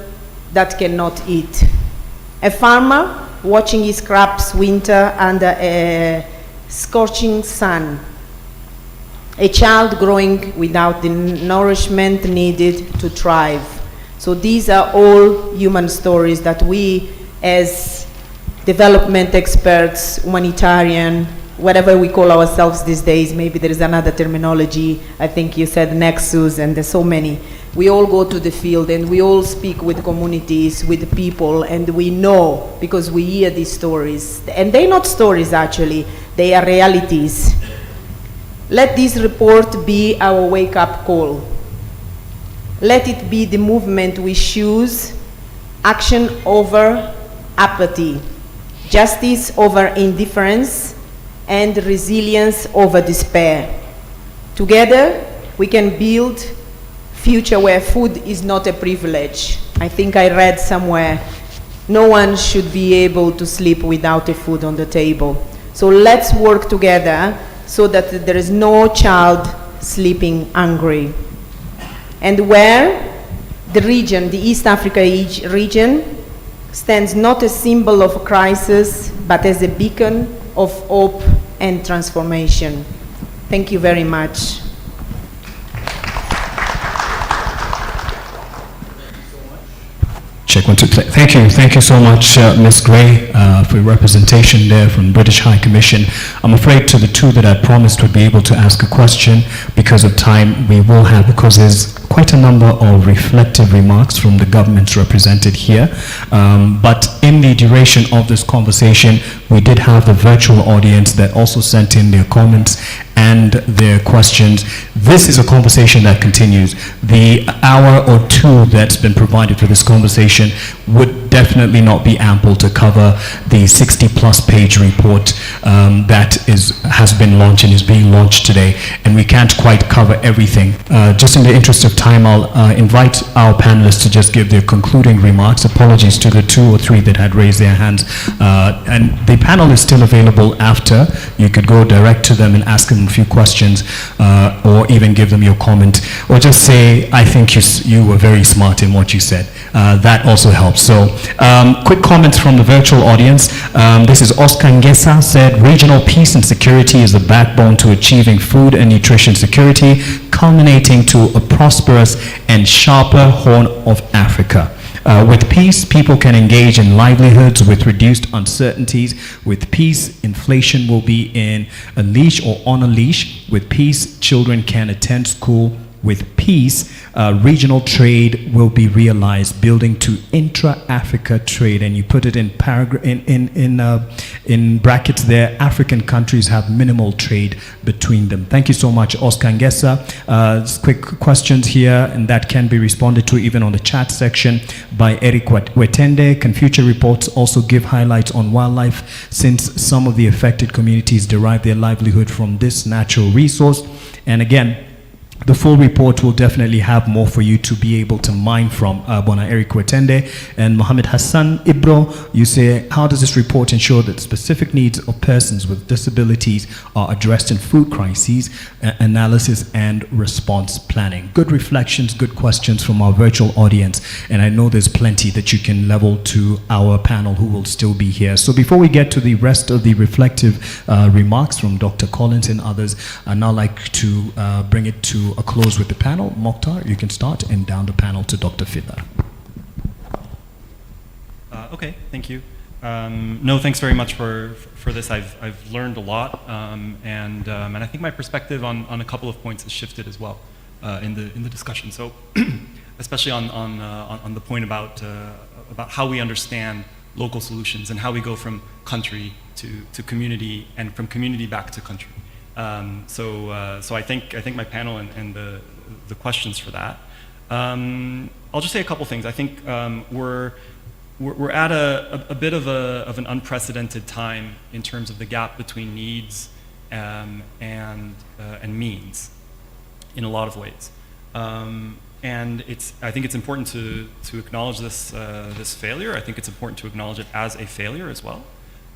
that cannot eat. A farmer watching his crops winter under a scorching sun. A child growing without the nourishment needed to thrive. So these are all human stories that we, as development experts, humanitarian, whatever we call ourselves these days, maybe there is another terminology, I think you said nexus, and there's so many. We all go to the field and we all speak with communities, with people, and we know, because we hear these stories. And they're not stories actually, they are realities. Let this report be our wake-up call. Let it be the movement we choose, action over apathy, justice over indifference, and resilience over despair. Together, we can build a future where food is not a privilege. I think I read somewhere, no one should be able to sleep without a food on the table. So let's work together so that there is no child sleeping hungry. And where the region, the East Africa region, stands not a symbol of a crisis, but as a beacon of hope and transformation. Thank you very much. Check 1, 2, 3. Thank you so much, Ms. Gray, for your representation there from British High Commission. I'm afraid to the two that I promised would be able to ask a question, because of time we will have, because there's quite a number of reflective remarks from the governments represented here. But in the duration of this conversation, we did have the virtual audience that also sent in their comments and their questions. This is a conversation that continues. The hour or two that's been provided for this conversation would definitely not be ample to cover the 60-plus page report that has been launched and is being launched today, and we can't quite cover everything. Just in the interest of time, I'll invite our panelists to just give their concluding remarks. Apologies to the 2 or 3 that had raised their hands. And the panel is still available after. You could go direct to them and ask them a few questions, or even give them your comment, or just say, I think you were very smart in what you said. That also helps. So quick comments from the virtual audience. This is Oscar Ngesa, said, regional peace and security is the backbone to achieving food and nutrition security, culminating to a prosperous and sharper Horn of Africa. With peace, people can engage in livelihoods with reduced uncertainties. With peace, inflation will be in a leash or on a leash. With peace, children can attend school. With peace, regional trade will be realized, building to intra-Africa trade. And you put it in in brackets there. African countries have minimal trade between them. Thank you so much, Oscar Ngesa. Quick questions here, and that can be responded to even on the chat section by Eric Wetende. Can future reports also give highlights on wildlife, since some of the affected communities derive their livelihood from this natural resource? And again, the full report will definitely have more for you to be able to mine from. Bona Eric Wetende and Mohammed Hassan Ibro, you say, how does this report ensure that specific needs of persons with disabilities are addressed in food crises, analysis and response planning? Good reflections, good questions from our virtual audience, and I know there's plenty that you can level to our panel who will still be here. So before we get to the rest of the reflective remarks from Dr. Collins and others, I'd now like to bring it to a close with the panel. Mokhtar, you can start, and down the panel to Dr. Fidda. Okay, thank you. No, thanks very much for this. I've learned a lot, and I think my perspective on a couple of points has shifted as well in the discussion. So, especially on the point about how we understand local solutions and how we go from country to community, and from community back to country. So I think my panel and the questions for that. I'll just say a couple things. I think we're we're at a bit of an unprecedented time in terms of the gap between needs and means in a lot of ways. And I think it's important to acknowledge this failure. I think it's important to acknowledge it as a failure as well.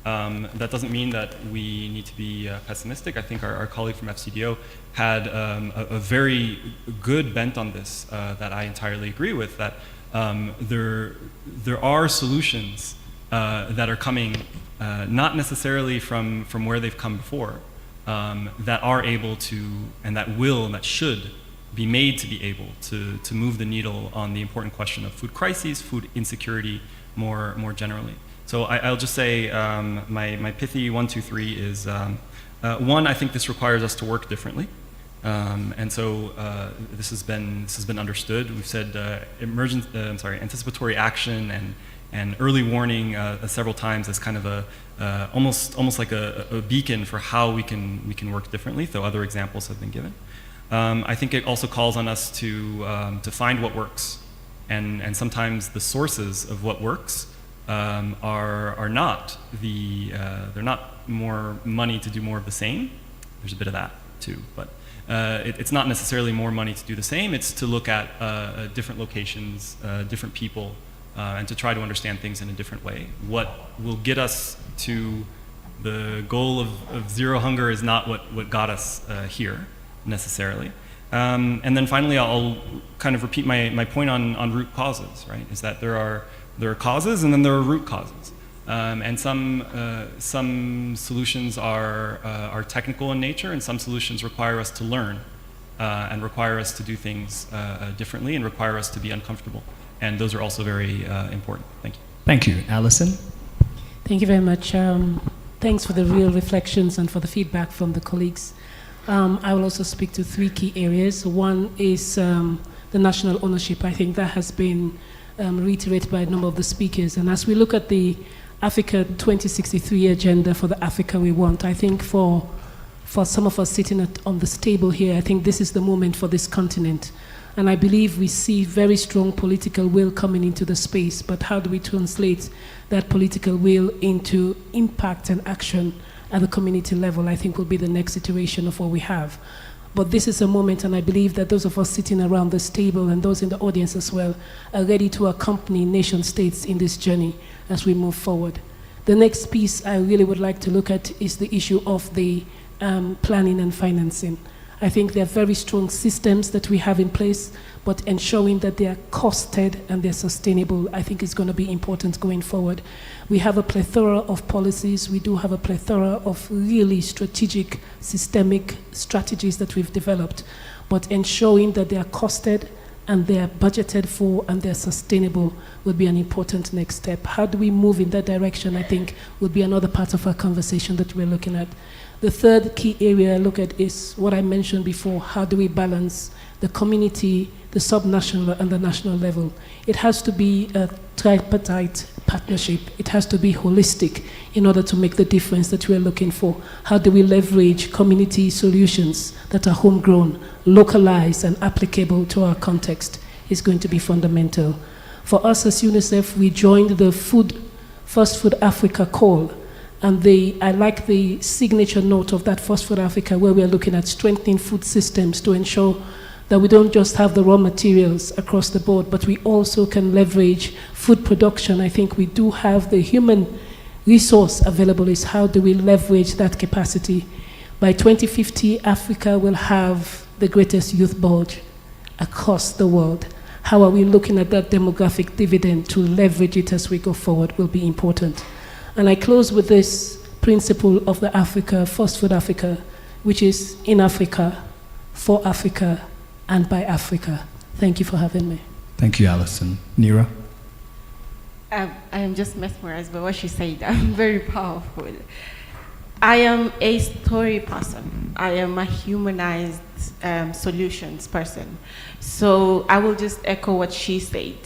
That doesn't mean that we need to be pessimistic. I think our colleague from FCDO had a very good bent on this that I entirely agree with, that there are solutions that are coming not necessarily from where they've come before, that are able to, and that will, and that should be made to be able to move the needle on the important question of food crises, food insecurity more generally. So I'll just say my pithy 1, 2, 3 is, one, I think this requires us to work differently. And so this has been understood. We've said anticipatory action and early warning several times as kind of almost like a beacon for how we can work differently, though other examples have been given. I think it also calls on us to find what works, and sometimes the sources of what works are not they're not more money to do more of the same. There's a bit of that too, but it's not necessarily more money to do the same. It's to look at different locations, different people, and to try to understand things in a different way. What will get us to the goal of zero hunger is not what got us here necessarily. And then finally, I'll kind of repeat my point on root causes, right? Is that there are causes and then there are root causes. And some solutions are technical in nature, and some solutions require us to learn and require us to do things differently and require us to be uncomfortable. And those are also very important. Thank you. Thank you. Alison? Thank you very much. Thanks for the real reflections and for the feedback from the colleagues. I will also speak to 3 key areas. One is the national ownership. I think that has been reiterated by a number of the speakers. And as we look at the Africa 2063 agenda for the Africa we want, I think for some of us sitting on this table here, I think this is the moment for this continent. And I believe we see very strong political will coming into the space, but how do we translate that political will into impact and action at the community level, I think will be the next iteration of what we have. But this is a moment, and I believe that those of us sitting around this table and those in the audience as well are ready to accompany nation states in this journey as we move forward. The next piece I really would like to look at is the issue of the planning and financing. I think there are very strong systems that we have in place, but ensuring that they are costed and they're sustainable, I think is going to be important going forward. We have a plethora of policies. We do have a plethora of really strategic, systemic strategies that we've developed, but ensuring that they are costed and they are budgeted for and they're sustainable will be an important next step. How do we move in that direction, I think, will be another part of our conversation that we're looking at. The third key area I look at is what I mentioned before. How do we balance the community, the subnational and the national level? It has to be a tripartite partnership. It has to be holistic in order to make the difference that we're looking for. How do we leverage community solutions that are homegrown, localized and applicable to our context is going to be fundamental. For us as UNICEF, we joined the First Food Africa call. And I like the signature note of that First Food Africa, where we're looking at strengthening food systems to ensure that we don't just have the raw materials across the board, but we also can leverage food production. I think we do have the human resource available. Is how do we leverage that capacity? By 2050, Africa will have the greatest youth bulge across the world. How are we looking at that demographic dividend to leverage it as we go forward will be important. And I close with this principle of the Africa, First Food Africa, which is in Africa, for Africa, and by Africa. Thank you for having me. Thank you, Alison. Nira? I am just mesmerized by what she said. Very powerful. I am a story person. I am a humanized solutions person. So I will just echo what she said.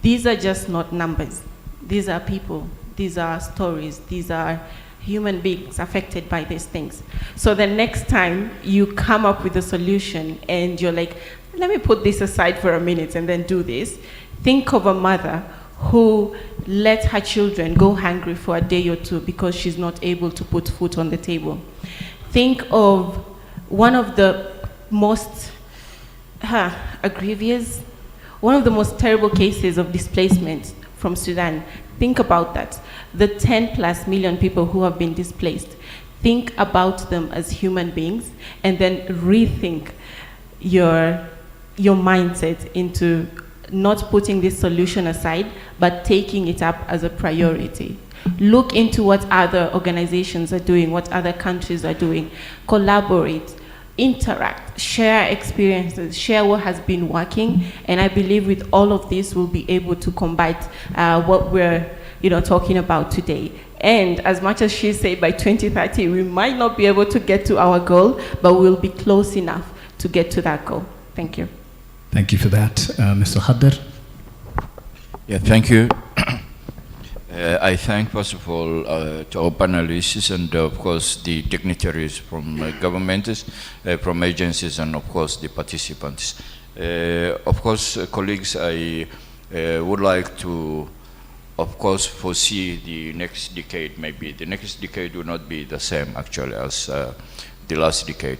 These are just not numbers. These are people. These are stories. These are human beings affected by these things. So the next time you come up with a solution and you're like, let me put this aside for a minute and then do this, think of a mother who let her children go hungry for a day or two because she's not able to put food on the table. Think of one of the most grievous, one of the most terrible cases of displacement from Sudan. Think about that. The 10+ million people who have been displaced. Think about them as human beings and then rethink your mindset into not putting this solution aside, but taking it up as a priority. Look into what other organizations are doing, what other countries are doing. Collaborate, interact, share experiences, share what has been working, and I believe with all of this, we'll be able to combat what we're talking about today. And as much as she said by 2030, we might not be able to get to our goal, but we'll be close enough to get to that goal. Thank you. Thank you for that. Mr. Khadr? Yeah, thank you. I thank, first of all, to our panelists and, of course, the dignitaries from governments, from agencies, and, of course, the participants. Of course, colleagues, I would like to, of course, foresee the next decade. Maybe the next decade will not be the same, actually, as the last decade.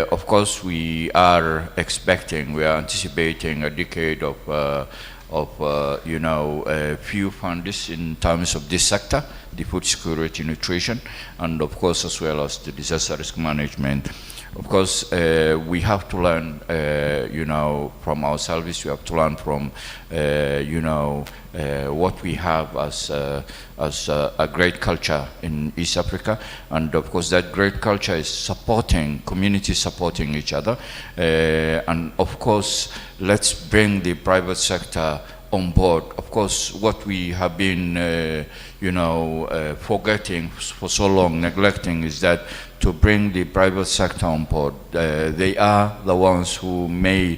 Of course, we are anticipating a decade of few funds in terms of this sector, the food security, nutrition, and of course, as well as the disaster risk management. Of course, we have to learn, from our service. We have to learn from, what we have as a great culture in East Africa, and of course, that great culture is supporting communities, supporting each other, and of course, let's bring the private sector on board. Of course, what we have been, forgetting for so long, neglecting, is that to bring the private sector on board. They are the ones who may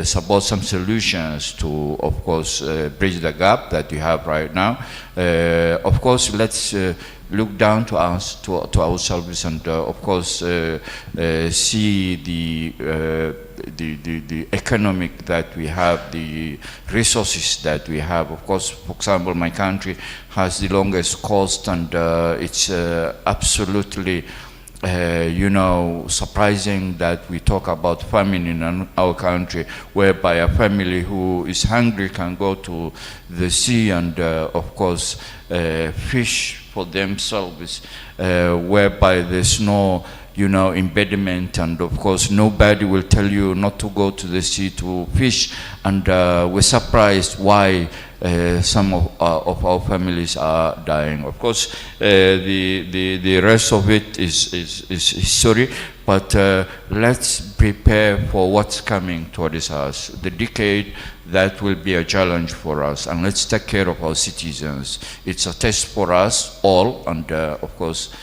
support some solutions to, of course, bridge the gap that we have right now. Of course, let's look down to us, to ourselves, and of course, see the economic that we have, the resources that we have. Of course, for example, my country has the longest coast, and it's absolutely surprising that we talk about famine in our country, whereby a family who is hungry can go to the sea and, of course, fish for themselves, whereby there's no, impediment, and of course, nobody will tell you not to go to the sea to fish, and we're surprised why some of our families are dying. Of course, the rest of it is history, but let's prepare for what's coming towards us. The decade that will be a challenge for us, and let's take care of our citizens. It's a test for us all, and of course,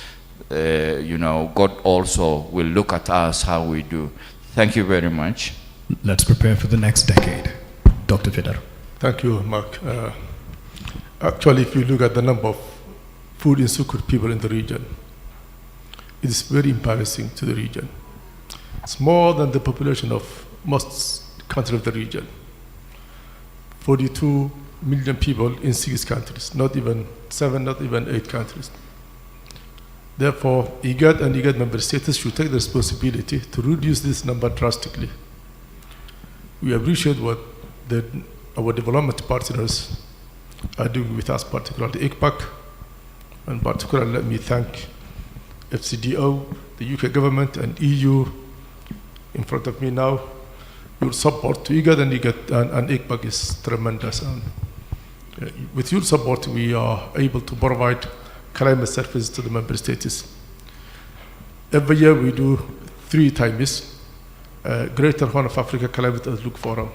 God also will look at us how we do. Thank you very much. Let's prepare for the next decade. Dr. Fidar. Thank you, Mark. Actually, if you look at the number of food insecure people in the region, it is very embarrassing to the region. It's more than the population of most countries of the region. 42 million people in 6 countries, not even 7, not even 8 countries. Therefore, IGAD and IGAD member states should take the responsibility to reduce this number drastically. We appreciate what our development partners are doing with us, particularly ICPAC, and particularly let me thank FCDO, the UK government, and EU in front of me now. Your support to IGAD and ICPAC is tremendous. And with your support, we are able to provide climate services to the member states. Every year we do 3 times Greater Horn of Africa Climate Outlook Forum,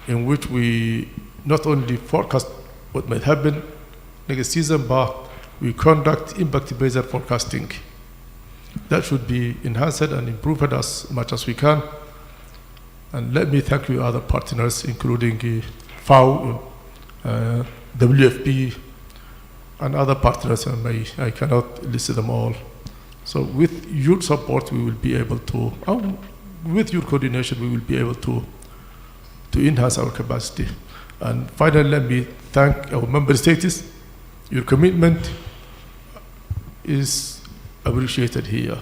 in which we not only forecast what might happen next season, but we conduct impact-based forecasting. That should be enhanced and improved as much as we can. And let me thank you other partners, including FAO, WFP, and other partners, and I cannot list them all. So with your support, we will be able to, with your coordination, we will be able to enhance our capacity. And finally, let me thank our member states. Your commitment is appreciated here.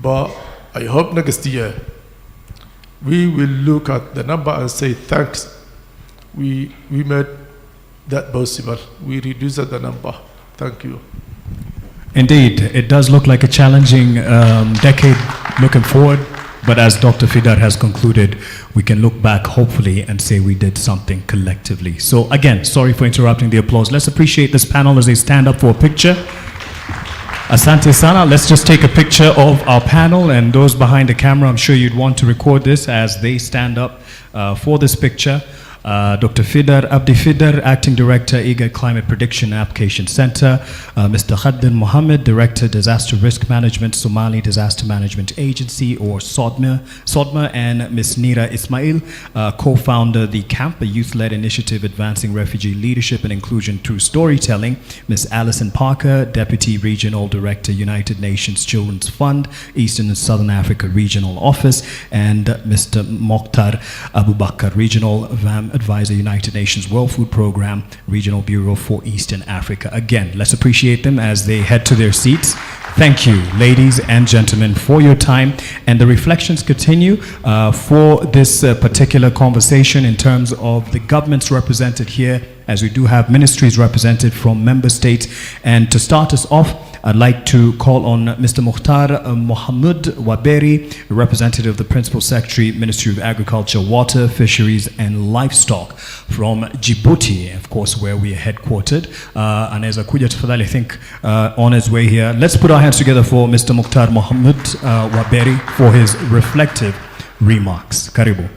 But I hope next year we will look at the number and say thanks. We made that possible. We reduced the number. Thank you. Indeed, it does look like a challenging decade looking forward, but as Dr. Fidar has concluded, we can look back hopefully and say we did something collectively. So again, sorry for interrupting the applause. Let's appreciate this panel as they stand up for a picture. Asante Sana, let's just take a picture of our panel, and those behind the camera, I'm sure you'd want to record this as they stand up for this picture. Dr. Fidar, Abdi Fidar, Acting Director, IGAD Climate Prediction and Application Center, Mr. Khaddin Mohammed, Director, Disaster Risk Management, Somali Disaster Management Agency, or SODMA, and Ms. Nira Ismail, co-founder, The Camp, a youth-led initiative advancing refugee leadership and inclusion through storytelling, Ms. Alison Parker, Deputy Regional Director, United Nations Children's Fund, Eastern and Southern Africa Regional Office, and Mr. Mokhtar Abubakar, Regional Advisor, United Nations World Food Program, Regional Bureau for Eastern Africa. Again, let's appreciate them as they head to their seats. Thank you, ladies and gentlemen, for your time. And the reflections continue for this particular conversation in terms of the governments represented here, as we do have ministries represented from member states. And to start us off, I'd like to call on Mr. Mukhtar Mohammed Waberi, representative of the Principal Secretary, Ministry of Agriculture, Water, Fisheries and Livestock from Djibouti, of course, where we are headquartered. Anaweza kuja tafadhali, I think, on his way here. Let's put our hands together for Mr. Mukhtar Mohammed Waberi for his reflective remarks. Karibu.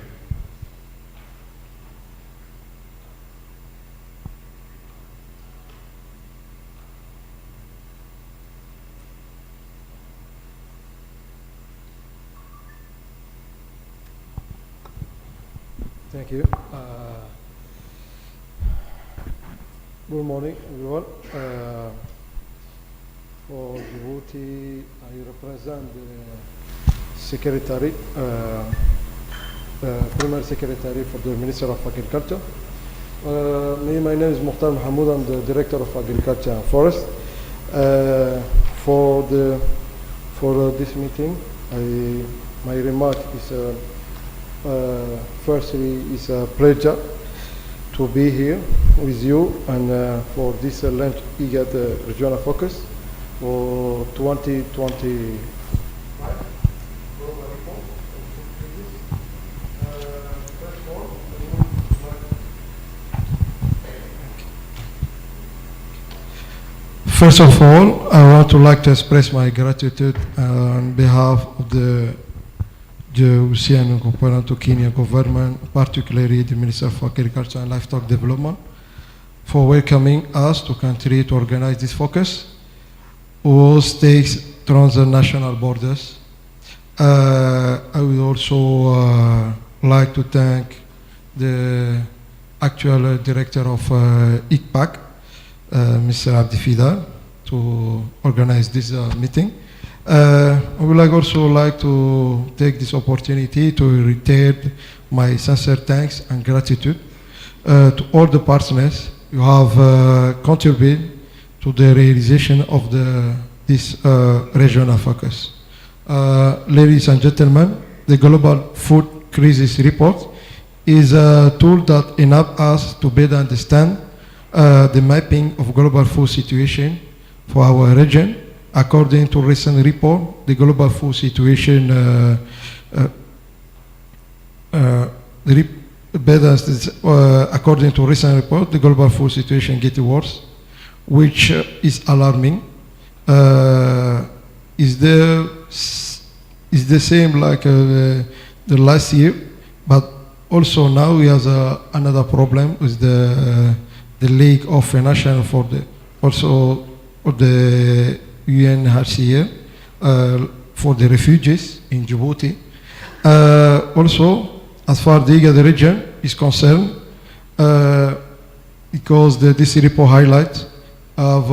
Thank you. Good morning, everyone. For Djibouti, I represent the Secretary, Primary Secretary for the Minister of Agriculture. My name is Mukhtar Mahmoud. I'm the Director of Agriculture and Forest. For this meeting, my remark is. Firstly, it's a pleasure to be here with you and for this lunch IGAD regional focus for 2020. First of all, I want to express my gratitude on behalf of the Oceanian component to Kenya government, particularly the Minister of Agriculture and Livestock Development, for welcoming us to country to organize this focus. All states transnational borders. I would also like to thank the actual director of ICPAC, Mr. Abdi Fidar, to organize this meeting. I would also like to take this opportunity to return my sincere thanks and gratitude to all the partners who have contributed to the realization of this regional focus. Ladies and gentlemen, the Global Food Crisis Report is a tool that enables us to better understand the mapping of global food situation for our region. According to recent report, the global food situation according to recent report, the global food situation gets worse, which is alarming. Is the same like the last year, but also now we have another problem with the lack of financial for the UNHCR for the refugees in Djibouti. Also, as far as the IGAD region is concerned, because this report highlights of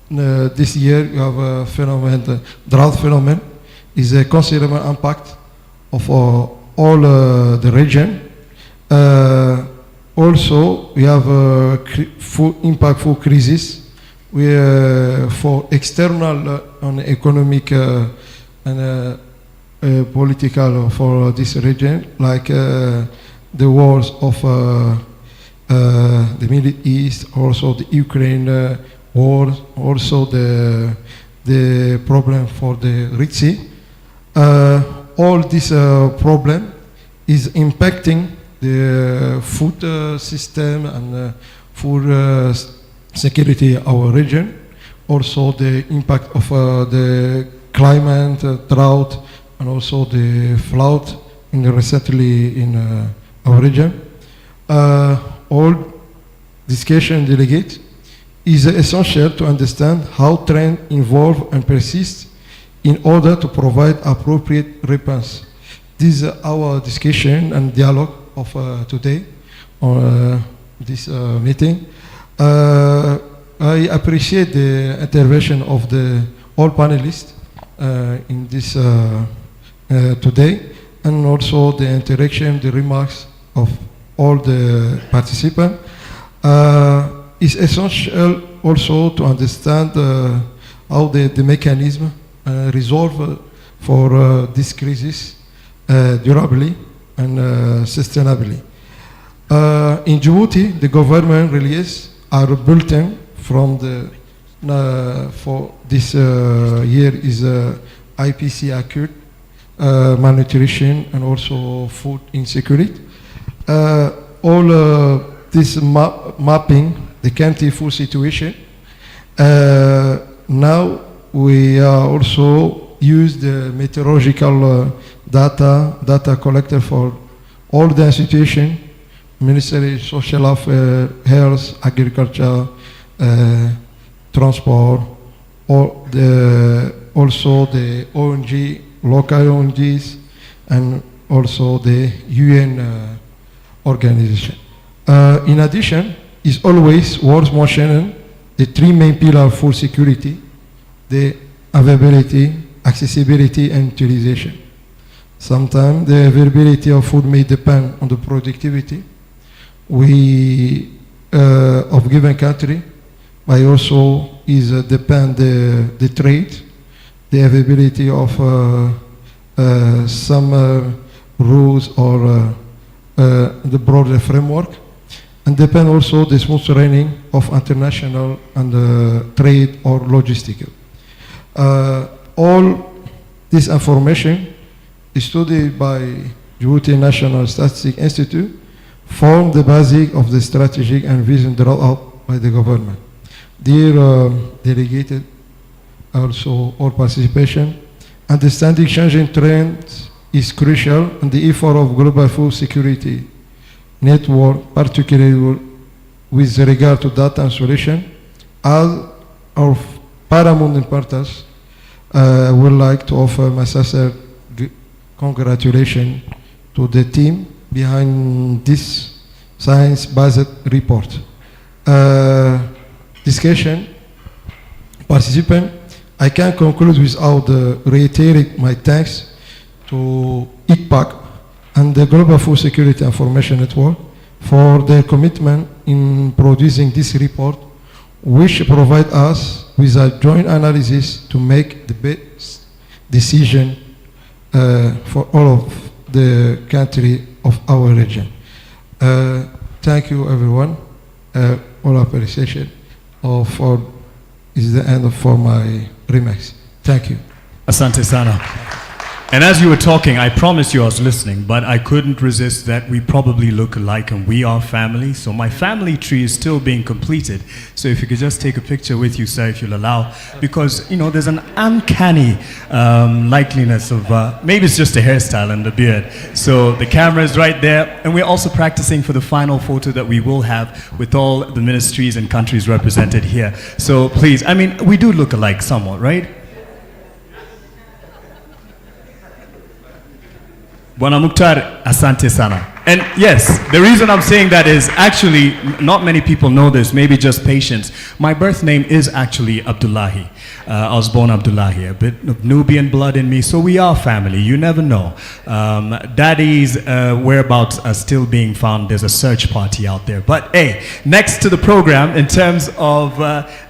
this year you have a phenomenon, the drought phenomenon is a considerable impact of all the region. also, we have impactful crisis for external and economic and political for this region, like the wars of the Middle East, also the Ukraine war, also the problem for the Red Sea. All this problem is impacting the food system and food security of our region. Also the impact of the climate, drought, and also the flood recently in our region. All discussion delegate is essential to understand how trends evolve and persist in order to provide appropriate response. This is our discussion and dialogue of today on this meeting. I appreciate the intervention of all panelists in this today, and also the interaction, the remarks of all the participants. It's essential also to understand how the mechanism resolve for this crisis durably and sustainably. In Djibouti, the government released our bulletin from for this year is IPC acute, malnutrition, and also food insecurity. All this mapping the country food situation. Now we also use the meteorological data collected for all the institutions, Ministry, Social Affairs, Health, Agriculture, Transport, also the ONG, local ONGs, and also the UN organization. In addition, it's always worth mentioning the three main pillars of food security: the availability, accessibility, and utilization. Sometimes the availability of food may depend on the productivity of given country, but also is depend the trade, the availability of some rules or the broader framework, and depend also the smooth running of international and trade or logistical. All this information is studied by Djibouti National Statistics Institute, form the basis of the strategic and vision drawn up by the government. Dear delegated, also all participation, understanding changing trends is crucial, and the effort of global food security network, particularly with regard to data and solution, are of paramount importance. I would like to offer my sincere congratulations to the team behind this science-based report. Discussion, participant, I can conclude without reiterating my thanks to IGAD and the Global Food Security Information Network for their commitment in producing this report, which provide us with a joint analysis to make the best decision for all of the country of our region. Thank you, everyone. All appreciation is the end for my remarks. Thank you. Asante sana. And as you were talking, I promised you I was listening, but I couldn't resist that we probably look alike and we are family. So my family tree is still being completed. So if you could just take a picture with you, sir, if you'll allow, because, you know, there's an uncanny likeliness of, maybe it's just a hairstyle and the beard. So the camera is right there. And we're also practicing for the final photo that we will have with all the ministries and countries represented here. So please, I mean, we do look alike somewhat, right? Bwana Mukhtar, asante sana. And yes, the reason I'm saying that is actually, not many people know this, maybe just patience. My birth name is actually Abdullahi. I was born Abdullahi, a bit of Nubian blood in me, so we are family, you never know. Daddy's whereabouts are still being found. There's a search party out there. But hey, next to the program, in terms of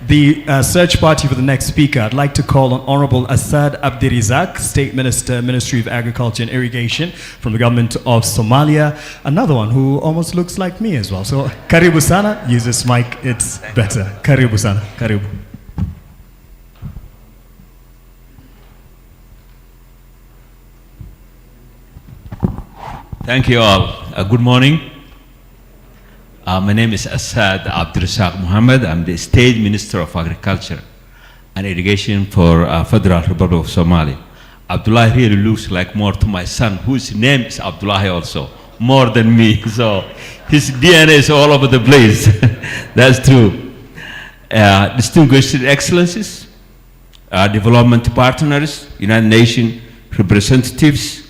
the search party for the next speaker, I'd like to call on Honorable Asad Abdirizak, State Minister, Ministry of Agriculture and Irrigation from the government of Somalia. Another one who almost looks like me as well. So, Karibu Sana, use this mic, it's better. Karibu Sana, Karibu. Thank you all. Good morning. My name is Asad Abdirizak Muhammad. I'm the State Minister of Agriculture and Irrigation for Federal Republic of Somalia. Abdullah really looks like more to my son, whose name is Abdullah also, more than me. So his DNA is all over the place. That's true. Distinguished Excellencies, development partners, United Nations representatives,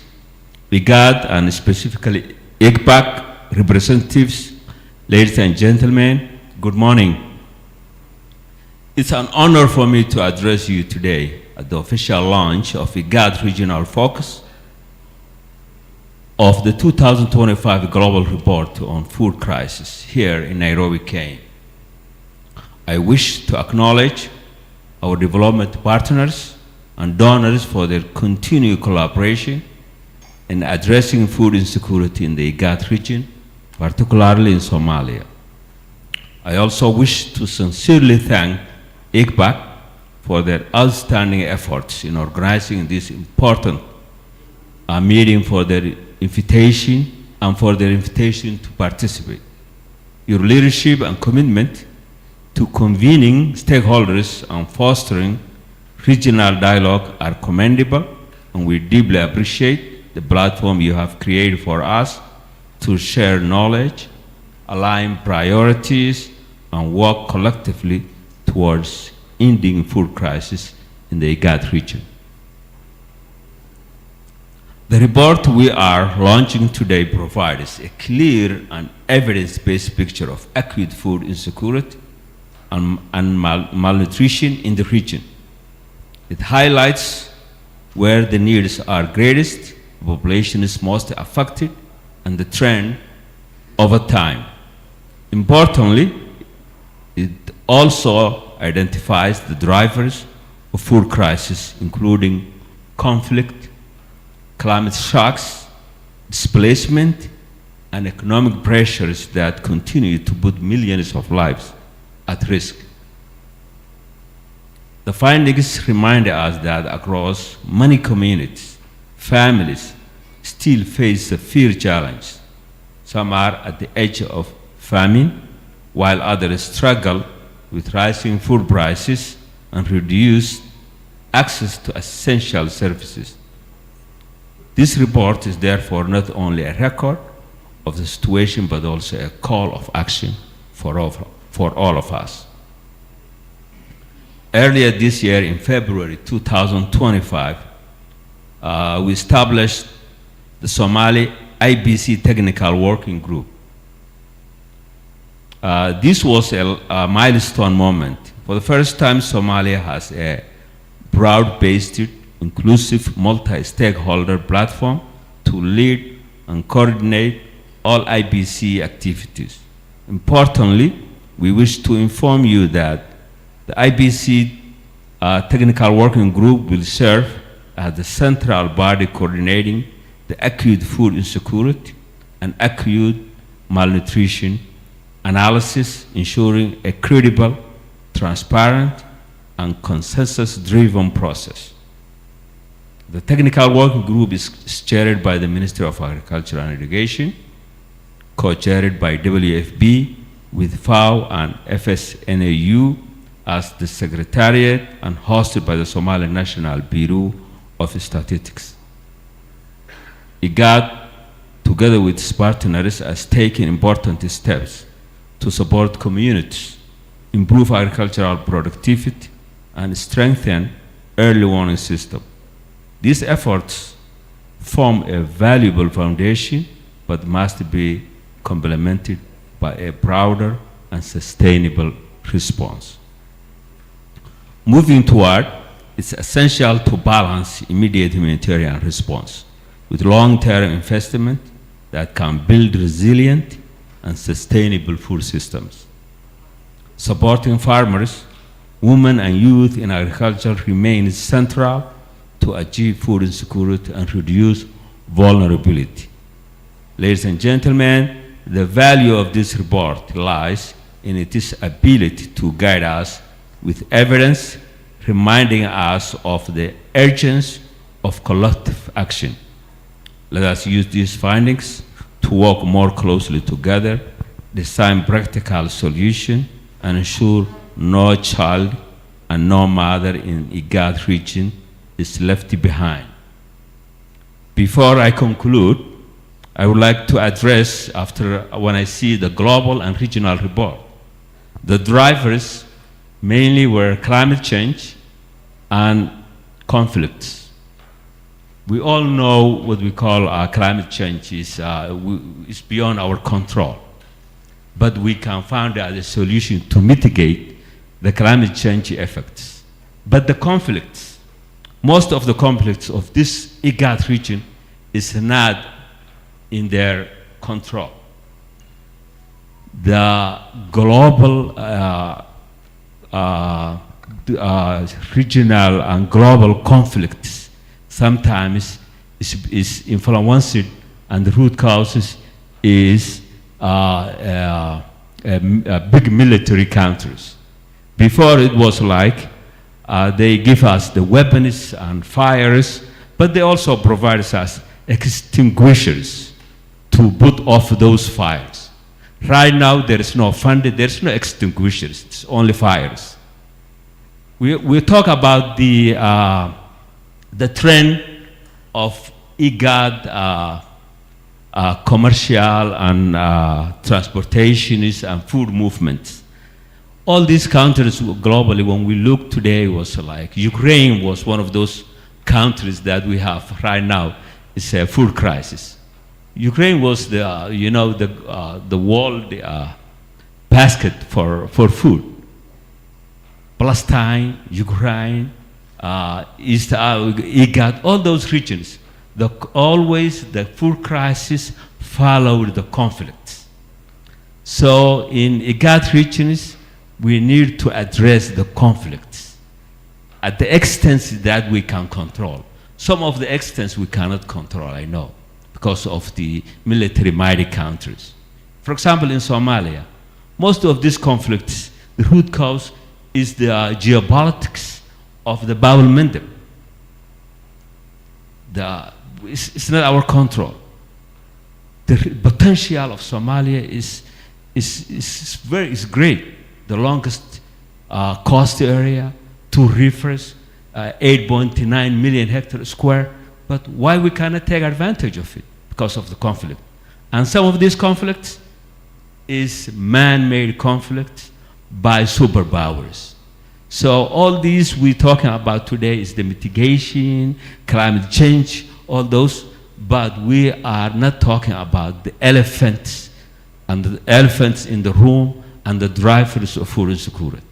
IGAD and specifically IGPAC representatives, ladies and gentlemen, good morning. It's an honor for me to address you today at the official launch of IGAD Regional Focus of the 2025 Global Report on Food Crisis here in Nairobi, Kenya. I wish to acknowledge our development partners and donors for their continued collaboration in addressing food insecurity in the IGAD region, particularly in Somalia. I also wish to sincerely thank IGPAC for their outstanding efforts in organizing this important meeting, for their invitation to participate. Your leadership and commitment to convening stakeholders and fostering regional dialogue are commendable, and we deeply appreciate the platform you have created for us to share knowledge, align priorities, and work collectively towards ending food crisis in the IGAD region. The report we are launching today provides a clear and evidence-based picture of acute food insecurity and malnutrition in the region. It highlights where the needs are greatest, the population is most affected, and the trend over time. Importantly, it also identifies the drivers of food crisis, including conflict, climate shocks, displacement, and economic pressures that continue to put millions of lives at risk. The findings remind us that across many communities, families still face severe challenges. Some are at the edge of famine, while others struggle with rising food prices and reduced access to essential services. This report is therefore not only a record of the situation, but also a call of action for all of us. Earlier this year, in February 2025, we established the Somali IBC Technical Working Group. This was a milestone moment. For the first time, Somalia has a broad-based, inclusive, multi-stakeholder platform to lead and coordinate all IBC activities. Importantly, we wish to inform you that the IBC Technical Working Group will serve as the central body coordinating the acute food insecurity and acute malnutrition analysis, ensuring a credible, transparent, and consensus-driven process. The Technical Working Group is chaired by the Ministry of Agriculture and Irrigation, co-chaired by WFB, with FAO and FSNAU as the Secretariat, and hosted by the Somali National Bureau of Statistics. IGAD, together with its partners, has taken important steps to support communities, improve agricultural productivity, and strengthen early warning system. These efforts form a valuable foundation but must be complemented by a broader and sustainable response. Moving toward, it's essential to balance immediate humanitarian response with long-term investment that can build resilient and sustainable food systems. Supporting farmers, women and youth in agriculture remains central to achieve food insecurity and reduce vulnerability. Ladies and gentlemen, the value of this report lies in its ability to guide us with evidence, reminding us of the urgency of collective action. Let us use these findings to work more closely together, design practical solutions, and ensure no child and no mother in IGAD region is left behind. Before I conclude, I would like to address, when I see the global and regional report, the drivers mainly were climate change and conflicts. We all know what we call climate change is beyond our control. But we can find a solution to mitigate the climate change effects. But the conflicts, most of the conflicts of this IGAD region is not in their control. The global, regional and global conflicts sometimes is influenced, and the root causes is big military countries. Before it was like they give us the weapons and fires, but they also provide us extinguishers to put off those fires. Right now there is no funding, there is no extinguishers, it's only fires. We talk about the trend of IGAD commercial and transportations and food movements. All these countries globally, when we look today, was like Ukraine was one of those countries that we have right now. It's a food crisis. Ukraine was the the world basket for food. Palestine, Ukraine, East IGAD, all those regions. Always the food crisis followed the conflicts. So in IGAD regions, we need to address the conflicts at the extent that we can control. Some of the extents we cannot control, I know, because of the military mighty countries. For example, in Somalia, most of these conflicts, the root cause is the geopolitics of the Bab el-Mandeb. It's not our control. The potential of Somalia is great. The longest coast area, 2 rivers, 8.9 million hectares square. But why we cannot take advantage of it? Because of the conflict. And some of these conflicts is man-made conflicts by superpowers. So all these we're talking about today is the mitigation, climate change, all those, but we are not talking about the elephants and the elephants in the room and the drivers of food insecurity.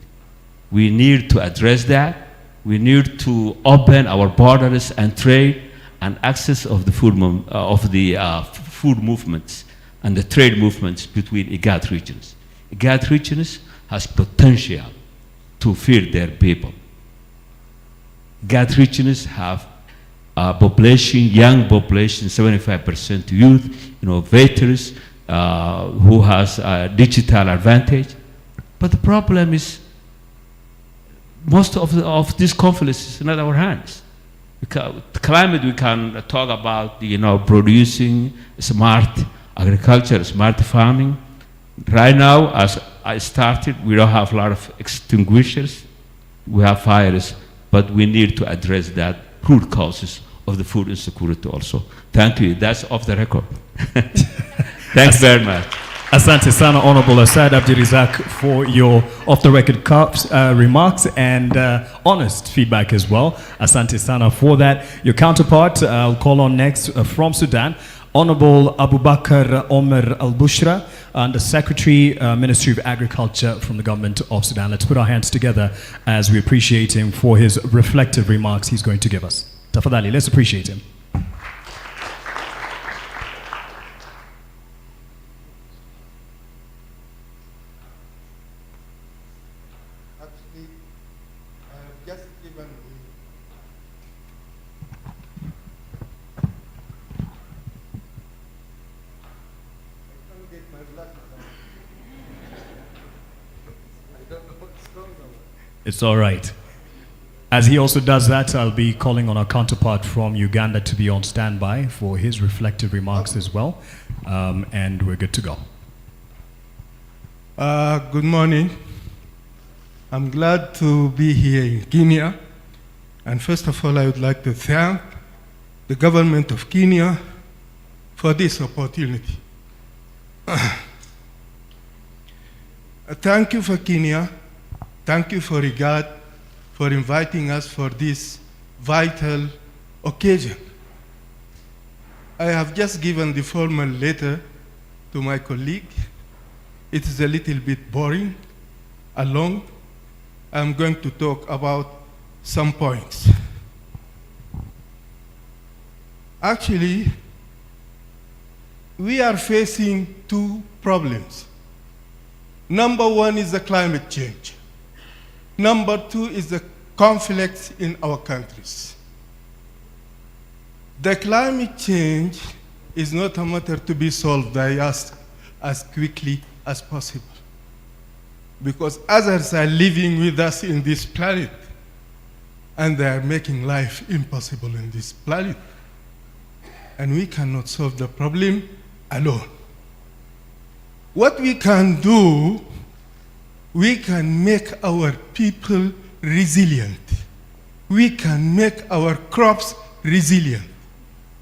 We need to address that. We need to open our borders and trade and access of the food movements and the trade movements between IGAD regions. IGAD regions has potential to feed their people. IGAD regions have population, young population, 75% youth, innovators who has a digital advantage. But the problem is most of these conflicts is not our hands. The climate, we can talk about, producing smart agriculture, smart farming. Right now, as I started, we don't have a lot of extinguishers. We have fires, but we need to address that root causes of the food insecurity also. Thank you. That's off the record. Thanks very much. Asante sana, Honorable Asad Abdirizak, for your off-the-record remarks and honest feedback as well. Asante sana for that. Your counterpart, I'll call on next from Sudan, Honorable Abubakar Omer Al-Bushra, and the Secretary, Ministry of Agriculture from the Government of Sudan. Let's put our hands together as we appreciate him for his reflective remarks he's going to give us. Tafadali, let's appreciate him. Actually, I have just given It's all right. As he also does that, I'll be calling on our counterpart from Uganda to be on standby for his reflective remarks as well. And we're good to go. Good morning. I'm glad to be here in Kenya. And first of all, I would like to thank the government of Kenya for this opportunity. Thank you for Kenya. Thank you for IGAD for inviting us for this vital occasion. I have just given the formal letter to my colleague. It is a little bit boring, long. I'm going to talk about some points. Actually, we are facing two problems. Number one is the climate change. Number two is the conflicts in our countries. The climate change is not a matter to be solved by us as quickly as possible, because others are living with us in this planet, and they are making life impossible in this planet. And we cannot solve the problem alone. What we can do, we can make our people resilient. We can make our crops resilient.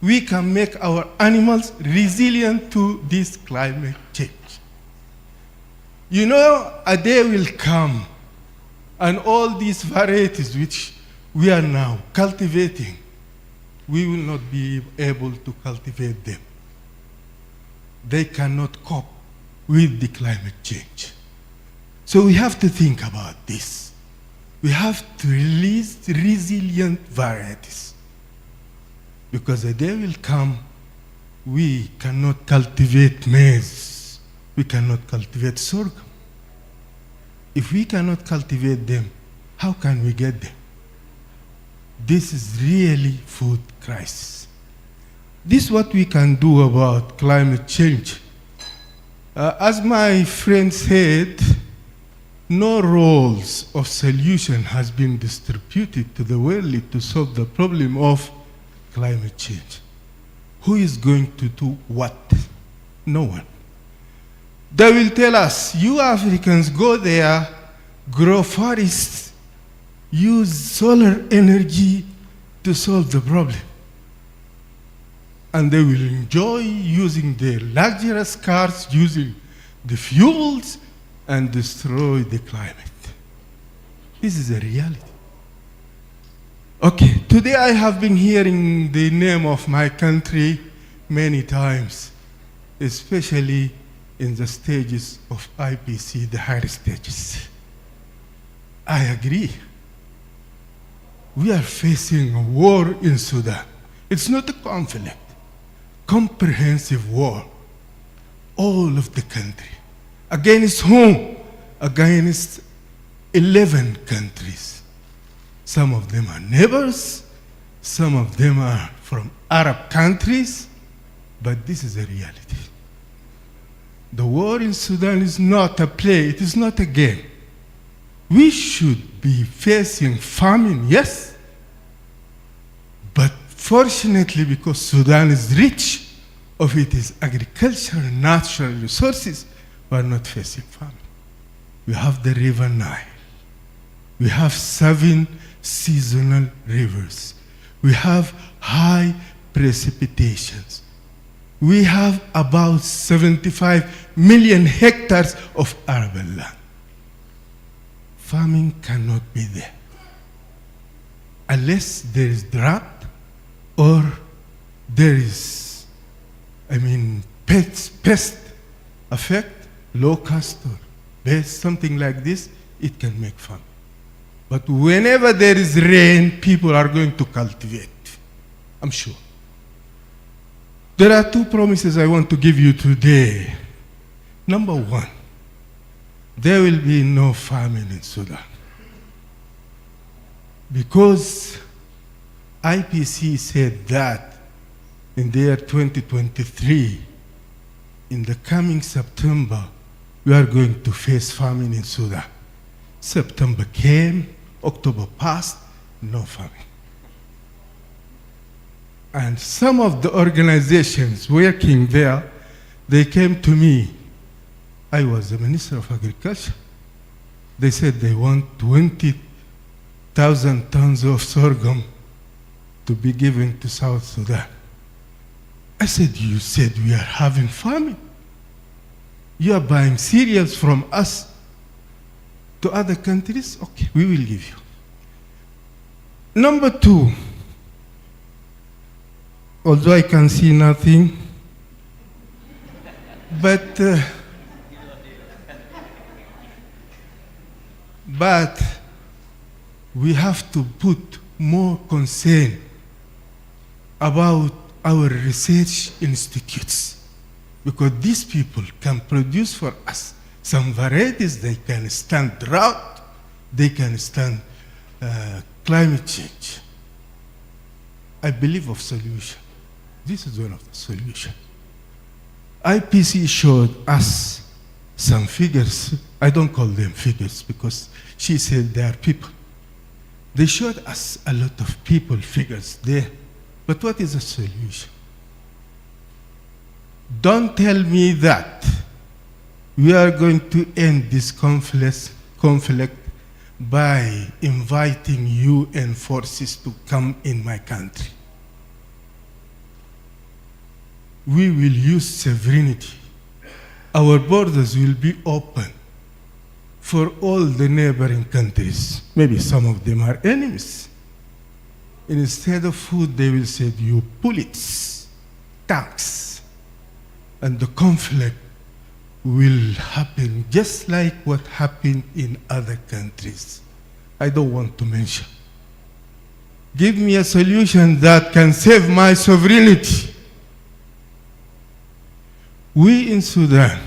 We can make our animals resilient to this climate change. You know, a day will come and all these varieties which we are now cultivating, we will not be able to cultivate them. They cannot cope with the climate change. So we have to think about this. We have to release resilient varieties, because a day will come we cannot cultivate maize, we cannot cultivate sorghum. If we cannot cultivate them, how can we get them? This is really food crisis. This is what we can do about climate change. As my friend said, no roles of solution has been distributed to the world to solve the problem of climate change. Who is going to do what? No one. They will tell us, you Africans go there, grow forests, use solar energy to solve the problem. And they will enjoy using their luxurious cars, using the fuels, and destroy the climate. This is a reality. Okay, today I have been hearing the name of my country many times, especially in the stages of IPC, the higher stages. I agree. We are facing a war in Sudan. It's not a conflict, comprehensive war. All of the country. Against whom? Against 11 countries. Some of them are neighbors, some of them are from Arab countries, but this is a reality. The war in Sudan is not a play, it is not a game. We should be facing famine, yes, but fortunately, because Sudan is rich of its agriculture and natural resources, we are not facing famine. We have the River Nile. We have 7 seasonal rivers. We have high precipitations. We have about 75 million hectares of arable land. Farming cannot be there unless there is drought or there is pest affect, locust or pest, something like this, it can make famine. But whenever there is rain, people are going to cultivate, I'm sure. There are two promises I want to give you today. Number one, there will be no famine in Sudan. Because IPC said that in the year 2023, in the coming September, we are going to face famine in Sudan. September came, October passed, no famine. And some of the organizations working there, they came to me. I was the Minister of Agriculture. They said they want 20,000 tons of sorghum to be given to South Sudan. I said, you said we are having famine. You are buying cereals from us to other countries? Okay, we will give you. Number two, although I can see nothing, but we have to put more concern about our research institutes, because these people can produce for us some varieties. They can stand drought, they can stand climate change. I believe of solution. This is one of the solutions. IPC showed us some figures. I don't call them figures because she said they are people. They showed us a lot of people figures there. But what is the solution? Don't tell me that we are going to end this conflict by inviting UN forces to come in my country. We will use sovereignty. Our borders will be open for all the neighboring countries. Maybe some of them are enemies. Instead of food, they will say, you bullets, tanks, and the conflict will happen just like what happened in other countries. I don't want to mention. Give me a solution that can save my sovereignty. We in Sudan,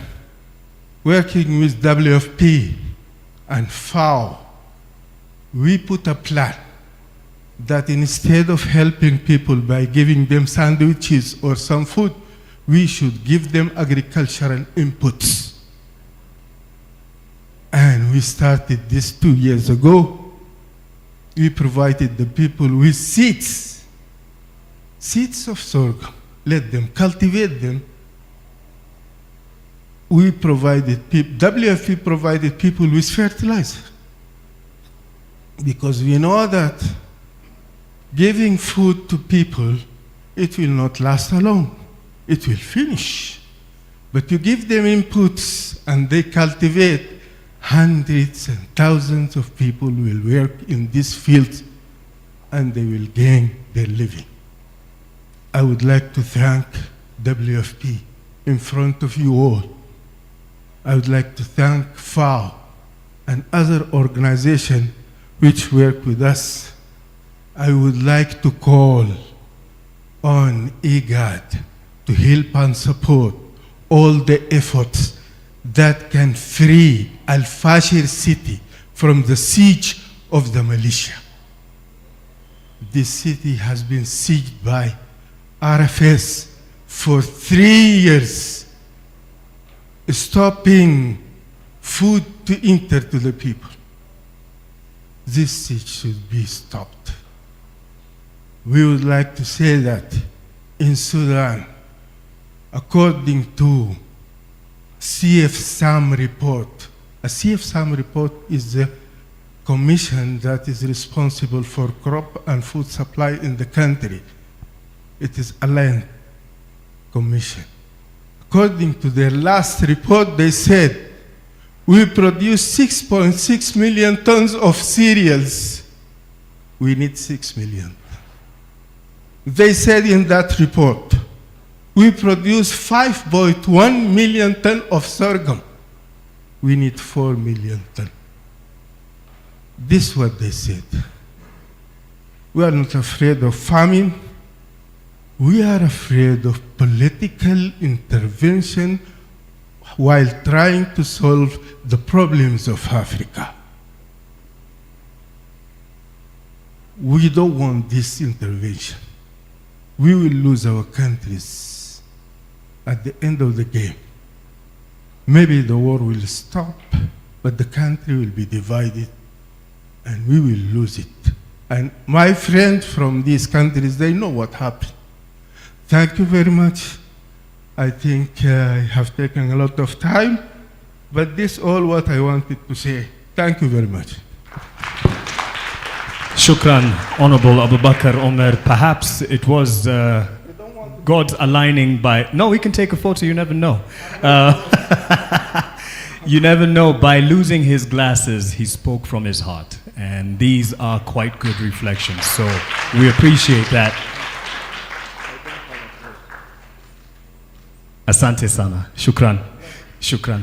working with WFP and FAO, we put a plan that instead of helping people by giving them sandwiches or some food, we should give them agricultural inputs. And we started this 2 years ago. We provided the people with seeds of sorghum. Let them cultivate them. We provided WFP provided people with fertilizer. Because we know that giving food to people, it will not last long. It will finish. But you give them inputs and they cultivate, hundreds and thousands of people will work in this field and they will gain their living. I would like to thank WFP in front of you all. I would like to thank FAO and other organizations which work with us. I would like to call on IGAD to help and support all the efforts that can free Al-Fashir city from the siege of the militia. This city has been sieged by RFS for 3 years, stopping food to enter to the people. This siege should be stopped. We would like to say that in Sudan, according to CFSAM report, a CFSAM report is the commission that is responsible for crop and food supply in the country. It is a land commission. According to their last report, they said, we produce 6.6 million tons of cereals. We need 6 million. They said in that report, We produce 5.1 million tons of sorghum. We need 4 million tons. This is what they said. We are not afraid of famine. We are afraid of political intervention while trying to solve the problems of Africa. We don't want this intervention. We will lose our countries at the end of the game. Maybe the war will stop, but the country will be divided and we will lose it. And my friends from these countries, they know what happened. Thank you very much. I think I have taken a lot of time, but this is all what I wanted to say. Thank you very much. Shukran, Honorable Abubakar Omer. Perhaps it was God's aligning by... No, we can take a photo, you never know. You never know. By losing his glasses, he spoke from his heart. And these are quite good reflections. So we appreciate that. Asante sana. Shukran. Shukran.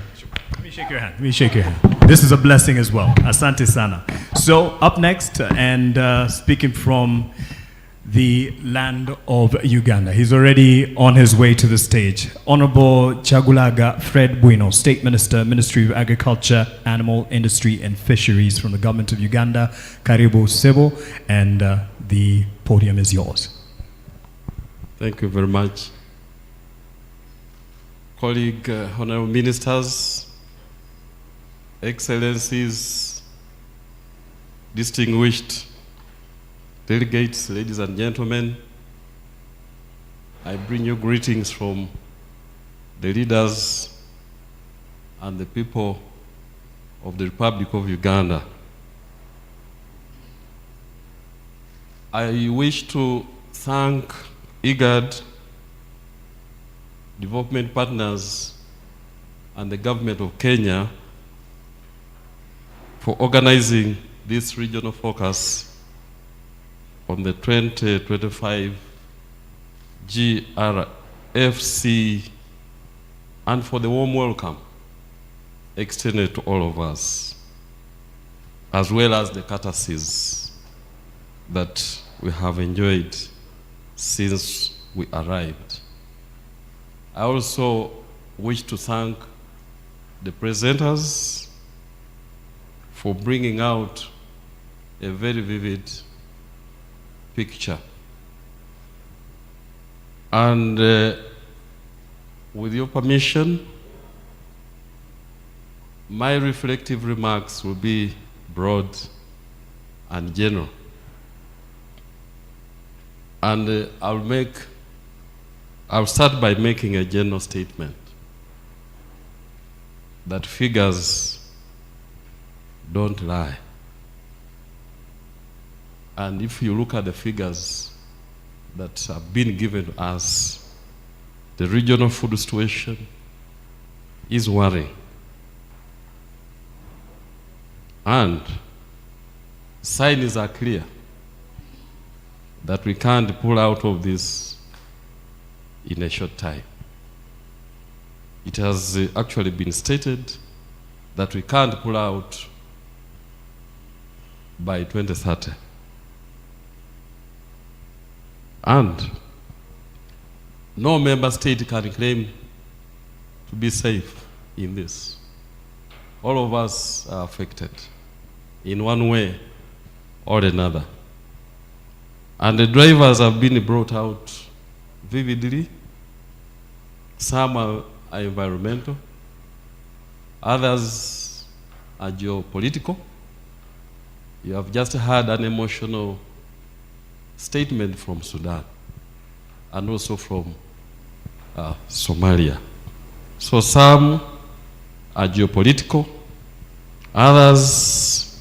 Let me shake your hand. Let me shake your hand. This is a blessing as well. Asante sana. So up next, and speaking from the land of Uganda, he's already on his way to the stage. Honorable Chagulaga Fred Bueno, State Minister, Ministry of Agriculture, Animal Industry and Fisheries from the Government of Uganda. Karibu Sebo, and the podium is yours. Thank you very much. Colleague, honorable ministers, excellencies, distinguished delegates, ladies and gentlemen, I bring you greetings from the leaders and the people of the Republic of Uganda. I wish to thank IGAD, development partners, and the government of Kenya for organizing this regional focus on the 2025 GRFC and for the warm welcome extended to all of us, as well as the courtesies that we have enjoyed since we arrived. I also wish to thank the presenters for bringing out a very vivid picture. And with your permission, my reflective remarks will be broad and general. And I'll start by making a general statement that figures don't lie. And if you look at the figures that have been given to us, the regional food situation is worrying. And signs are clear that we can't pull out of this in a short time. It has actually been stated that we can't pull out by 2030. And no member state can claim to be safe in this. All of us are affected in one way or another. And the drivers have been brought out vividly. Some are environmental, others are geopolitical. You have just heard an emotional statement from Sudan and also from Somalia. So some are geopolitical, others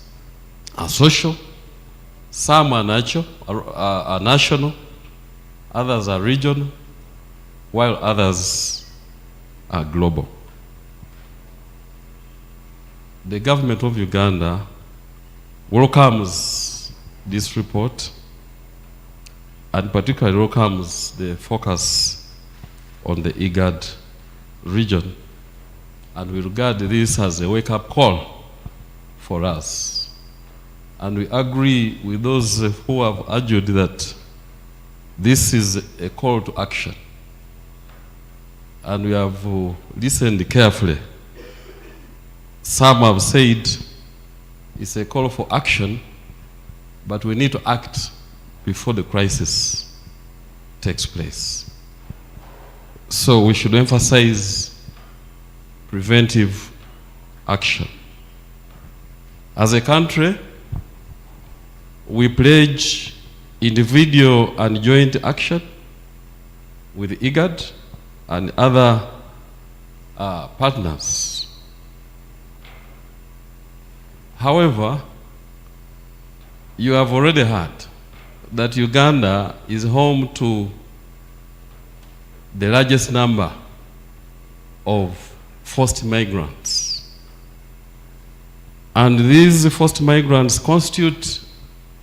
are social, some are national, others are regional, while others are global. The government of Uganda welcomes this report and particularly welcomes the focus on the IGAD region, and we regard this as a wake-up call for us. And we agree with those who have argued that this is a call to action. And we have listened carefully. Some have said it's a call for action, but we need to act before the crisis takes place. So we should emphasize preventive action. As a country, we pledge individual and joint action with IGAD and other partners. However, you have already heard that Uganda is home to the largest number of forced migrants. And these forced migrants constitute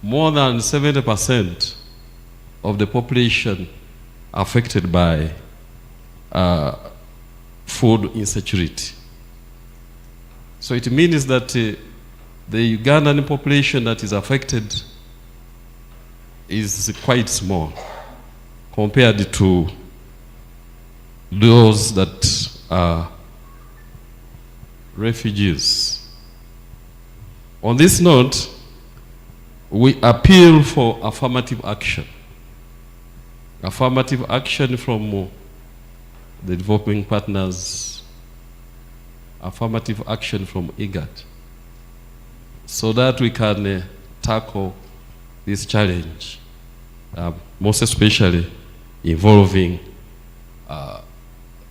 more than 70% of the population affected by food insecurity. So it means that the Ugandan population that is affected is quite small compared to those that are refugees. On this note, we appeal for affirmative action. Affirmative action from the developing partners, affirmative action from IGAD, so that we can tackle this challenge, most especially involving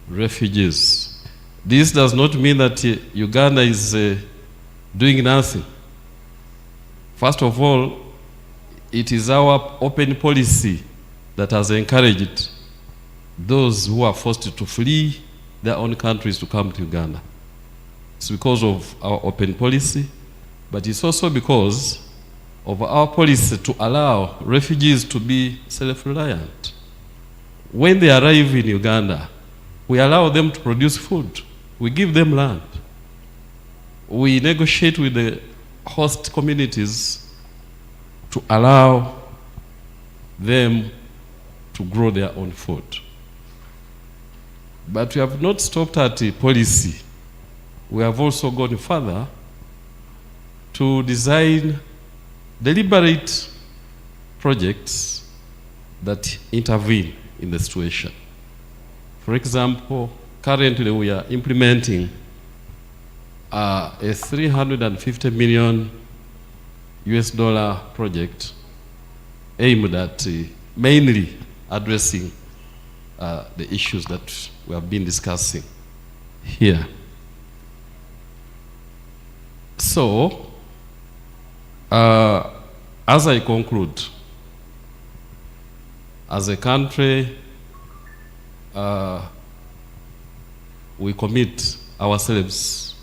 refugees. This does not mean that Uganda is doing nothing. First of all, it is our open policy that has encouraged those who are forced to flee their own countries to come to Uganda. It's because of our open policy, but it's also because of our policy to allow refugees to be self-reliant. When they arrive in Uganda, we allow them to produce food. We give them land. We negotiate with the host communities to allow them to grow their own food. But we have not stopped at the policy. We have also gone further to design deliberate projects that intervene in the situation. For example, currently we are implementing a $350 million project aimed at mainly addressing the issues that we have been discussing here. So, as I conclude, as a country, we commit ourselves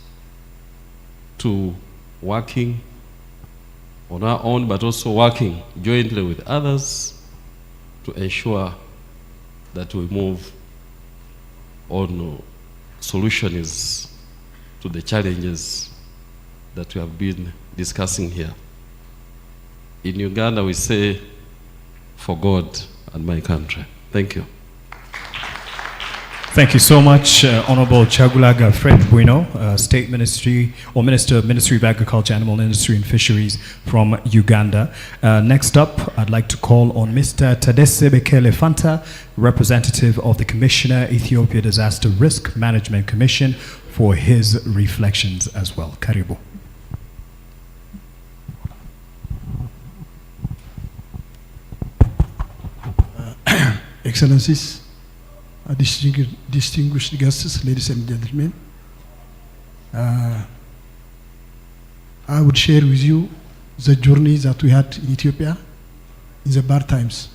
to working on our own, but also working jointly with others to ensure that we move on solutions to the challenges that we have been discussing here. In Uganda, we say, for God and my country. Thank you. Thank you so much, Honorable Chagulaga Fred Bueno, State Ministry or Minister of Agriculture, Animal Industry and Fisheries from Uganda. Next up, I'd like to call on Mr. Tadesse Bekele Fanta, representative of the Commissioner, Ethiopia Disaster Risk Management Commission, for his reflections as well. Karibu. Excellencies, distinguished guests, ladies and gentlemen, I would share with you the journey that we had in Ethiopia in the bad times.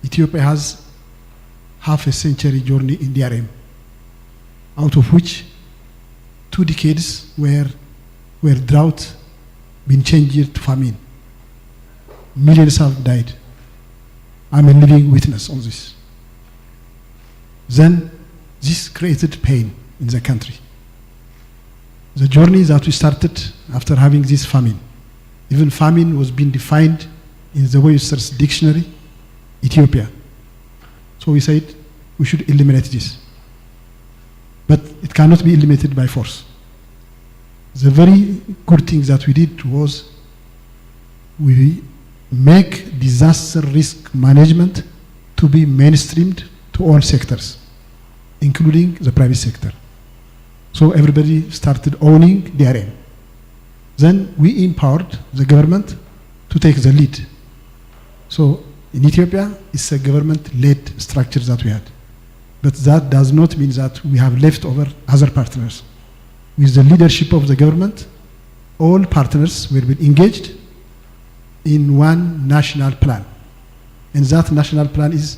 Ethiopia has half a century journey in DRM, out of which 2 decades were drought been changed to famine. Millions have died. I'm a living witness on this. then this created pain in the country. The journey that we started after having this famine, even famine was being defined in the Webster's dictionary, Ethiopia. So we said we should eliminate this. But it cannot be eliminated by force. The very good thing that we did was we make disaster risk management to be mainstreamed to all sectors, including the private sector. So everybody started owning their own. Then we empowered the government to take the lead. So in Ethiopia, it's a government-led structure that we had. But that does not mean that we have left over other partners. With the leadership of the government, all partners will be engaged in one national plan. And that national plan is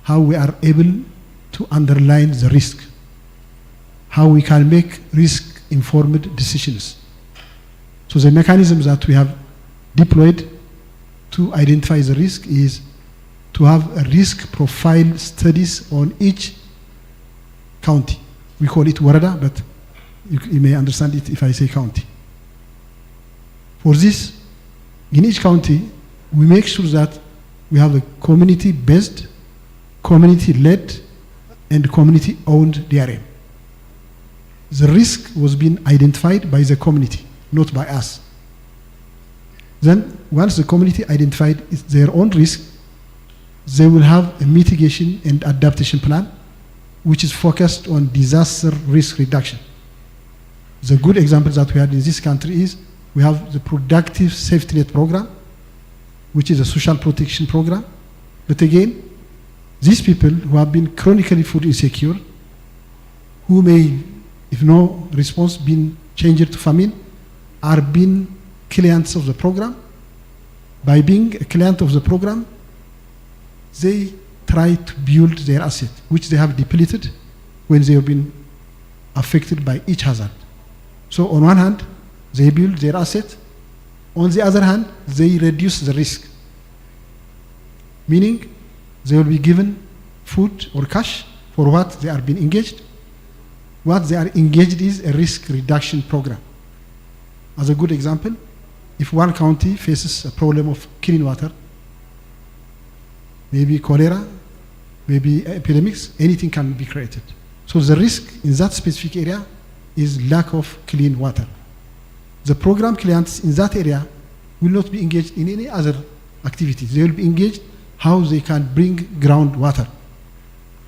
how we are able to underline the risk, how we can make risk-informed decisions. So the mechanism that we have deployed to identify the risk is to have a risk profile studies on each county. We call it Warada, but you may understand it if I say county. For this, in each county, we make sure that we have a community-based, community-led, and community-owned DRM. The risk was being identified by the community, not by us. Then, once the community identified their own risk, they will have a mitigation and adaptation plan, which is focused on disaster risk reduction. The good example that we had in this country is we have the productive safety net program, which is a social protection program. But again, these people who have been chronically food insecure, who may, if no response, been changed to famine, are being clients of the program. By being a client of the program, they try to build their asset, which they have depleted when they have been affected by each hazard. So on one hand, they build their asset. On the other hand, they reduce the risk. Meaning, they will be given food or cash for what they are being engaged. What they are engaged is a risk reduction program. As a good example, if one county faces a problem of clean water, maybe cholera, maybe epidemics, anything can be created. So the risk in that specific area is lack of clean water. The program clients in that area will not be engaged in any other activities. They will be engaged how they can bring groundwater.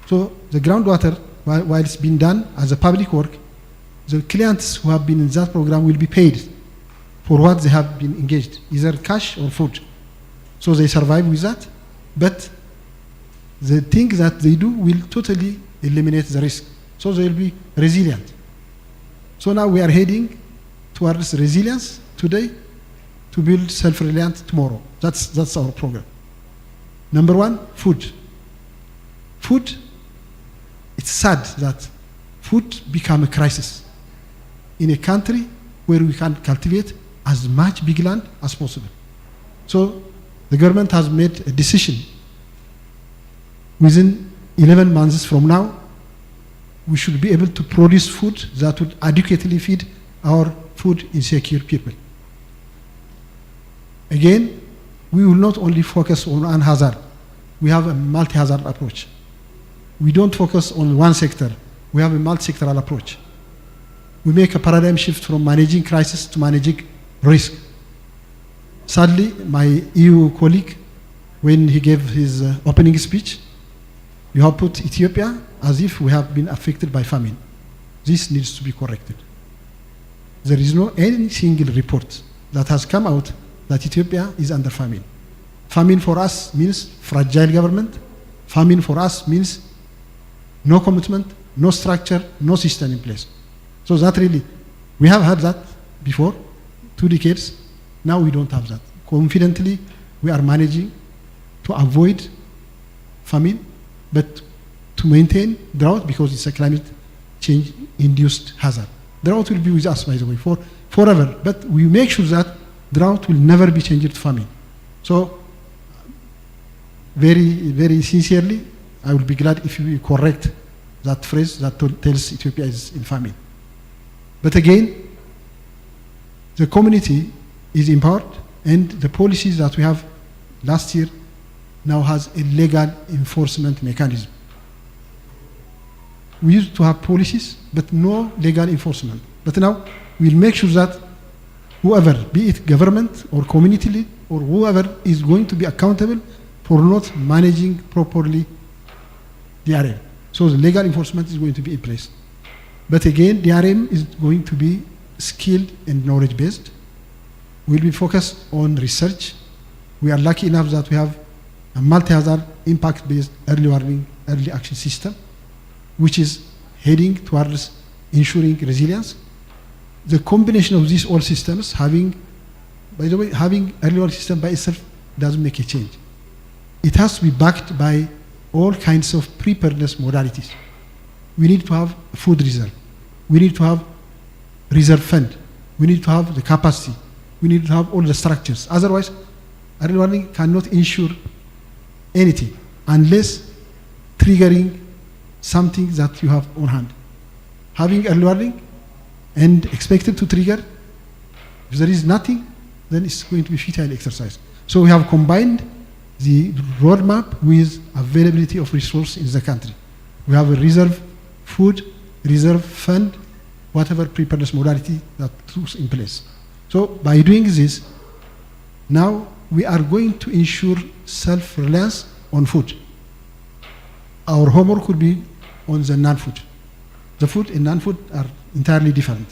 So the groundwater, while it's being done as a public work, the clients who have been in that program will be paid for what they have been engaged, either cash or food. So they survive with that, but the thing that they do will totally eliminate the risk. So they will be resilient. So now we are heading towards resilience today to build self-reliant tomorrow. That's our program. Number one, food. Food, it's sad that food become a crisis in a country where we can cultivate as much big land as possible. So the government has made a decision. Within 11 months from now, we should be able to produce food that would adequately feed our food insecure people. Again, we will not only focus on one hazard. We have a multi-hazard approach. We don't focus on one sector. We have a multi-sectoral approach. We make a paradigm shift from managing crisis to managing risk. Sadly, my EU colleague, when he gave his opening speech, you have put Ethiopia as if we have been affected by famine. This needs to be corrected. There is no any single report that has come out that Ethiopia is under famine. Famine for us means fragile government. Famine for us means no commitment, no structure, no system in place. So that really, we have had that before, 2 decades. Now we don't have that. Confidently, we are managing to avoid famine, but to maintain drought because it's a climate change induced hazard. Drought will be with us, by the way, forever. But we make sure that drought will never be changed to famine. So, very, very sincerely, I will be glad if you correct that phrase that tells Ethiopia is in famine. But again, the community is empowered, and the policies that we have last year now has a legal enforcement mechanism. We used to have policies, but no legal enforcement. But now we'll make sure that whoever, be it government or community lead or whoever, is going to be accountable for not managing properly the area. So the legal enforcement is going to be in place. But again, the RM is going to be skilled and knowledge-based. We'll be focused on research. We are lucky enough that we have a multi-hazard impact-based early warning, early action system, which is heading towards ensuring resilience. The combination of these all systems, having, by the way, having early warning system by itself doesn't make a change. It has to be backed by all kinds of preparedness modalities. We need to have a food reserve. We need to have reserve fund. We need to have the capacity. We need to have all the structures. Otherwise, early warning cannot ensure anything unless triggering something that you have on hand. Having early warning and expected to trigger, if there is nothing, then it's going to be futile exercise. So we have combined the roadmap with availability of resource in the country. We have a reserve food, reserve fund, whatever preparedness modality that is in place. So by doing this, now we are going to ensure self-reliance on food. Our homework could be on the non-food. The food and non-food are entirely different.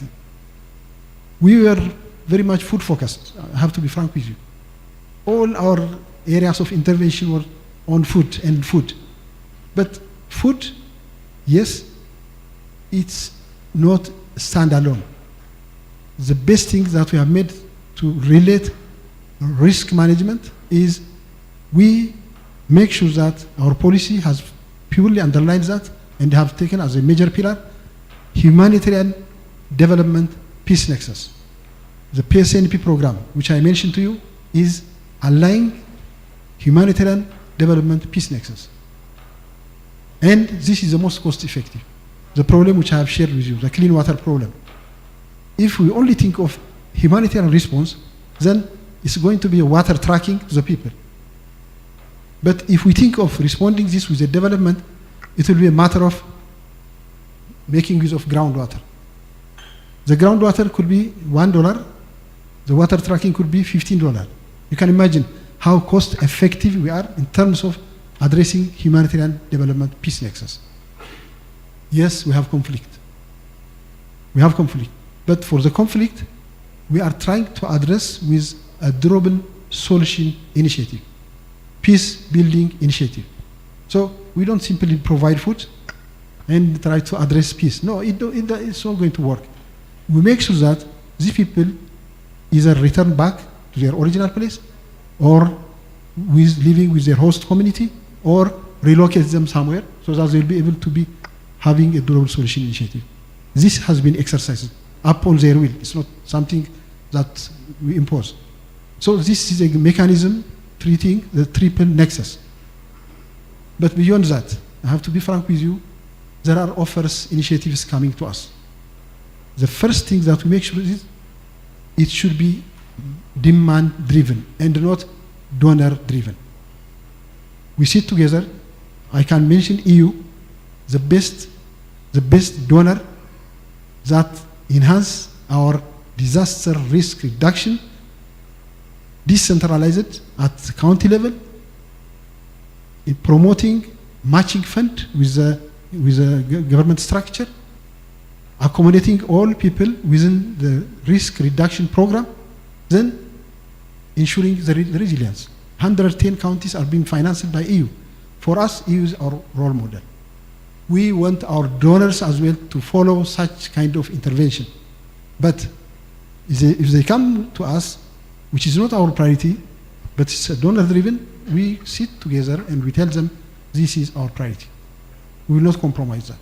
We were very much food focused. I have to be frank with you. All our areas of intervention were on food and food. But food, yes, it's not standalone. The best thing that we have made to relate risk management is we make sure that our policy has purely underlined that and have taken as a major pillar humanitarian development peace nexus. The PSNP program, which I mentioned to you, is aligning humanitarian development peace nexus. And this is the most cost effective. The problem which I have shared with you, the clean water problem. If we only think of humanitarian response, then it's going to be a water tracking to the people. But if we think of responding this with a development, it will be a matter of making use of groundwater. The groundwater could be $1, the water tracking could be $15. You can imagine how cost effective we are in terms of addressing humanitarian development peace nexus. Yes, we have conflict. We have conflict. But for the conflict, we are trying to address with a durable solution initiative, peace building initiative. So we don't simply provide food and try to address peace. No, it's not going to work. We make sure that these people either return back to their original place or living with their host community or relocate them somewhere so that they'll be able to be having a durable solution initiative. This has been exercised upon their will. It's not something that we impose. So this is a mechanism treating the triple nexus. But beyond that, I have to be frank with you, there are offers, initiatives coming to us. The first thing that we make sure is it should be demand-driven and not donor-driven. We sit together. I can mention EU, the best donor that enhance our disaster risk reduction, decentralized at the county level, in promoting matching fund with the government structure, accommodating all people within the risk reduction program, then ensuring the resilience. 110 counties are being financed by EU. For us, EU is our role model. We want our donors as well to follow such kind of intervention. But if they come to us, which is not our priority, but it's donor-driven, we sit together and we tell them this is our priority. We will not compromise that.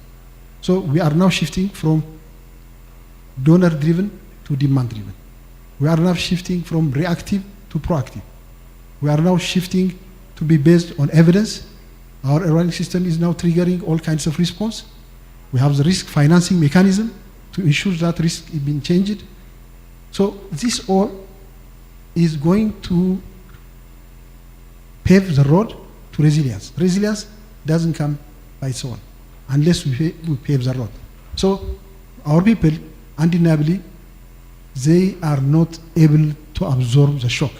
So we are now shifting from donor-driven to demand-driven. We are now shifting from reactive to proactive. We are now shifting to be based on evidence. Our early system is now triggering all kinds of response. We have the risk financing mechanism to ensure that risk is being changed. So this all is going to pave the road to resilience. Resilience doesn't come by its own unless we pave the road. So our people, undeniably, they are not able to absorb the shock.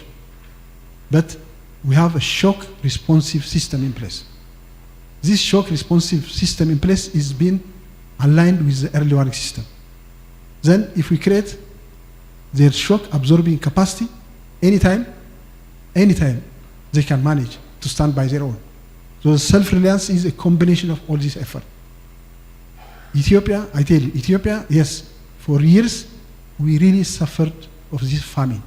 But we have a shock responsive system in place. This shock responsive system in place is being aligned with the early warning system. Then if we create their shock absorbing capacity, anytime, they can manage to stand by their own. So self-reliance is a combination of all this effort. Ethiopia, I tell you, Ethiopia, yes, for years, we really suffered of this famine.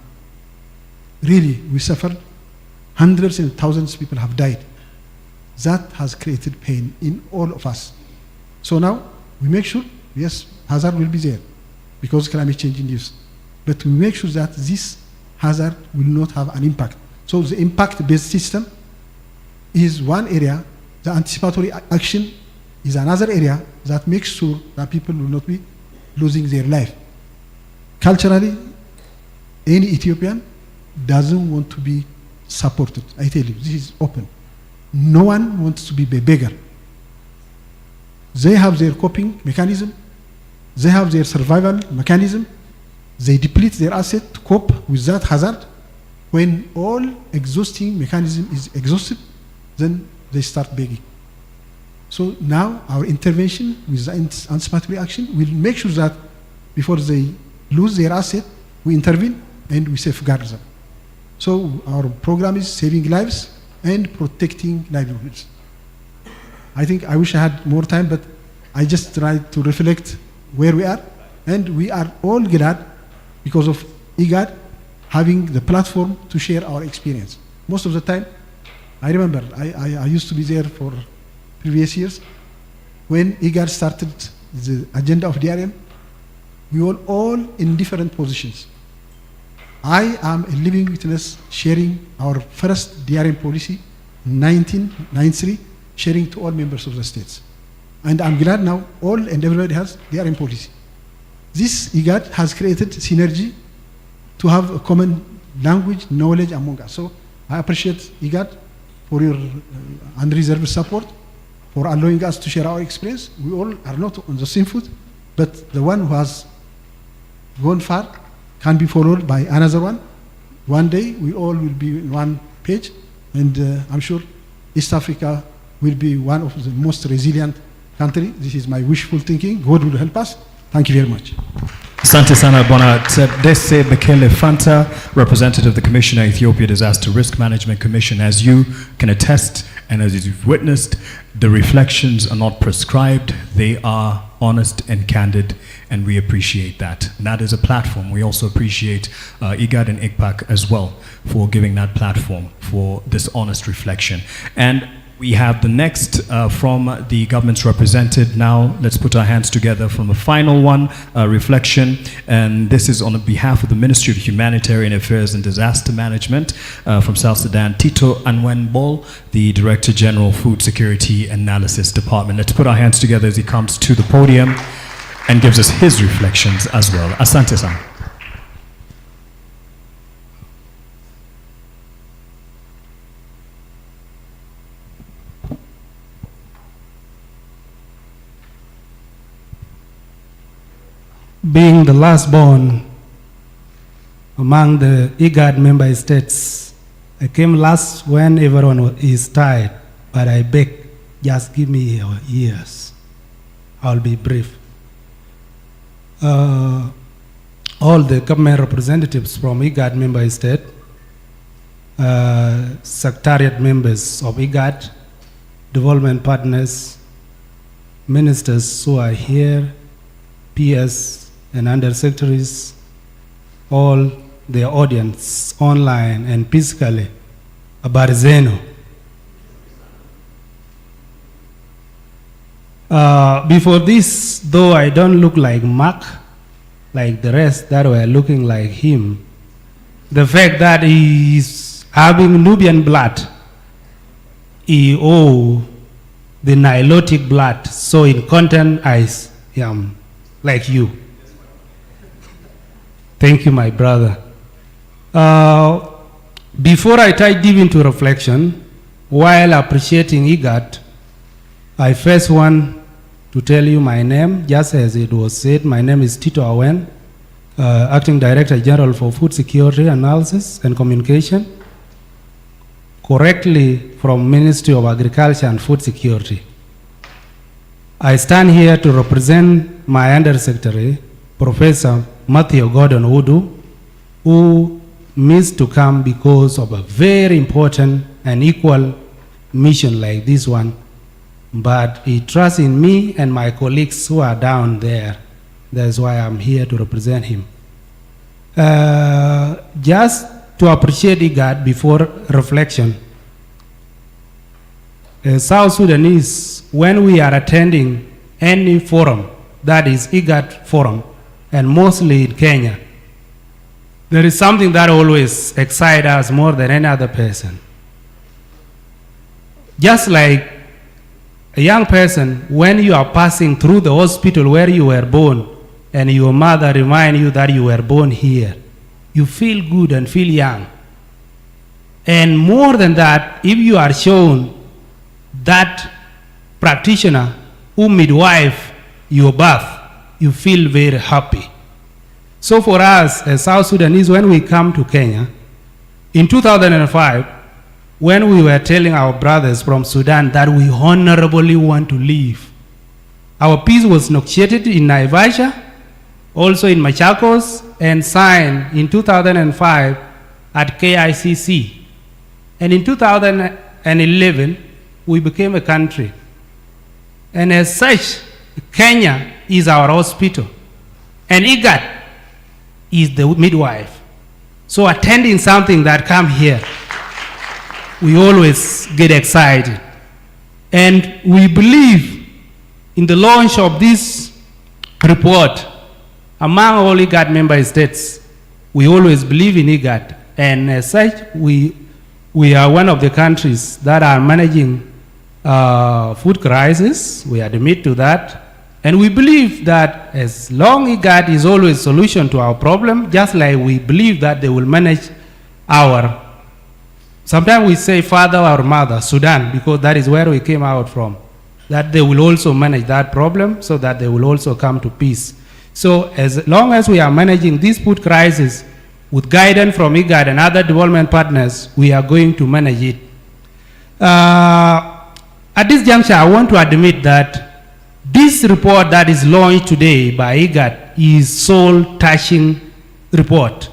Really, we suffered. Hundreds and thousands of people have died. That has created pain in all of us. So now, we make sure, yes, hazard will be there because climate change induced. But we make sure that this hazard will not have an impact. So the impact-based system is one area. The anticipatory action is another area that makes sure that people will not be losing their life. Culturally, any Ethiopian doesn't want to be supported. I tell you, this is open. No one wants to be a beggar. They have their coping mechanism. They have their survival mechanism. They deplete their asset to cope with that hazard. When all exhausting mechanism is exhausted, then they start begging. So now our intervention with the anticipatory action will make sure that before they lose their asset, we intervene and we safeguard them. So our program is saving lives and protecting livelihoods. I think I wish I had more time, but I just tried to reflect where we are. And we are all glad because of IGAD having the platform to share our experience. Most of the time, I remember, I used to be there for previous years. When IGAD started the agenda of DRM, we were all in different positions. I am a living witness sharing our first DRM policy, 1993, sharing to all members of the states. And I'm glad now all and everybody has DRM policy. This IGAD has created synergy to have a common language, knowledge among us. So I appreciate IGAD for your unreserved support, for allowing us to share our experience. We all are not on the same foot, but the one who has gone far can be followed by another one. One day we all will be on one page, and I'm sure East Africa will be one of the most resilient countries. This is my wishful thinking. God will help us. Thank you very much. Asante sana Bwana Dese Bekele Fanta, representative of the Commissioner Ethiopia Disaster Risk Management Commission. As you can attest and as you've witnessed, the reflections are not prescribed. They are honest and candid, and we appreciate that. And that is a platform. We also appreciate IGAD and ICPAC as well for giving that platform for this honest reflection. And we have the next from the governments represented. Now let's put our hands together from the final one, reflection. And this is on behalf of the Ministry of Humanitarian Affairs and Disaster Management from South Sudan, Tito Anwenbol, the Director General, Food Security Analysis Department. Let's put our hands together as he comes to the podium and gives us his reflections as well. Asante sana. Being the last born among the IGAD member states, I came last when everyone is tired, but I beg, just give me your ears. I'll be brief. All the government representatives from IGAD member state, secretariat members of IGAD, development partners, ministers who are here, PS, and undersecretaries, all the audience online and physically, Abarizeno. Before this, though I don't look like Mark, like the rest that were looking like him, the fact that he is having Nubian blood, he owes the Nilotic blood. So in content, I am like you. Thank you, my brother. Before I dive deep into reflection, while appreciating IGAD, I first want to tell you my name. Just as it was said, my name is Tito Awen, Acting Director General for Food Security Analysis and Communication, correctly from Ministry of Agriculture and Food Security. I stand here to represent my Undersecretary, Professor Matthew Gordon Udu, who missed to come because of a very important and equal mission like this one. But he trusts in me and my colleagues who are down there. That's why I'm here to represent him. Just to appreciate IGAD before reflection. As South Sudanese, when we are attending any forum, that is IGAD forum, and mostly in Kenya, there is something that always excites us more than any other person. Just like a young person, when you are passing through the hospital where you were born, and your mother reminds you that you were born here, you feel good and feel young. And more than that, if you are shown that practitioner who midwife your birth, you feel very happy. So for us as South Sudanese, when we come to Kenya, in 2005, when we were telling our brothers from Sudan that we honorably want to leave, our peace was negotiated in Naivasha, also in Machakos, and signed in 2005 at KICC. And in 2011, we became a country. And as such, Kenya is our hospital. And IGAD is the midwife. So attending something that come here, we always get excited. And we believe in the launch of this report. Among all IGAD member states, we always believe in IGAD. And as such, we are one of the countries that are managing food crisis. We admit to that. And we believe that as long IGAD is always a solution to our problem, just like we believe that they will manage our, sometimes we say father or mother, Sudan, because that is where we came out from, that they will also manage that problem so that they will also come to peace. So as long as we are managing this food crisis with guidance from IGAD and other development partners, we are going to manage it. At this juncture, I want to admit that this report that is launched today by IGAD is soul-touching report.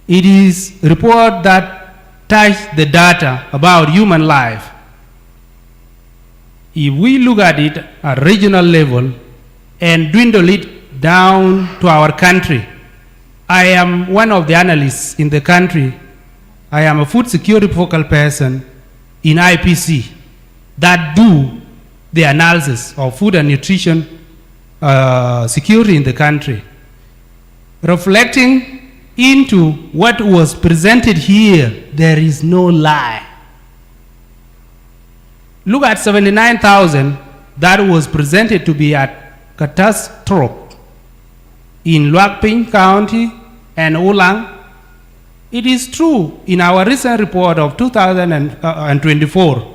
It is a report that touches the data about human life. If we look at it at regional level and dwindle it down to our country, I am one of the analysts in the country. I am a food security focal person in IPC that do the analysis of food and nutrition security in the country. Reflecting into what was presented here, there is no lie. Look at 79,000 that was presented to be at catastrophe in Luakping County and Ulang. It is true in our recent report of 2024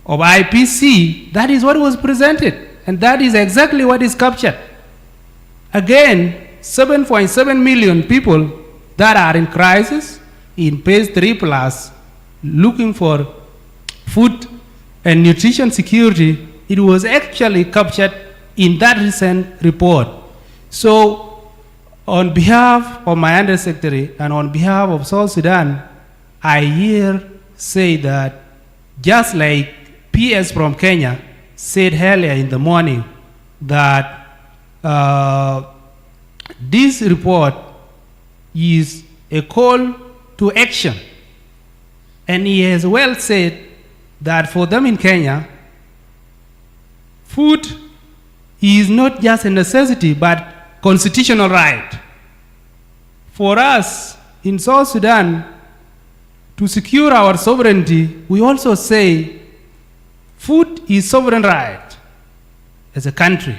of IPC, that is what was presented, and that is exactly what is captured. Again, 7.7 million people that are in crisis in phase 3+, looking for food and nutrition security. It was actually captured in that recent report. So on behalf of my Undersecretary and on behalf of South Sudan, I here say that just like PS from Kenya said earlier in the morning that this report is a call to action. And he has well said that for them in Kenya, food is not just a necessity, but constitutional right. For us in South Sudan, to secure our sovereignty, we also say Food is sovereign right as a country.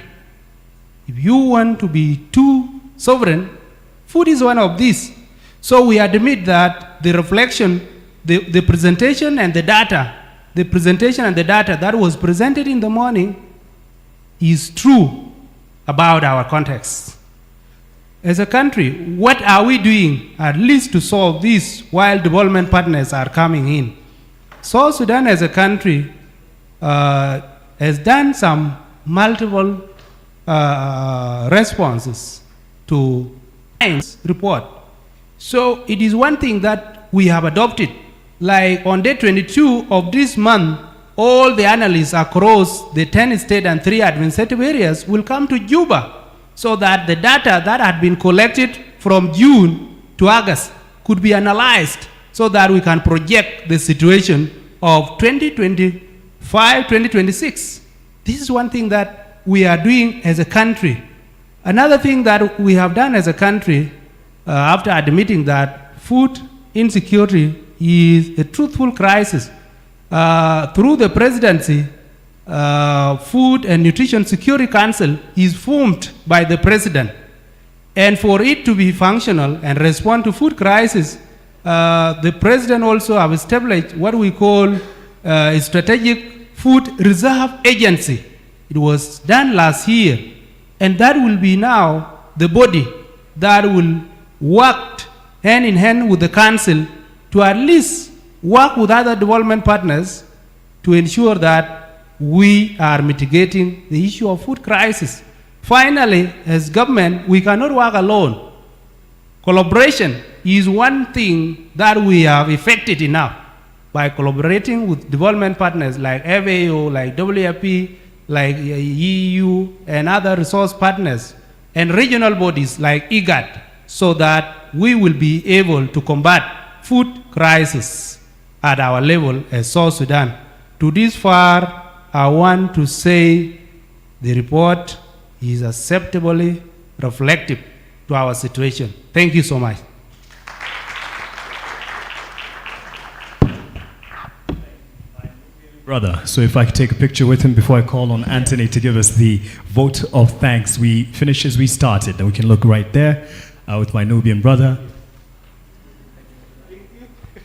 If you want to be too sovereign, food is one of these. So we admit that the reflection, the presentation and the data, that was presented in the morning is true about our context. As a country, what are we doing at least to solve this while development partners are coming in? South Sudan as a country has done some multiple responses to science report. So it is one thing that we have adopted. Like on day 22 of this month, all the analysts across the 10 state and 3 administrative areas will come to Juba so that the data that had been collected from June to August could be analyzed so that we can project the situation of 2025, 2026. This is one thing that we are doing as a country. Another thing that we have done as a country, after admitting that food insecurity is a truthful crisis, through the presidency, Food and Nutrition Security Council is formed by the president. And for it to be functional and respond to food crisis, the president also have established what we call a strategic food reserve agency. It was done last year. And that will be now the body that will work hand in hand with the council to at least work with other development partners to ensure that we are mitigating the issue of food crisis. Finally, as government, we cannot work alone. Collaboration is one thing that we have effected enough by collaborating with development partners like FAO, like WFP, like EU, and other resource partners, and regional bodies like IGAD, so that we will be able to combat food crisis at our level as South Sudan. To this far, I want to say the report is acceptably reflective to our situation. Thank you so much. Brother, so if I could take a picture with him before I call on Anthony to give us the vote of thanks. We finish as we started, and we can look right there with my Nubian brother.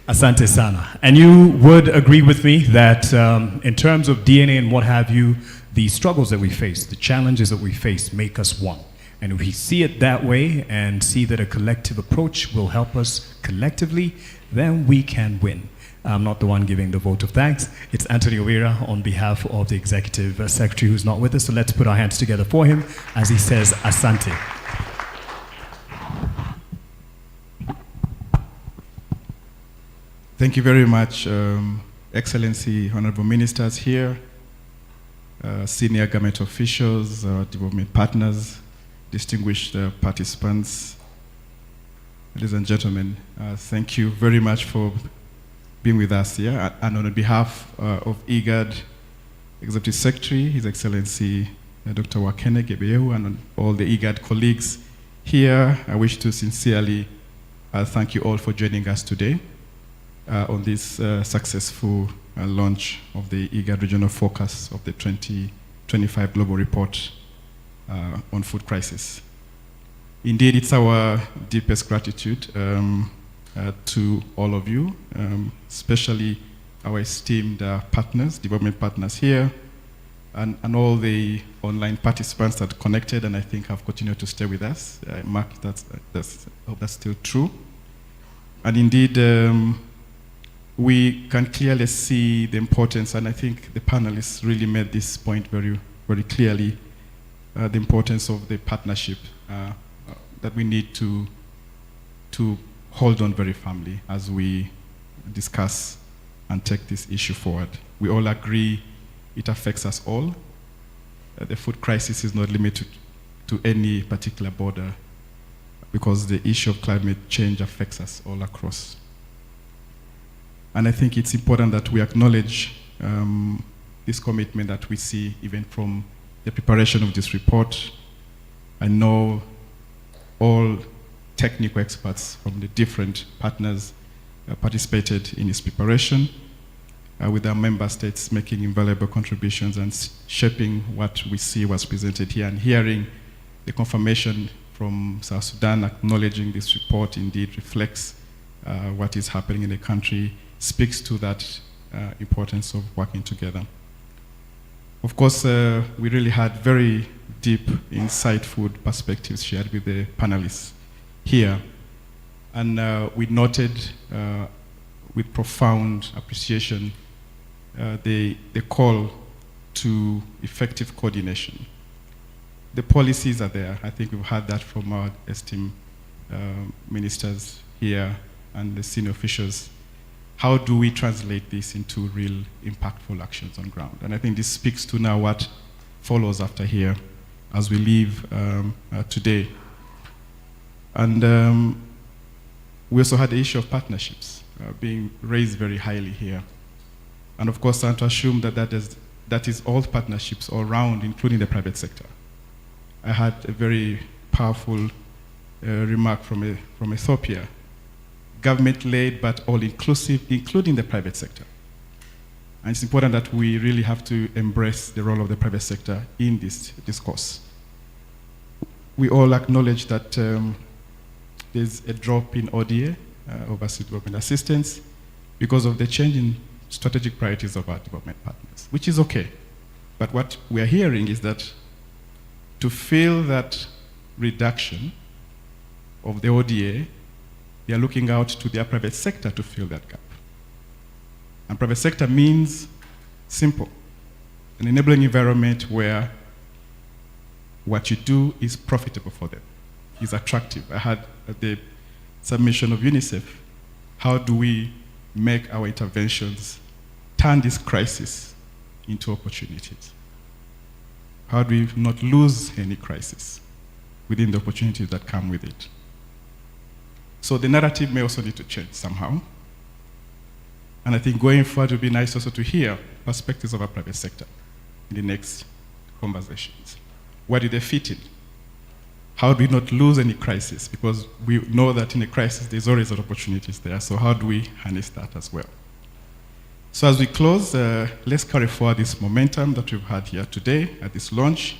Asante Sana. And you would agree with me that in terms of DNA and what have you, the struggles that we face, the challenges that we face make us one. And if we see it that way and see that a collective approach will help us collectively, then we can win. I'm not the one giving the vote of thanks. It's Anthony Owira on behalf of the Executive Secretary who's not with us. So let's put our hands together for him as he says Asante. Thank you very much, Excellency, Honorable Ministers here, senior government officials, development partners, distinguished participants, ladies and gentlemen. Thank you very much for being with us here. And on behalf of IGAD Executive Secretary, His Excellency Dr. Wakene Gebeyehu, and on all the IGAD colleagues here, I wish to sincerely thank you all for joining us today on this successful launch of the IGAD Regional Focus of the 2025 Global Report on Food Crisis. Indeed, it's our deepest gratitude to all of you, especially our esteemed partners, development partners here, and all the online participants that connected and I think have continued to stay with us. Mark, I hope that's still true. And indeed, we can clearly see the importance, and I think the panelists really made this point very, very clearly, the importance of the partnership that we need to hold on very firmly as we discuss and take this issue forward. We all agree it affects us all. The food crisis is not limited to any particular border because the issue of climate change affects us all across. And I think it's important that we acknowledge this commitment that we see even from the preparation of this report. I know all technical experts from the different partners participated in its preparation. with our member states making invaluable contributions and shaping what we see was presented here, and hearing the confirmation from South Sudan acknowledging this report indeed reflects what is happening in the country, speaks to that importance of working together. Of course, we really had very deep, insightful perspectives shared with the panelists here. And we noted with profound appreciation the call to effective coordination. The policies are there. I think we've heard that from our esteemed ministers here and the senior officials. How do we translate this into real impactful actions on ground? And I think this speaks to now what follows after here as we leave today. And we also had the issue of partnerships being raised very highly here. And of course, I'm to assume that that is all partnerships all around, including the private sector. I had a very powerful remark from Ethiopia. Government-led, but all-inclusive, including the private sector. And it's important that we really have to embrace the role of the private sector in this discourse. We all acknowledge that there's a drop in ODA, overseas development assistance, because of the change in strategic priorities of our development partners, which is okay. But what we are hearing is that to fill that reduction of the ODA, they are looking out to their private sector to fill that gap. And private sector means simple, an enabling environment where what you do is profitable for them, is attractive. I had the submission of UNICEF, how do we make our interventions turn this crisis into opportunities? How do we not lose any crisis within the opportunities that come with it? So the narrative may also need to change somehow. And I think going forward it would be nice also to hear perspectives of our private sector in the next conversations. Where do they fit in? How do we not lose any crisis? Because we know that in a crisis there's always opportunities there. So how do we harness that as well? So as we close, let's carry forward this momentum that we've had here today at this launch,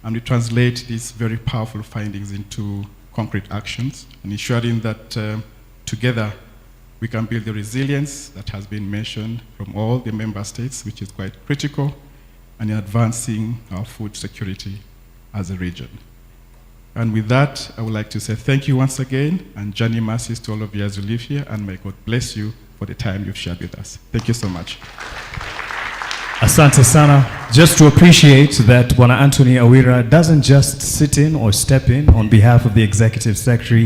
and we translate these very powerful findings into concrete actions, and ensuring that together we can build the resilience that has been mentioned from all the member states, which is quite critical, and in advancing our food security as a region. And with that, I would like to say thank you once again, and journey mercies to all of you as you live here, and may God bless you for the time you've shared with us. Thank you so much. Asante sana. Just to appreciate that Bwana Anthony Awira doesn't just sit in or step in on behalf of the Executive Secretary.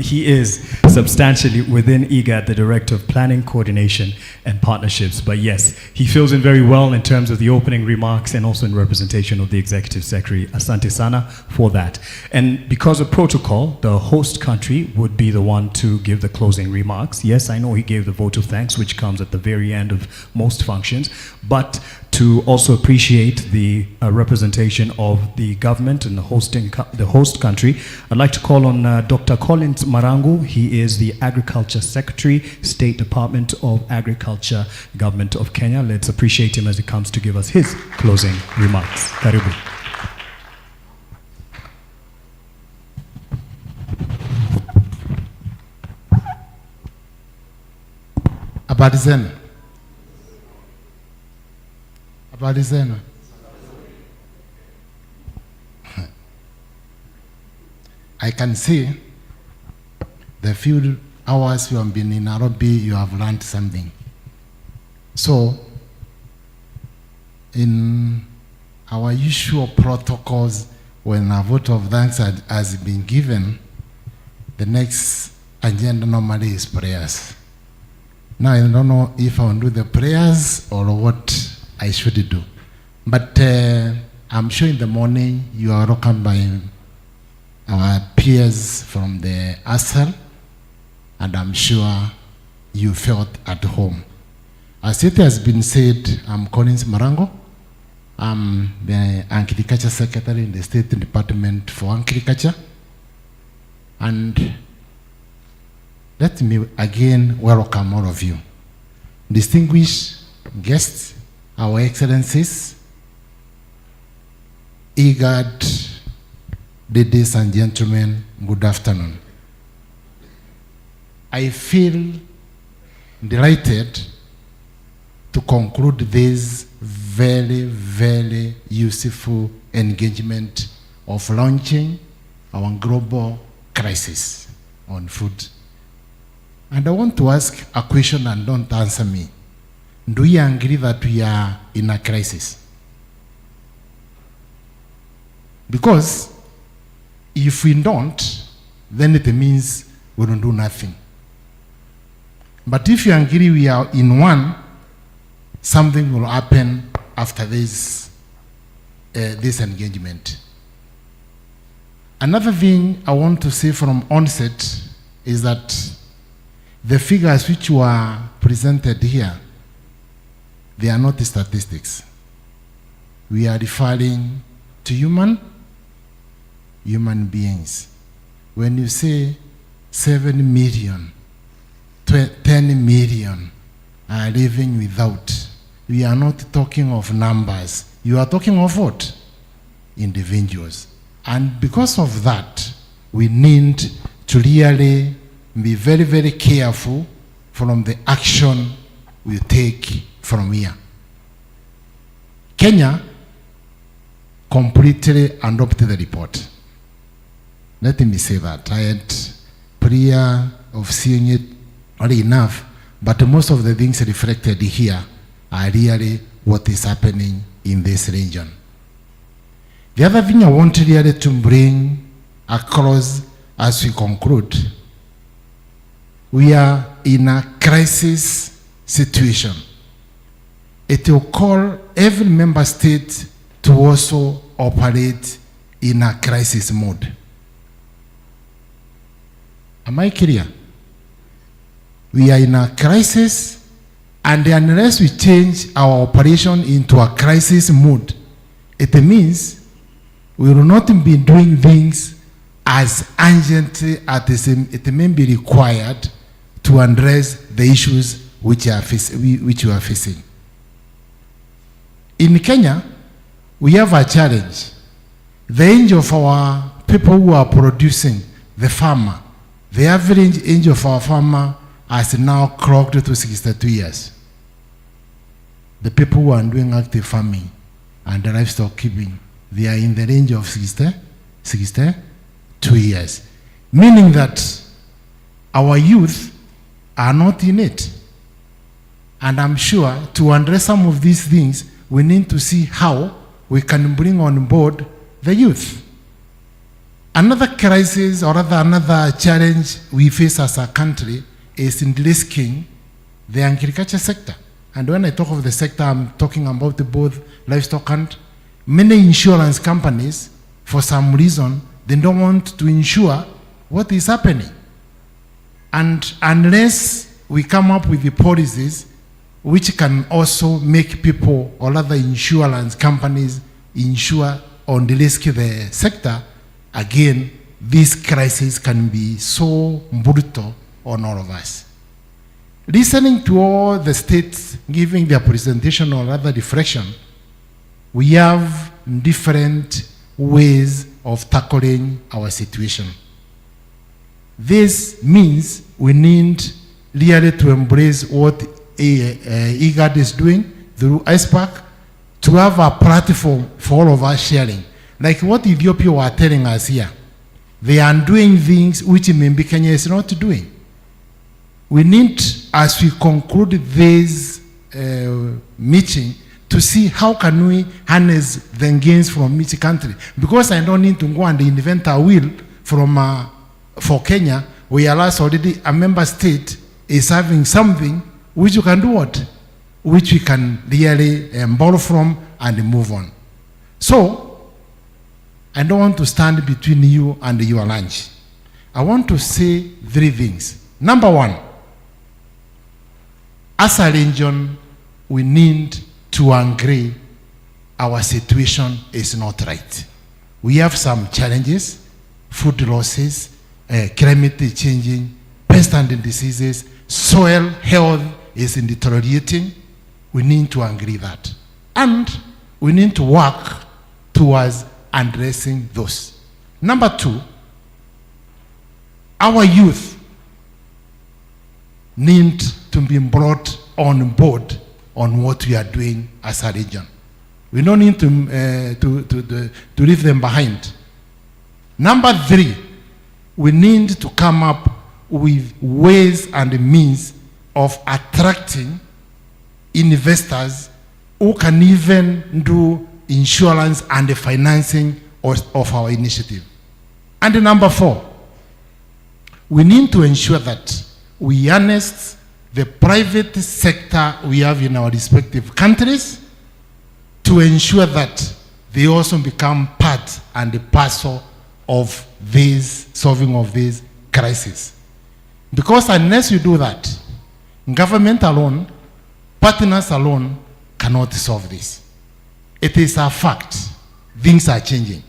He is substantially within IGAD, the Director of Planning, Coordination and Partnerships. But yes, he fills in very well in terms of the opening remarks and also in representation of the Executive Secretary. Asante sana for that. And because of protocol, the host country would be the one to give the closing remarks. Yes, I know he gave the vote of thanks, which comes at the very end of most functions. But to also appreciate the representation of the government and the host country, I'd like to call on Dr. Collins Marangu. He is the Agriculture Secretary, State Department of Agriculture, Government of Kenya. Let's appreciate him as he comes to give us his closing remarks. Karibu. Habari zenu. Habari zenu. I can see the few hours you have been in Nairobi, you have learned something. So, in our usual protocols, when a vote of thanks has been given, the next agenda normally is prayers. Now, I don't know if I will do the prayers or what I should do. But I'm sure in the morning you are welcomed by our peers from the ASL, and I'm sure you felt at home. As it has been said, I'm Collins Marango. I'm the Agriculture Secretary in the State Department for Agriculture. And let me again welcome all of you. distinguished guests, our excellencies, IGAD, ladies and gentlemen, good afternoon. I feel delighted to conclude this very, very useful engagement of launching our global crisis on food. And I want to ask a question and don't answer me. Do you agree that we are in a crisis? Because if we don't, then it means we don't do nothing. But if you agree we are in one, something will happen after this engagement. Another thing I want to say from onset is that the figures which were presented here, they are not statistics. We are referring to human beings. When you say 7 million, 10 million are living without, we are not talking of numbers. You are talking of what? Individuals. And because of that, we need to really be very, very careful from the action we take from here. Kenya completely adopted the report. Let me say that. I had prayer of seeing it already enough, but most of the things reflected here are really what is happening in this region. The other thing I want really to bring across as we conclude, we are in a crisis situation. It will call every member state to also operate in a crisis mode. Am I clear? We are in a crisis, and unless we change our operation into a crisis mode, it means we will not be doing things as urgently as it may be required to address the issues which we are facing. In Kenya, we have a challenge. The age of our people who are producing, the farmer, the average age of our farmer has now clocked to 62 years. The people who are doing active farming and livestock keeping, they are in the range of 62 years. Meaning that our youth are not in it. And I'm sure to address some of these things, we need to see how we can bring on board the youth. Another crisis, or rather another challenge we face as a country is in de-risking the agriculture sector. And when I talk of the sector, I'm talking about both livestock and many insurance companies, for some reason, they don't want to insure what is happening. And unless we come up with the policies which can also make people, or other insurance companies, insure on the risk of the sector, again, this crisis can be so brutal on all of us. Listening to all the states giving their presentation or other reflection, we have different ways of tackling our situation. This means we need really to embrace what IGAD is doing through ISPAC, to have a platform for all of us sharing. Like what Ethiopia were telling us here. They are doing things which maybe Kenya is not doing. We need, as we conclude this meeting, to see how can we harness the gains from each country. Because I don't need to go and invent a wheel for Kenya, whereas already a member state is having something which you can do what? Which we can really borrow from and move on. So, I don't want to stand between you and your lunch. I want to say 3 things. Number 1, as a region, we need to agree our situation is not right. We have some challenges, food losses, climate changing, pest and diseases, soil health is deteriorating. We need to agree that. And we need to work towards addressing those. Number 2, our youth need to be brought on board on what we are doing as a region. We don't need to leave them behind. Number 3, we need to come up with ways and means of attracting investors who can even do insurance and the financing of our initiative. And number 4, we need to ensure that we harness the private sector we have in our respective countries to ensure that they also become part and a parcel of this solving of this crisis. Because unless you do that, government alone, partners alone cannot solve this. It is a fact. Things are changing.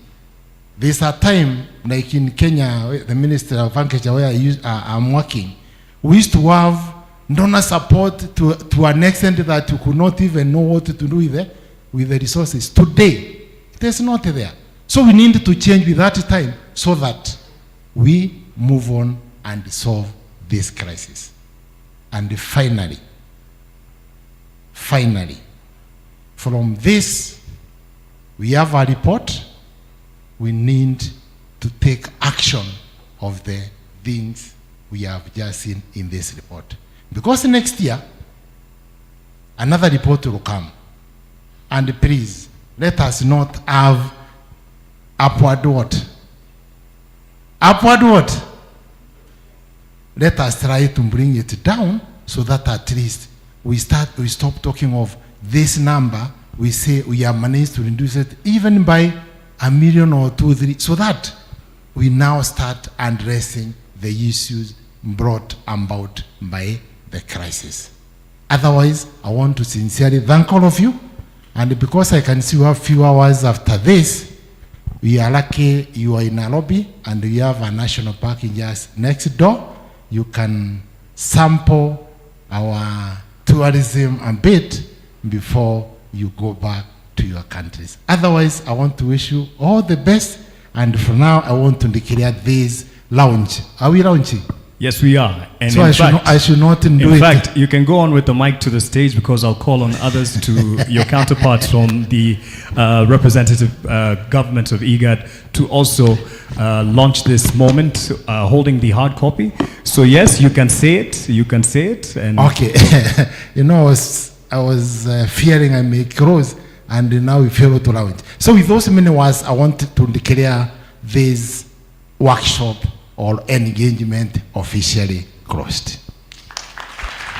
There's a time, like in Kenya, the Minister of Agriculture, where I'm working, we used to have donor support to an extent that you could not even know what to do with the resources. Today, it is not there. So we need to change with that time so that we move on and solve this crisis. And finally, from this, we have a report. We need to take action of the things we have just seen in this report. Because next year, another report will come. And please, let us not have upward what? Upward what? Let us try to bring it down so that at least we stop talking of this number. We say we have managed to reduce it even by 1 million or 2, 3, so that we now start addressing the issues brought about by the crisis. Otherwise, I want to sincerely thank all of you. And because I can see we have few hours after this, we are lucky you are in Nairobi and we have a national park in just next door. You can sample our tourism a bit before you go back to your countries. Otherwise, I want to wish you all the best. And for now, I want to declare this launch. Are we launching? Yes, we are. And so I should not do it. In fact, you can go on with the mic to the stage because I'll call on others to your counterparts from the representative government of IGAD to also launch this moment, holding the hard copy. So yes, you can say it. You can say it. And okay. You know, I was fearing I may close, and now we fail to launch. So with those many words, I want to declare this workshop or engagement officially closed.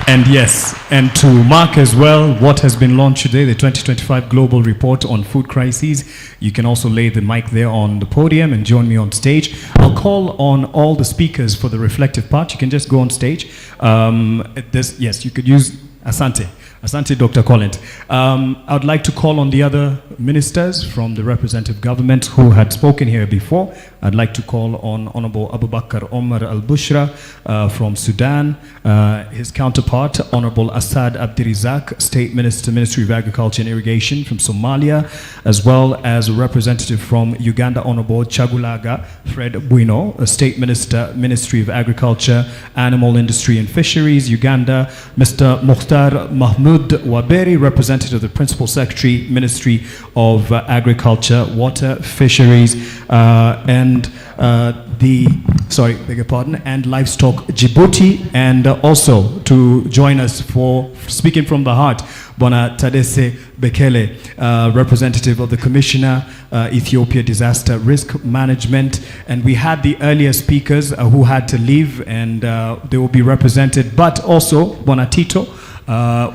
And yes, and to mark as well what has been launched today, the 2025 Global Report on Food Crises. You can also lay the mic there on the podium and join me on stage. I'll call on all the speakers for the reflective part. You can just go on stage. Yes, you could use Asante. Asante, Dr. Collins. I would like to call on the other ministers from the representative government who had spoken here before. I'd like to call on Honorable Abubakar Omar Al-Bushra from Sudan, his counterpart, Honorable Assad Abdirizak, State Minister, Ministry of Agriculture and Irrigation from Somalia, as well as a representative from Uganda, Honorable Chagulaga Fred Bwino, a State Minister, Ministry of Agriculture, Animal Industry and Fisheries, Uganda, Mr. Mukhtar Mahmoud Waberi, representative of the Principal Secretary, Ministry of Agriculture, Water, Fisheries, and and Livestock Djibouti, and also to join us for speaking from the heart, Bona Tadesse Bekele, representative of the Commissioner, Ethiopia Disaster Risk Management. And we had the earlier speakers who had to leave, and they will be represented, but also Bona Tito,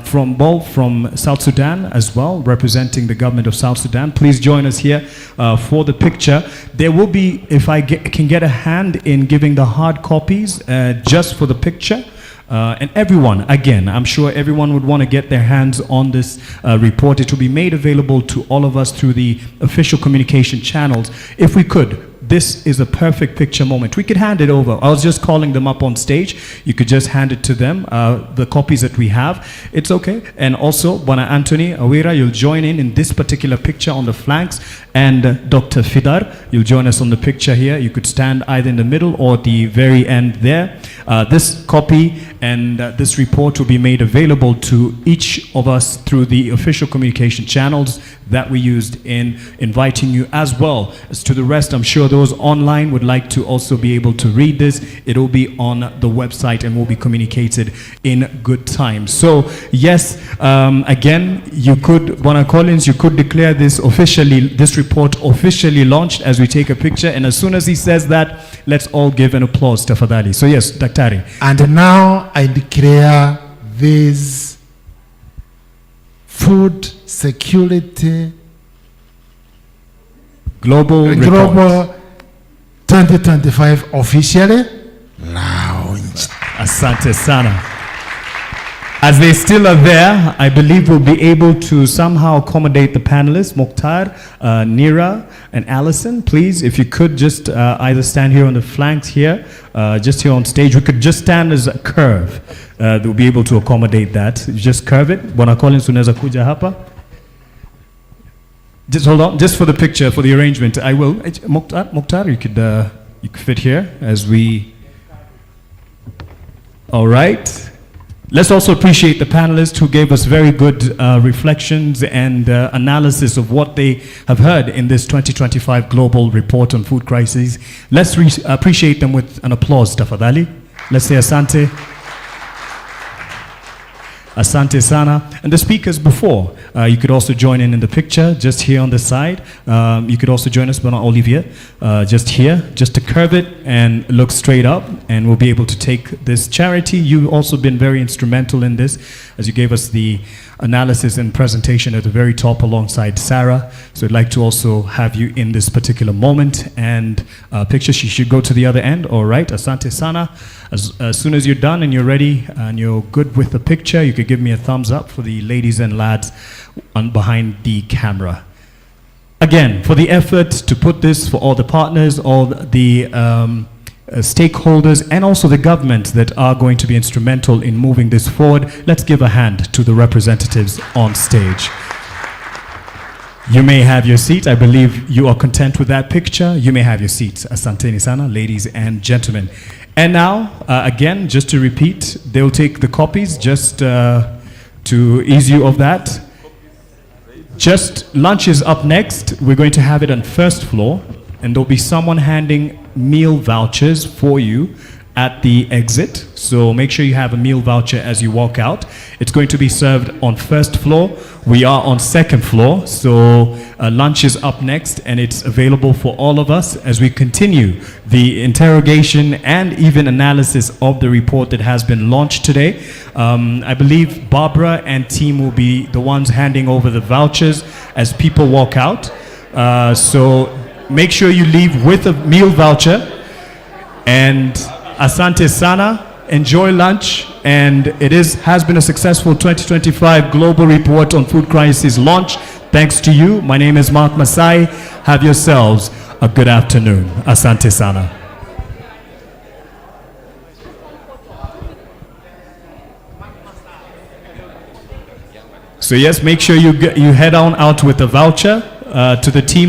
from South Sudan as well, representing the government of South Sudan. Please join us here for the picture. There will be, if I can get a hand in giving the hard copies just for the picture. And everyone, again, I'm sure everyone would want to get their hands on this report. It will be made available to all of us through the official communication channels. If we could, this is a perfect picture moment. We could hand it over. I was just calling them up on stage. You could just hand it to them, the copies that we have. It's okay. And also, Bwana Anthony Awira, you'll join in this particular picture on the flanks. And Dr. Fidar, you'll join us on the picture here. You could stand either in the middle or the very end there. This copy and this report will be made available to each of us through the official communication channels that we used in inviting you, as well as to the rest. I'm sure those online would like to also be able to read this. It will be on the website and will be communicated in good time. So yes, again, you could, Bwana Collins, you could declare this report officially launched as we take a picture. And as soon as he says that, let's all give an applause to Fadhali. So yes, Daktari. And now I declare this food security global 2025 officially launched. Asante sana. As they still are there, I believe we'll be able to somehow accommodate the panelists, Mokhtar, Nira, and Allison. Please, if you could just either stand here on the flanks here, just here on stage. We could just stand as a curve. They'll be able to accommodate that. Just curve it. Bwana Collins, unaweza kuja hapa. Just hold on, just for the picture, for the arrangement. I will. Mokhtar, you could fit here as we. All right. Let's also appreciate the panelists who gave us very good reflections and analysis of what they have heard in this 2025 Global Report on Food Crises. Let's appreciate them with an applause, Tafadhali. Let's say asante. Asante sana. And the speakers before, you could also join in the picture, just here on the side. You could also join us, Bwana Olivier, just here, just to curve it and look straight up, and we'll be able to take this charity. You've also been very instrumental in this, as you gave us the analysis and presentation at the very top alongside Sarah. So I'd like to also have you in this particular moment. And picture, she should go to the other end. All right, asante sana. As soon as you're done and you're ready and you're good with the picture, you could give me a thumbs up for the ladies and lads behind the camera. Again, for the effort to put this, for all the partners, all the stakeholders, and also the government that are going to be instrumental in moving this forward, let's give a hand to the representatives on stage. You may have your seat. I believe you are content with that picture. You may have your seats. Asanteni sana, ladies and gentlemen. And now, again, just to repeat, they'll take the copies just to ease you of that. Just lunch is up next. We're going to have it on first floor, and there'll be someone handing meal vouchers for you at the exit. So make sure you have a meal voucher as you walk out. It's going to be served on first floor. We are on second floor, so lunch is up next, and it's available for all of us as we continue the interrogation and even analysis of the report that has been launched today. I believe Barbara and team will be the ones handing over the vouchers as people walk out. So make sure you leave with a meal voucher. And asante sana. Enjoy lunch, and it has been a successful 2025 Global Report on Food Crisis launch. Thanks to you. My name is Mark Masai. Have yourselves a good afternoon. Asante sana. So yes, make sure you head on out with a voucher to the team.